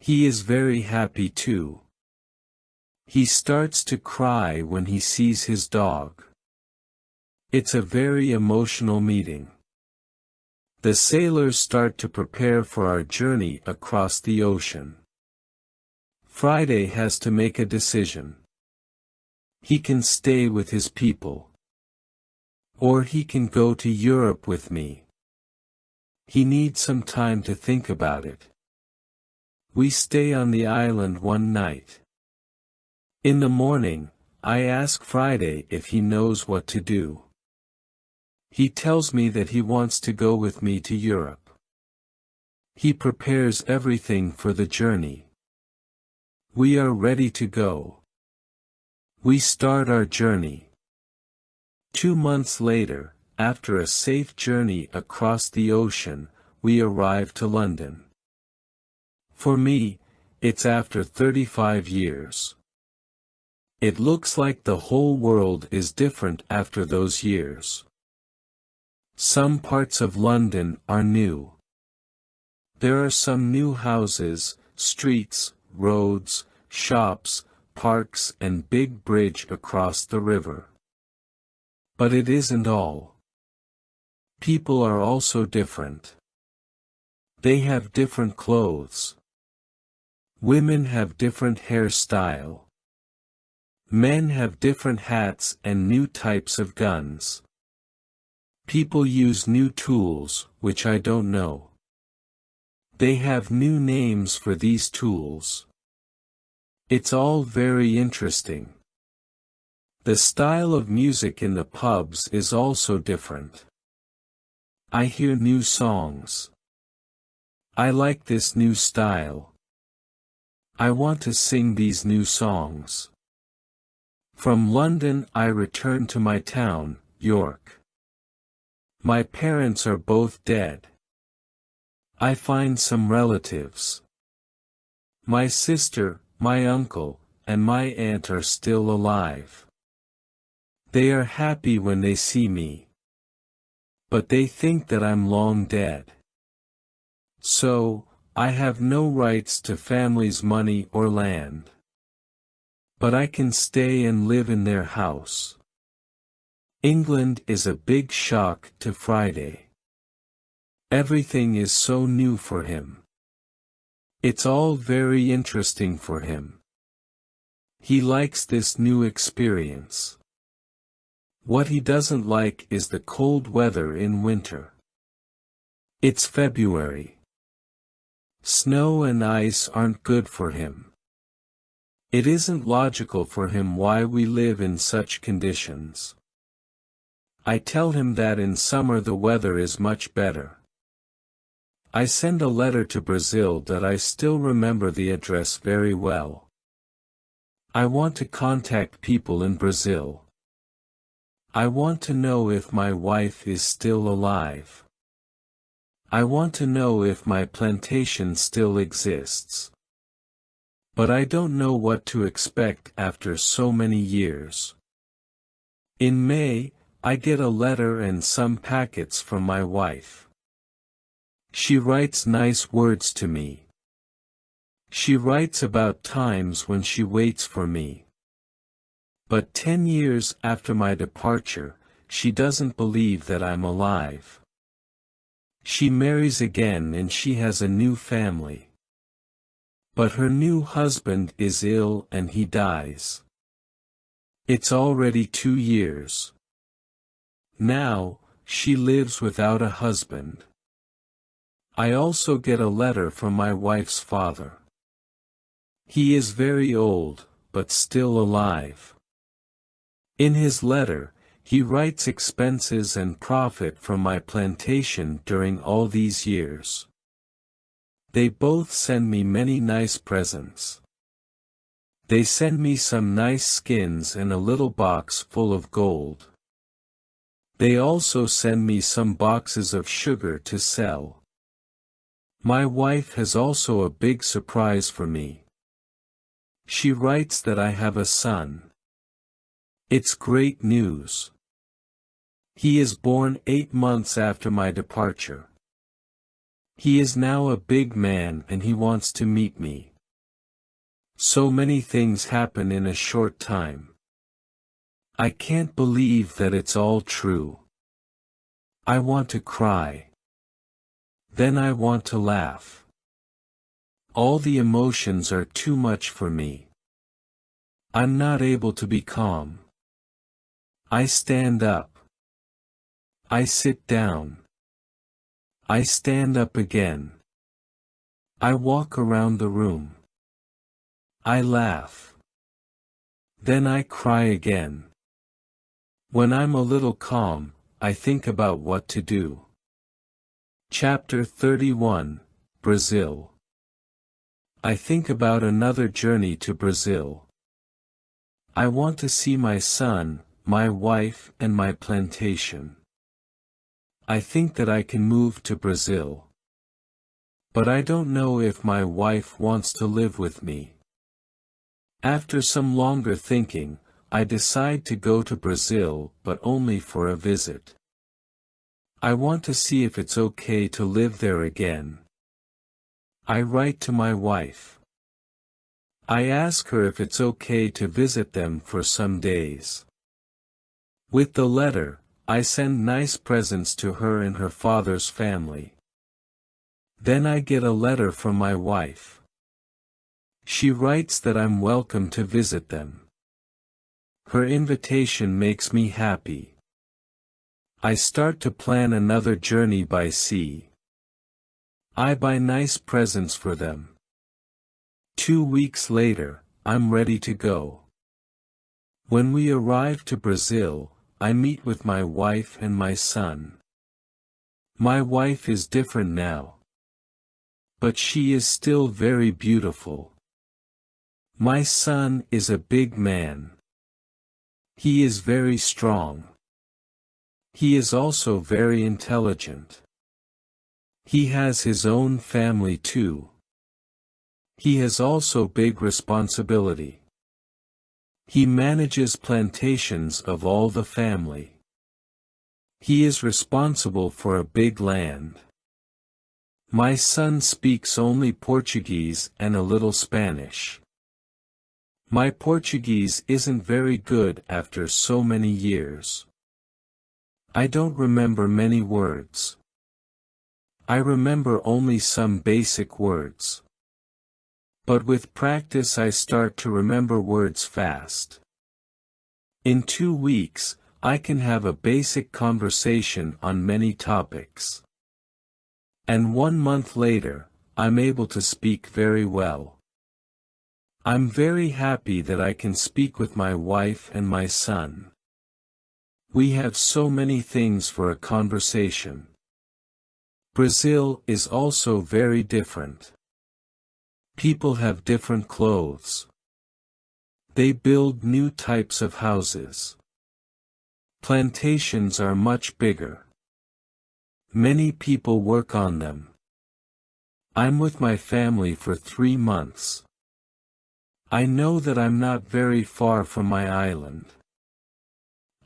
He is very happy too. He starts to cry when he sees his dog. It's a very emotional meeting. The sailors start to prepare for our journey across the ocean. Friday has to make a decision. He can stay with his people. Or he can go to Europe with me. He needs some time to think about it. We stay on the island one night. In the morning, I ask Friday if he knows what to do. He tells me that he wants to go with me to Europe. He prepares everything for the journey. We are ready to go. We start our journey. 2 months later, after a safe journey across the ocean, we arrive to London. For me, it's after 35 years. It looks like the whole world is different after those years. Some parts of London are new. There are some new houses, streets, roads, shops, parks and big bridge across the river. But it isn't all. People are also different. They have different clothes. Women have different hairstyle. Men have different hats and new types of guns. People use new tools, which I don't know. They have new names for these tools. It's all very interesting. The style of music in the pubs is also different. I hear new songs. I like this new style. I want to sing these new songs. From London I return to my town, York. My parents are both dead. I find some relatives. My sister, my uncle, and my aunt are still alive. They are happy when they see me. But they think that I'm long dead. So, I have no rights to family's money or land. But I can stay and live in their house. England is a big shock to Friday. Everything is so new for him. It's all very interesting for him. He likes this new experience. What he doesn't like is the cold weather in winter. It's February. Snow and ice aren't good for him. It isn't logical for him why we live in such conditions. I tell him that in summer the weather is much better. I send a letter to Brazil that I still remember the address very well. I want to contact people in Brazil. I want to know if my wife is still alive. I want to know if my plantation still exists. But I don't know what to expect after so many years. In May, I get a letter and some packets from my wife. She writes nice words to me. She writes about times when she waits for me. But 10 years after my departure, she doesn't believe that I'm alive. She marries again and she has a new family. But her new husband is ill and he dies. It's already 2 years. Now, she lives without a husband. I also get a letter from my wife's father. He is very old, but still alive. In his letter, he writes expenses and profit from my plantation during all these years. They both send me many nice presents. They send me some nice skins and a little box full of gold. They also send me some boxes of sugar to sell. My wife has also a big surprise for me. She writes that I have a son. It's great news. He is born 8 months after my departure. He is now a big man and he wants to meet me. So many things happen in a short time. I can't believe that it's all true. I want to cry. Then I want to laugh. All the emotions are too much for me. I'm not able to be calm. I stand up. I sit down. I stand up again. I walk around the room. I laugh. Then I cry again. When I'm a little calm, I think about what to do. Chapter 31, Brazil. I think about another journey to Brazil. I want to see my son, my wife and my plantation. I think that I can move to Brazil. But I don't know if my wife wants to live with me. After some longer thinking, I decide to go to Brazil, but only for a visit. I want to see if it's okay to live there again. I write to my wife. I ask her if it's okay to visit them for some days. With the letter, I send nice presents to her and her father's family. Then I get a letter from my wife. She writes that I'm welcome to visit them. Her invitation makes me happy. I start to plan another journey by sea. I buy nice presents for them. 2 weeks later, I'm ready to go. When we arrive to Brazil, I meet with my wife and my son. My wife is different now. But she is still very beautiful. My son is a big man. He is very strong. He is also very intelligent. He has his own family too. He has also big responsibility. He manages plantations of all the family. He is responsible for a big land. My son speaks only Portuguese and a little Spanish. My Portuguese isn't very good after so many years. I don't remember many words. I remember only some basic words. But with practice I start to remember words fast. In 2 weeks, I can have a basic conversation on many topics. And 1 month later, I'm able to speak very well. I'm very happy that I can speak with my wife and my son. We have so many things for a conversation. Brazil is also very different. People have different clothes. They build new types of houses. Plantations are much bigger. Many people work on them. I'm with my family for 3 months. I know that I'm not very far from my island.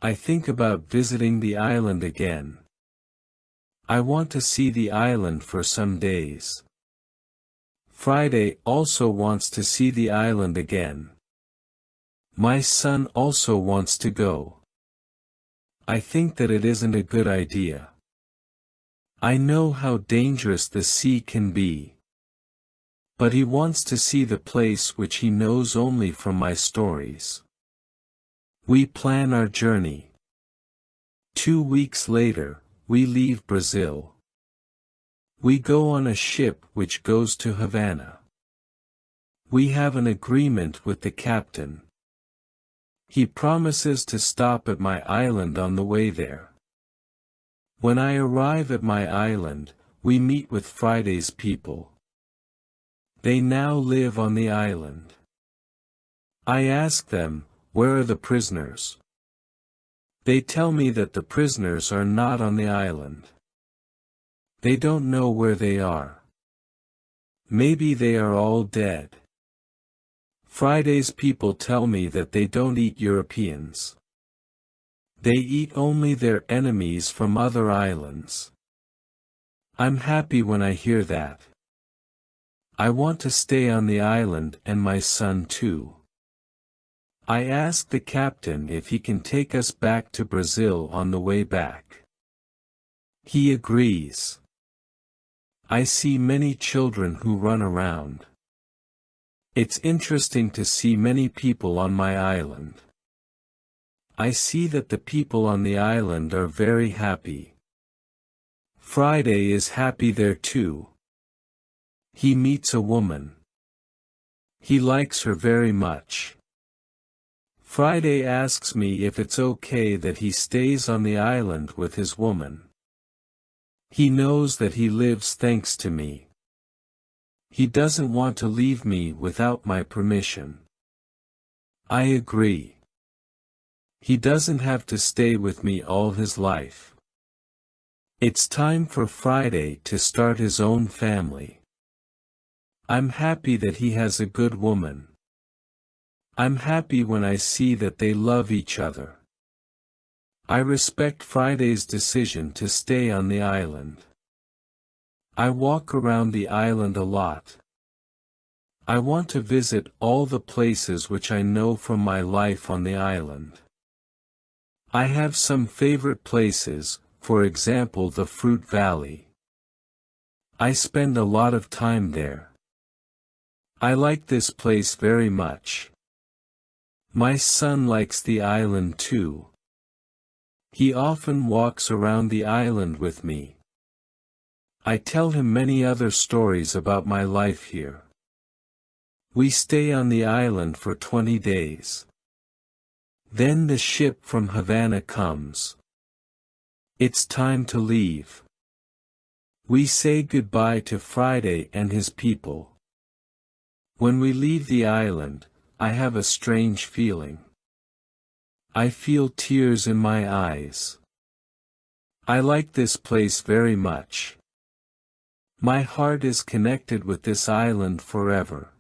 I think about visiting the island again. I want to see the island for some days. Friday also wants to see the island again. My son also wants to go. I think that it isn't a good idea. I know how dangerous the sea can be. But he wants to see the place which he knows only from my stories. We plan our journey. 2 weeks later, we leave Brazil. We go on a ship which goes to Havana. We have an agreement with the captain. He promises to stop at my island on the way there. When I arrive at my island, we meet with Friday's people. They now live on the island. I ask them, where are the prisoners? They tell me that the prisoners are not on the island. They don't know where they are. Maybe they are all dead. Friday's people tell me that they don't eat Europeans. They eat only their enemies from other islands. I'm happy when I hear that. I want to stay on the island and my son too. I ask the captain if he can take us back to Brazil on the way back. He agrees. I see many children who run around. It's interesting to see many people on my island. I see that the people on the island are very happy. Friday is happy there too. He meets a woman. He likes her very much. Friday asks me if it's okay that he stays on the island with his woman. He knows that he lives thanks to me. He doesn't want to leave me without my permission. I agree. He doesn't have to stay with me all his life. It's time for Friday to start his own family. I'm happy that he has a good woman. I'm happy when I see that they love each other. I respect Friday's decision to stay on the island. I walk around the island a lot. I want to visit all the places which I know from my life on the island. I have some favorite places, for example the Fruit Valley. I spend a lot of time there. I like this place very much. My son likes the island too. He often walks around the island with me. I tell him many other stories about my life here. We stay on the island for 20 days. Then the ship from Havana comes. It's time to leave. We say goodbye to Friday and his people. When we leave the island, I have a strange feeling. I feel tears in my eyes. I like this place very much. My heart is connected with this island forever.